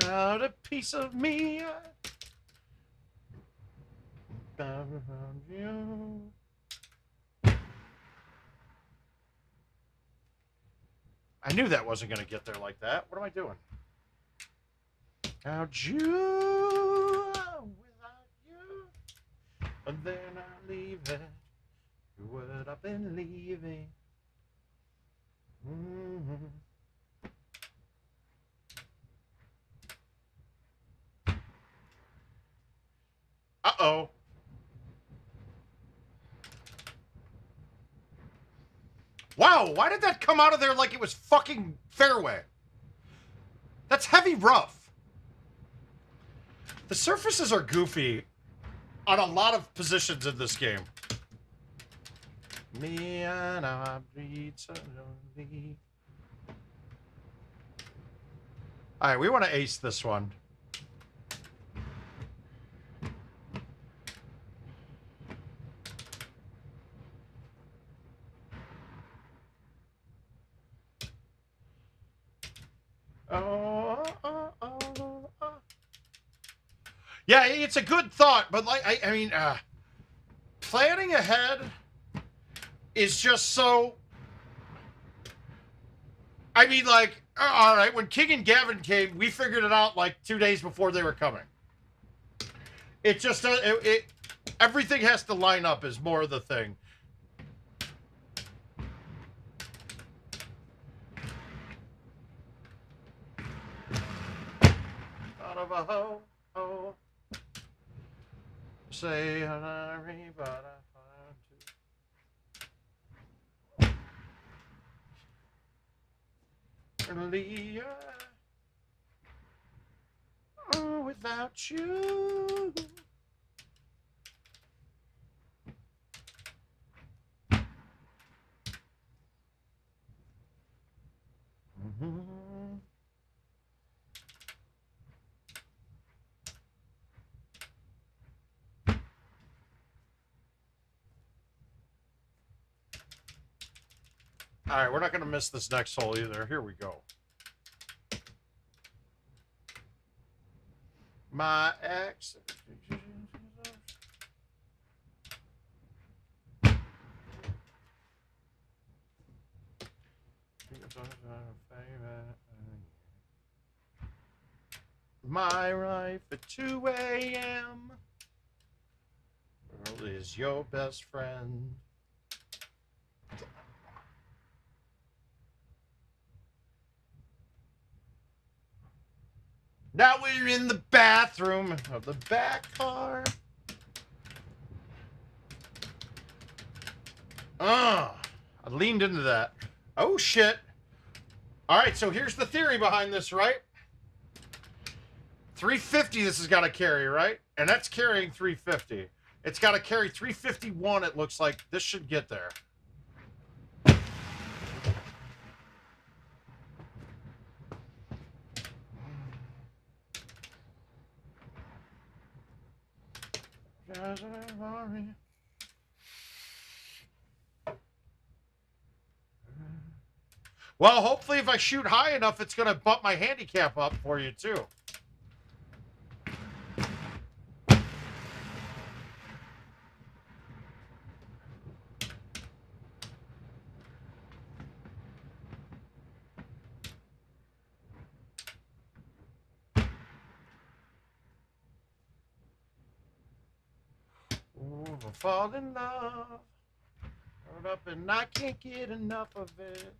About a piece of me. Around you. I knew that wasn't going to get there like that. What am I doing? How'd you without you? And then I leave it. You would have been leaving. Mm-hmm. Uh-oh. Wow, why did that come out of there like it was fucking fairway? That's heavy rough. The surfaces are goofy on a lot of positions in this game. Me and I breathe suddenly. All right, we want to ace this one. Yeah, it's a good thought, but like I mean, planning ahead is just so. I mean, like, all right, when King and Gavin came, we figured it out like 2 days before they were coming. It just everything has to line up is more the thing. Out of a ho ho. Say sorry, but I found to. Oh, without you. Mm-hmm. All right, we're not going to miss this next hole either. Here we go. My ex. my life at 2 a.m. World is your best friend. Now we're in the bathroom of the back car. I leaned into that. Oh, shit. All right, so here's the theory behind this, right? 350 this has got to carry, right? And that's carrying 350. It's got to carry 351, it looks like. This should get there. Well, hopefully if I shoot high enough, it's going to bump my handicap up for you, too. Ooh, I fall in love. Hold up and I can't get enough of it.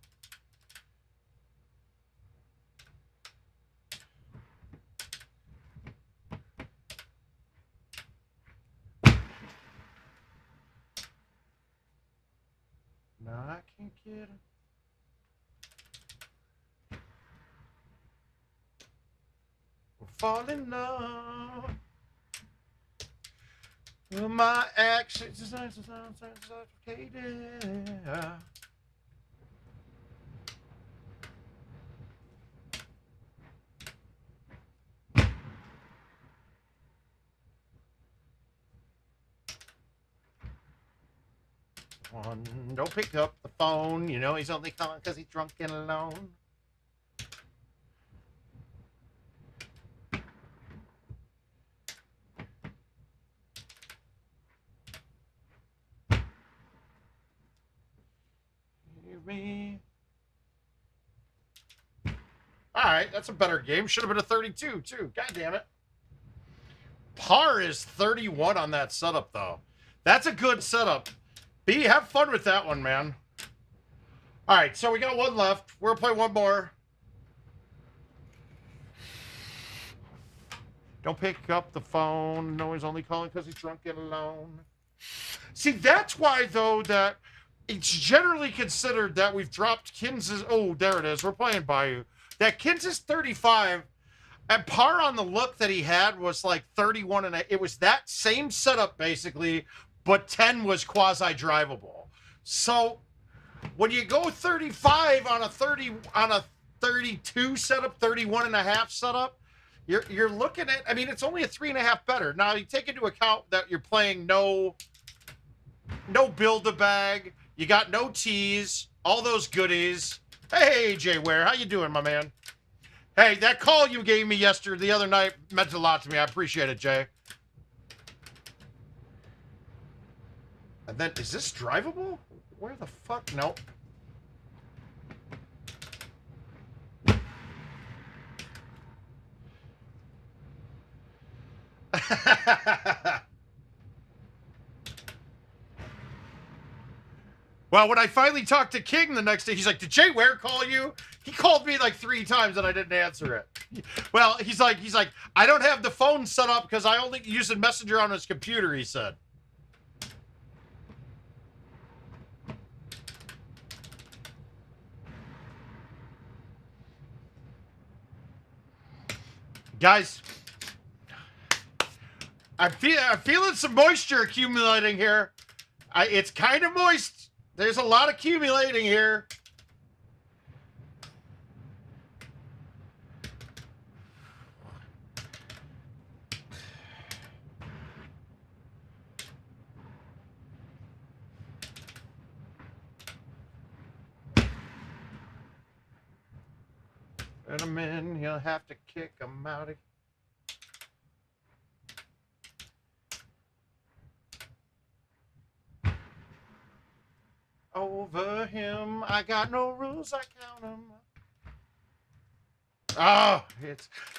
No, I can't get it. We'll fall in love. Well, my actions are suffocated. One, don't pick up the phone. You know he's only calling because he's drunk and alone. Hear me. All right, that's a better game. Should have been a 32 too. God damn it. Par is 31 on that setup though. That's a good setup. B, have fun with that one, man. All right, so we got one left. We'll play one more. Don't pick up the phone. No, he's only calling because he's drunk and alone. See, that's why, though, that it's generally considered that we've dropped Kins's... Oh, there it is. We're playing Bayou. That Kins's 35, and par on the look that he had was like 31, and it was that same setup, basically, but 10 was quasi-drivable. So when you go 35 on a 32 setup, 31 and a half setup, you're looking at, I mean, it's only a 3.5 better. Now you take into account that you're playing no build-a-bag, you got no tees, all those goodies. Hey, Jay Ware, how you doing, my man? Hey, that call you gave me the other night meant a lot to me. I appreciate it, Jay. And then, is this drivable? Where the fuck? Nope. Well, when I finally talked to King the next day, he's like, did Jay Ware call you? He called me like 3 times and I didn't answer it. Well, he's like, I don't have the phone set up because I only use a messenger on his computer, he said. Guys, I'm feeling some moisture accumulating here. It's kind of moist. There's a lot accumulating here. Let him in, he'll have to kick him out. Over him, I got no rules, I count them. Oh,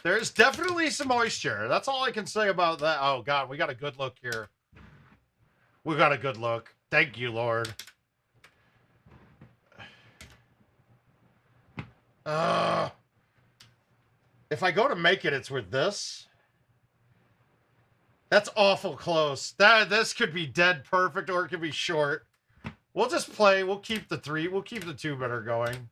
there's definitely some moisture. That's all I can say about that. Oh, God, we got a good look here. We got a good look. Thank you, Lord. If I go to make it, it's with this. That's awful close. This could be dead perfect or it could be short. We'll just play. We'll keep the 3. We'll keep the 2 better going.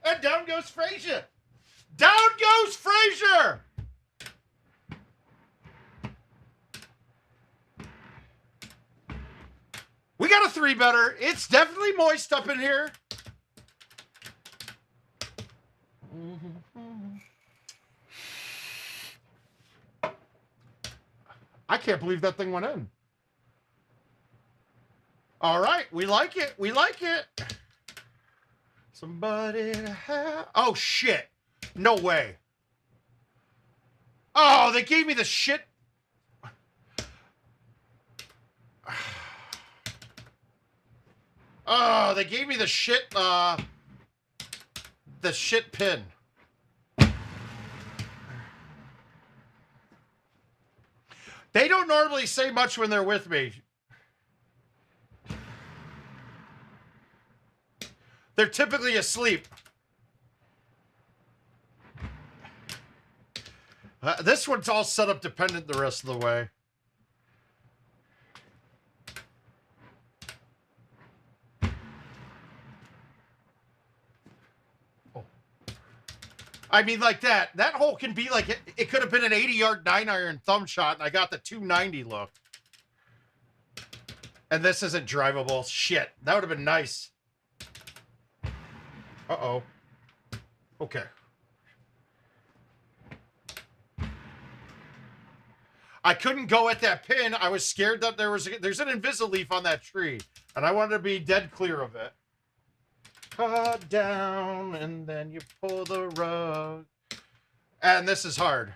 And down goes Frazier. Down goes Frazier. We got a 3 better. It's definitely moist up in here. I can't believe that thing went in. All right, we like it. We like it. Somebody to have. Oh, shit. No way. Oh, they gave me the shit. Oh, they gave me the shit pin. They don't normally say much when they're with me. They're typically asleep. This one's all setup dependent the rest of the way. Oh. I mean, like that. That hole can be like, it could have been an 80-yard 9-iron thumb shot, and I got the 290 look. And this isn't drivable. Shit. That would have been nice. Uh-oh. Okay. I couldn't go at that pin. I was scared that there's an Invisaleaf on that tree, and I wanted to be dead clear of it. Cut down, and then you pull the rug. And this is hard.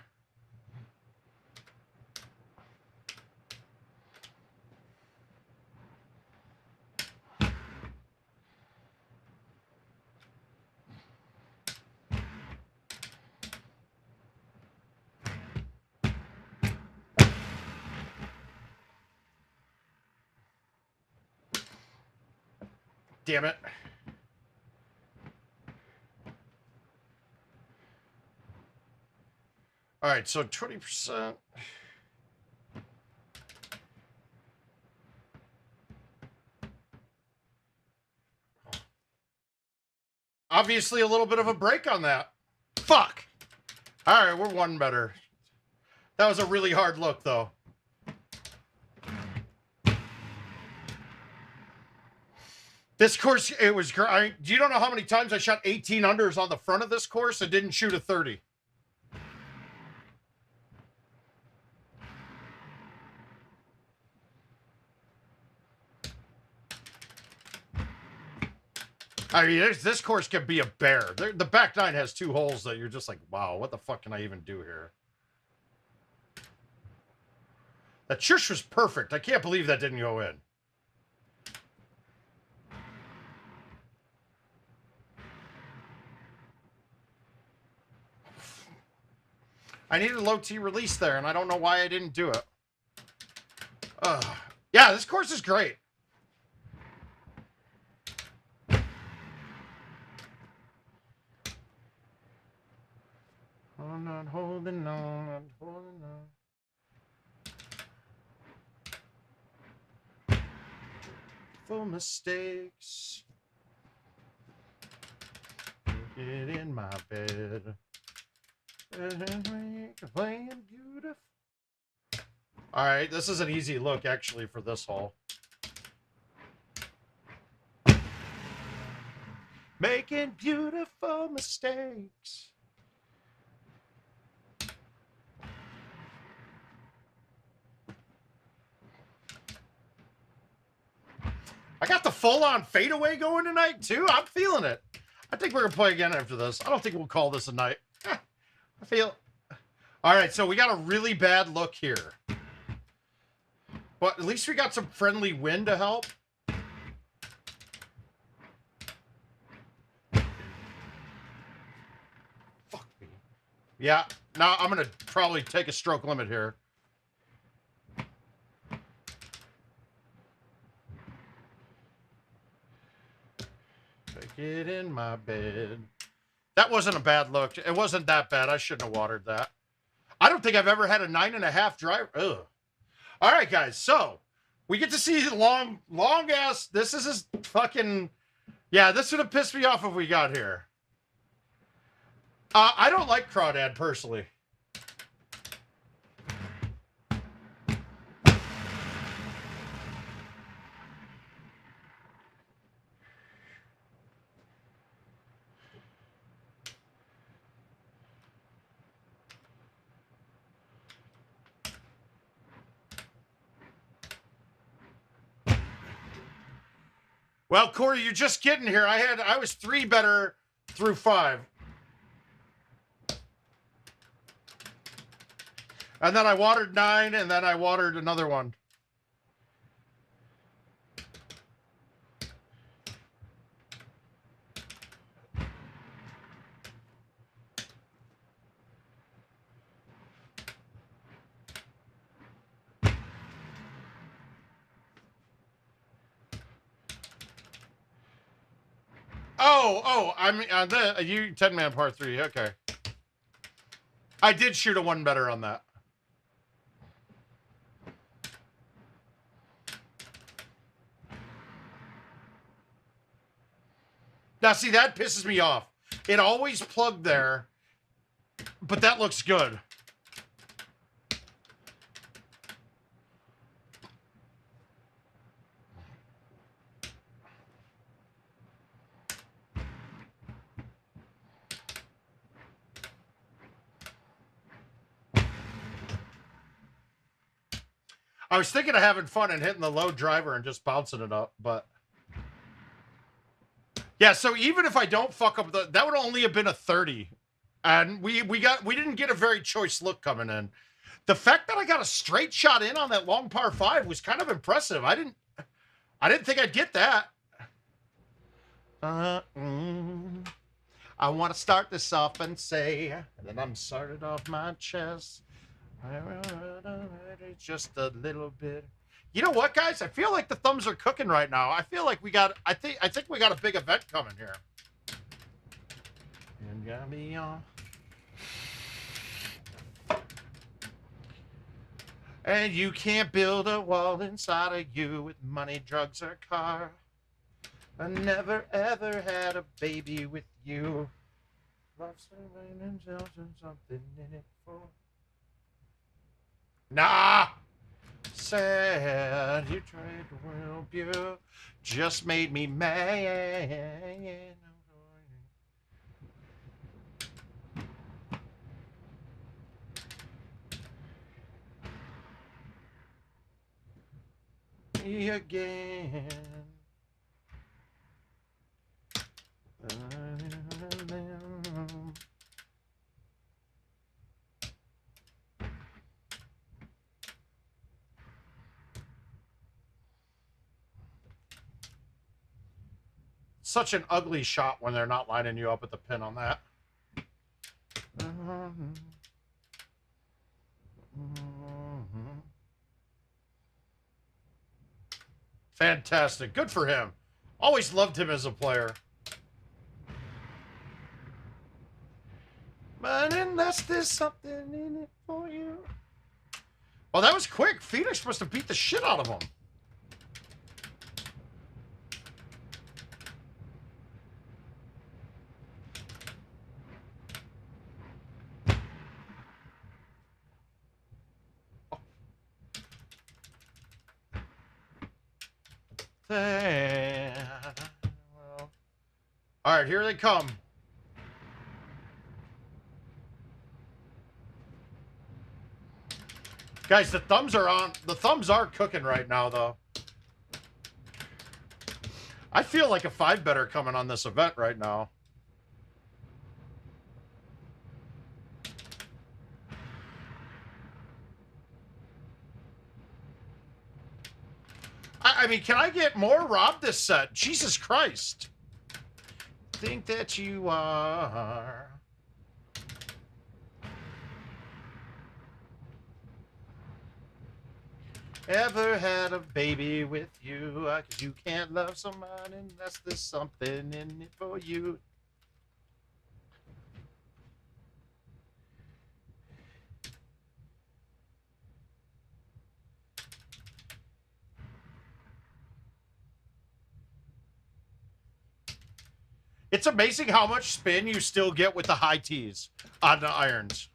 Damn it. All right, so 20%. Obviously a little bit of a break on that. Fuck. All right, we're 1 better. That was a really hard look, though. This course, it was great. You don't know how many times I shot 18 unders on the front of this course and didn't shoot a 30. I mean, this course can be a bear. The back 9 has 2 holes that you're just like, wow, what the fuck can I even do here? That shush was perfect. I can't believe that didn't go in. I needed a low T release there, and I don't know why I didn't do it. Yeah, this course is great. I'm not holding on, I'm holding on. For mistakes. Get in my bed. Playing beautiful. All right, this is an easy look actually for this hole. Making beautiful mistakes. I got the full-on fadeaway going tonight too. I'm feeling it. I think we're gonna play again after this. I don't think we'll call this a night. I feel. All right, so we got a really bad look here. But at least we got some friendly wind to help. Fuck me. Yeah, now I'm going to probably take a stroke limit here. Get in my bed. That wasn't a bad look. It wasn't that bad. I shouldn't have watered that. I don't think I've ever had a 9.5 driver. Ugh. All right, guys. So we get to see long ass. This is his fucking. Yeah, this would have pissed me off if we got here. I don't like crawdad personally. Well, Corey, you're just getting here. I was 3 better through 5. And then I watered 9, and then I watered another one. Oh, I'm you 10-man par 3. Okay. I did shoot a 1 better on that. Now, see, that pisses me off. It always plugged there, but that looks good. I was thinking of having fun and hitting the low driver and just bouncing it up, but yeah. So even if I don't fuck up that would only have been a 30, and we didn't get a very choice look coming in. The fact that I got a straight shot in on that long par 5 was kind of impressive. I didn't think I'd get that. I want to start this off and say that I'm started off my chest. Just a little bit. You know what, guys? I feel like the thumbs are cooking right now. I feel like I think we got a big event coming here. And got me on. And you can't build a wall inside of you with money, drugs, or car. I never ever had a baby with you. Love's something in it for. Nah! Sad you tried to help you. Just made me mad. Me again. Such an ugly shot when they're not lining you up at the pin on that. Fantastic. Good for him. Always loved him as a player. But unless there's something in it for you. Well, that was quick. Phoenix must have beat the shit out of him. Well, all right, here they come. Guys, the thumbs are on. The thumbs are cooking right now, though. I feel like a 5 better coming on this event right now. mean, can I get more Rob this set? Jesus Christ. Think that you are. Ever had a baby with you? 'Cause you can't love someone unless there's something in it for you. It's amazing how much spin you still get with the high tees on the irons.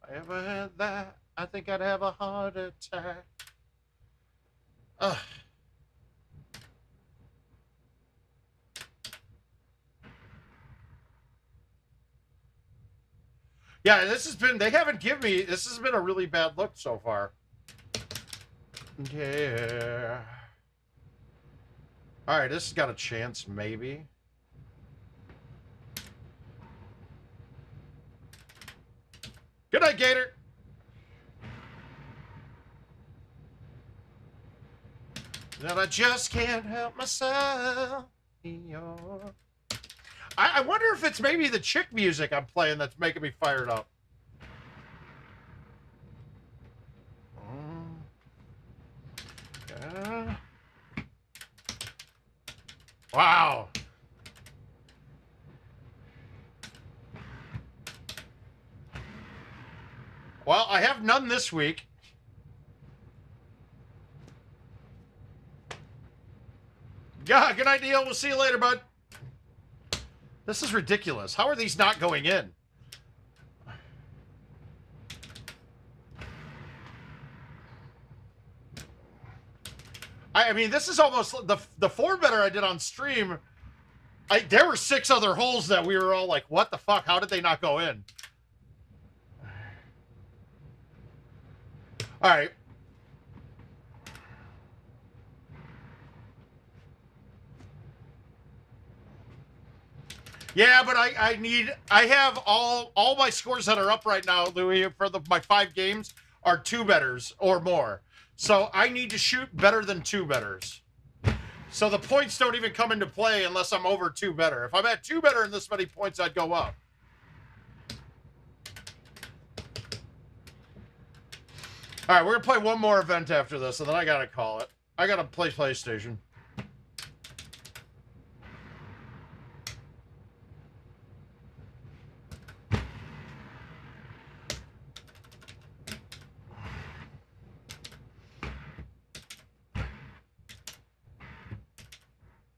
If I ever had that, I think I'd have a heart attack. Ugh. Yeah, this has been, they haven't given me, this has been a really bad look so far. Yeah. All right, this has got a chance, maybe. Good night, Gator. That I just can't help myself. I wonder if it's maybe the chick music I'm playing that's making me fired up. Wow. Well, I have none this week. Yeah, good night, Neil. We'll see you later, bud. This is ridiculous. How are these not going in? I mean, this is almost the 4-better I did on stream. There were 6 other holes that we were all like, what the fuck? How did they not go in? All right. Yeah, but I have all my scores that are up right now, Louis, for my 5 games are 2-betters or more. So I need to shoot better than 2-betters. So the points don't even come into play unless I'm over 2-better. If I'm at 2-better in this many points, I'd go up. All right, we're gonna play one more event after this, and then I gotta call it. I gotta play PlayStation.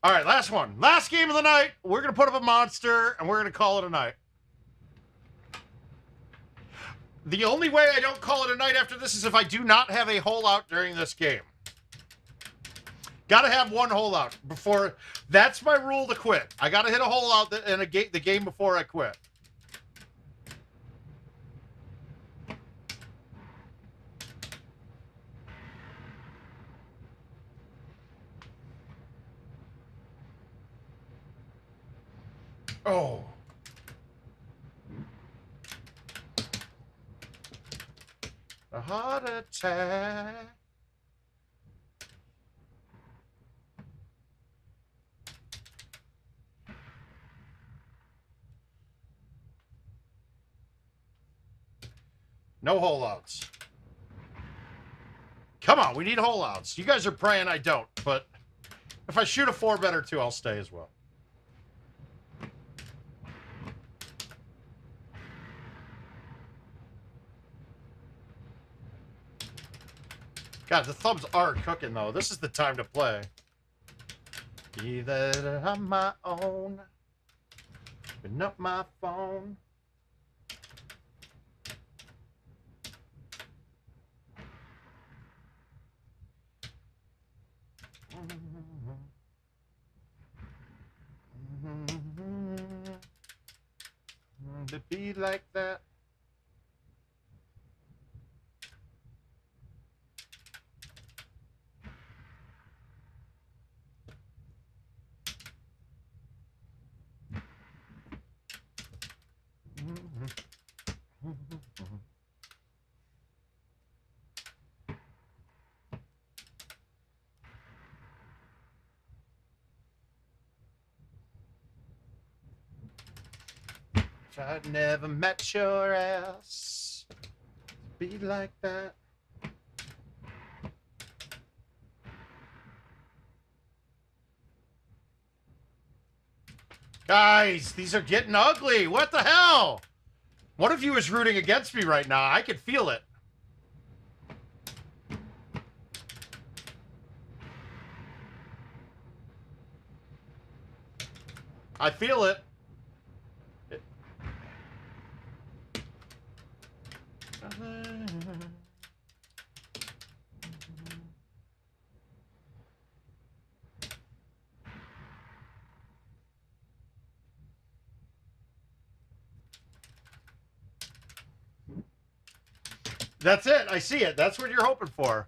All right, last one. Last game of the night. We're going to put up a monster, and we're going to call it a night. The only way I don't call it a night after this is if I do not have a hole out during this game. Got to have one hole out before. That's my rule to quit. I got to hit a hole out in the game before I quit. Oh. A heart attack. No hole outs. Come on, we need hole outs. You guys are praying I don't, but if I shoot a 4-better too, I'll stay as well. God, the thumbs are cooking, though. This is the time to play. Be that I'm my own. Open up my phone. To be like that. If I'd never met your ass, be like that. Guys, these are getting ugly. What the hell? One of you is rooting against me right now. I can feel it. I feel it. That's it. I see it. That's what you're hoping for.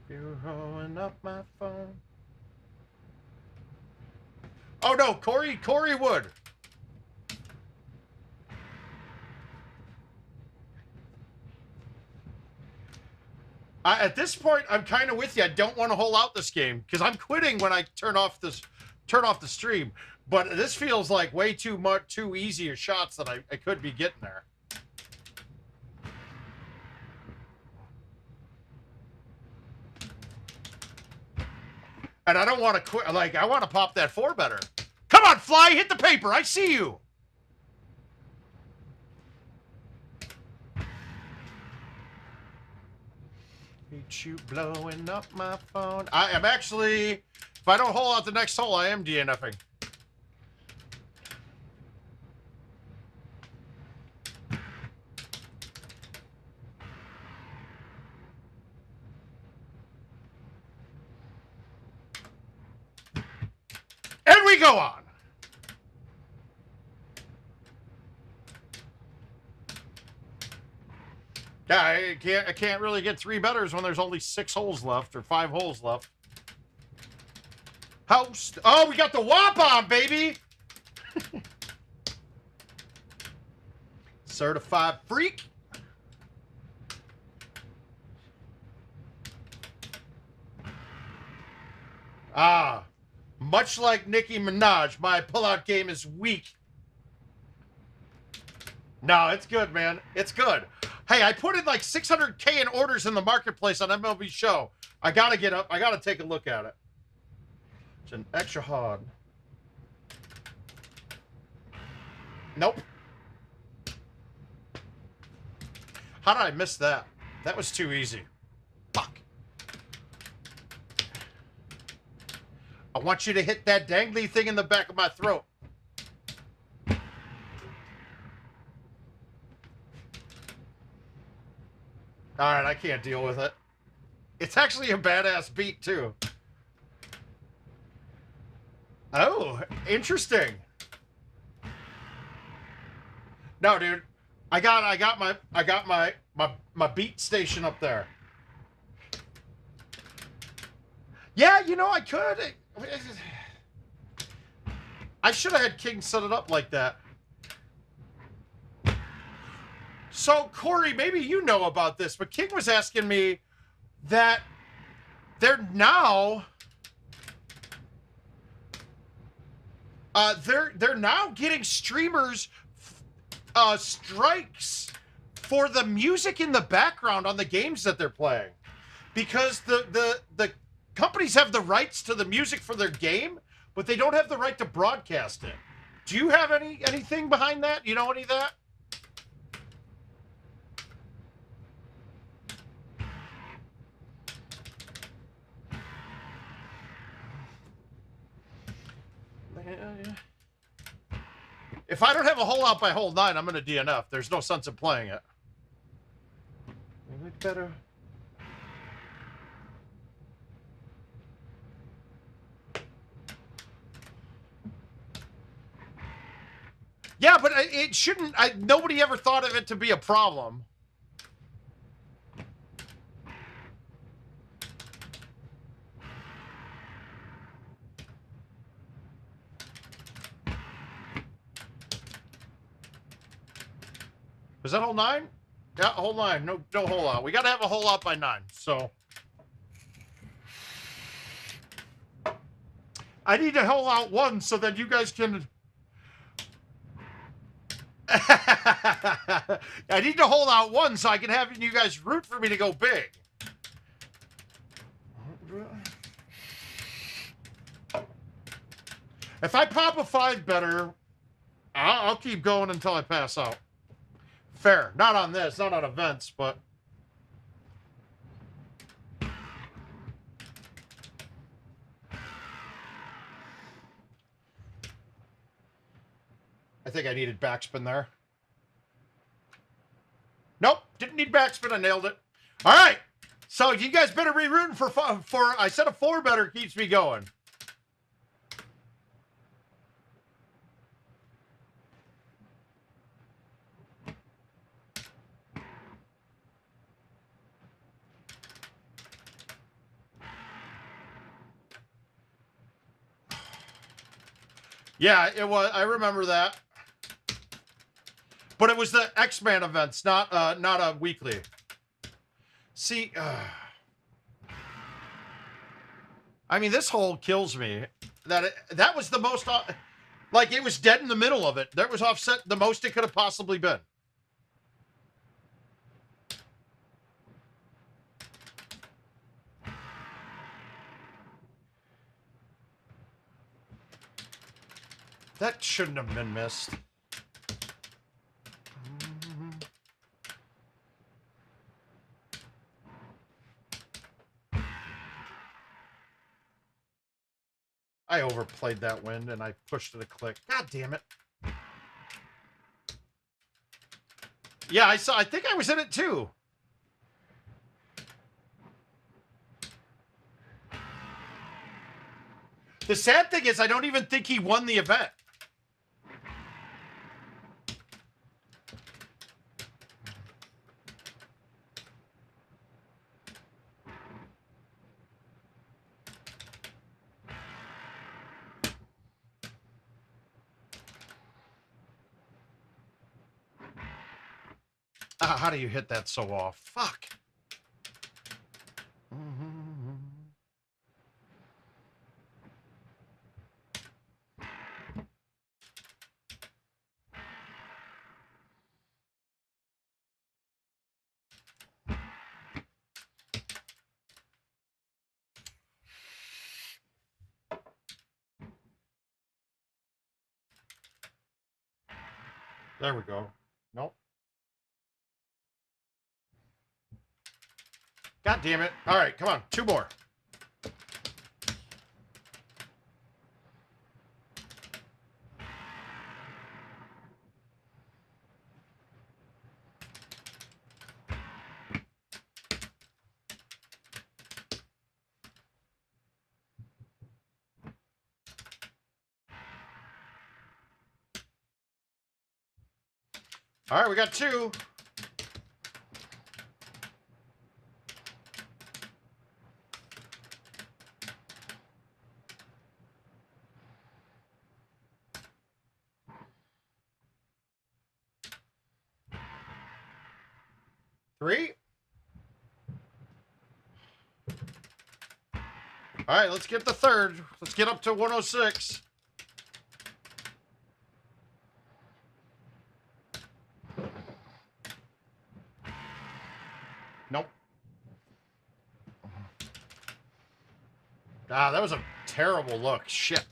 You're holding up my phone. Oh no, Corey Wood. At this point, I'm kind of with you. I don't want to hold out this game because I'm quitting when I turn off the stream. But this feels like way too easier shots that I could be getting there. And I don't want to quit. Like, I want to pop that 4 better. Come on, fly, hit the paper. I see you. Hate you blowing up my phone. I am actually, if I don't hold out the next hole, I am DNFing. And we go on. Yeah, I can't really get 3 betters when there's only 6 holes left or 5 holes left. Host. Oh, we got the whop on, baby. Certified freak. Ah, much like Nicki Minaj, my pullout game is weak. No, it's good, man. It's good. Hey, I put in like 600K in orders in the marketplace on MLB Show. I gotta get up. I gotta take a look at it. It's an extra hard. Nope. How did I miss that? That was too easy. Fuck. I want you to hit that dangly thing in the back of my throat. All right, I can't deal with it. It's actually a badass beat, too. Oh, interesting. No, dude. I got my beat station up there. Yeah, you know, I could. I should have had King set it up like that. So, Corey, maybe you know about this, but King was asking me that they're now they're now getting streamers strikes for the music in the background on the games that they're playing, because the companies have the rights to the music for their game, but they don't have the right to broadcast it. Do you have anything behind that? You know any of that? If I don't have a hole out by hole 9, I'm going to DNF. There's no sense in playing it. Maybe better. Yeah, but it shouldn't. Nobody ever thought of it to be a problem. Was that hole 9? Yeah, hole 9. No hole out. We got to have a hole out by 9. So I need to hole out 1 so that you guys can. I need to hold out one so I can have you guys root for me to go big. If I pop a 5 better, I'll keep going until I pass out. Fair. Not on this, not on events, but... I think I needed backspin there. Nope, didn't need backspin. I nailed it. All right, so you guys better be rooting for I said a 4 better keeps me going. Yeah, it was. I remember that. But it was the X-Man events, not a weekly. See, I mean, this hole kills me. That was the most, like, it was dead in the middle of it. That was offset the most it could have possibly been. That shouldn't have been missed. I overplayed that wind and I pushed it a click. God damn it. Yeah, I saw. I think I was in it too. The sad thing is I don't even think he won the event. How do you hit that so off? Fuck. There we go. Nope. God damn it. All right, come on. 2 more. All right, we got 2. Three. All right, let's get the 3rd. Let's get up to 106. Nope. Ah, that was a terrible look. Shit.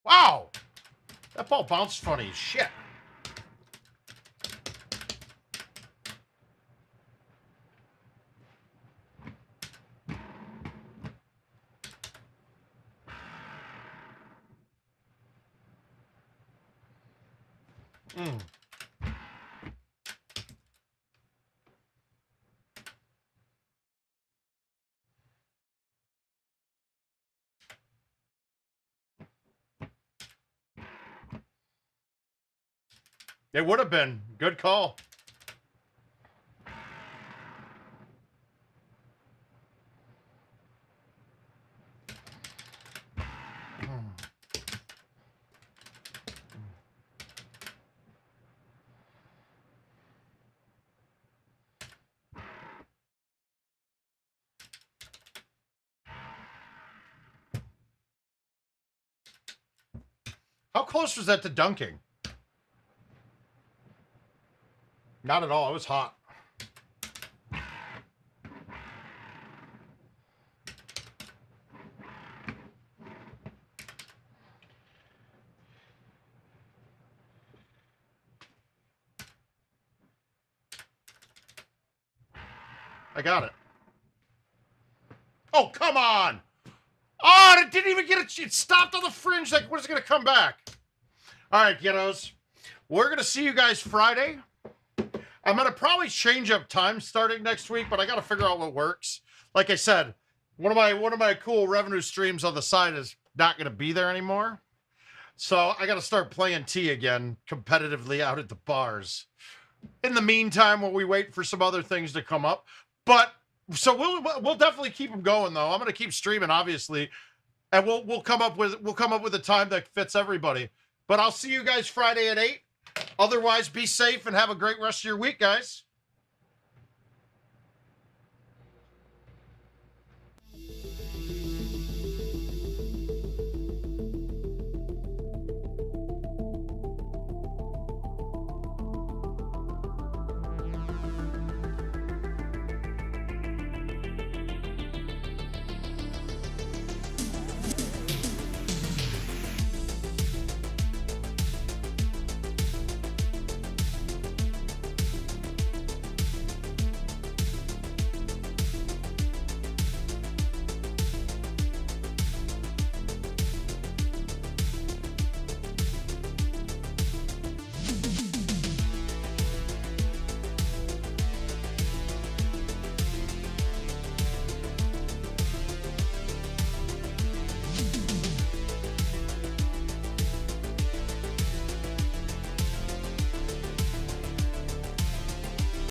Wow. That ball bounced funny as shit. It would have been. Good call. close was that to dunking? Not at all. It was hot. I got it. Oh, come on. Oh, it didn't even get it. It stopped on the fringe. Like, when's it going to come back? All right, kiddos. We're going to see you guys Friday. I'm going to probably change up time starting next week, but I got to figure out what works. Like I said, one of my cool revenue streams on the side is not going to be there anymore. So I got to start playing T again competitively out at the bars. In the meantime, while we wait for some other things to come up. But so we'll definitely keep them going though. I'm going to keep streaming, obviously, and we'll come up with a time that fits everybody. But I'll see you guys Friday at 8. Otherwise, be safe and have a great rest of your week, guys.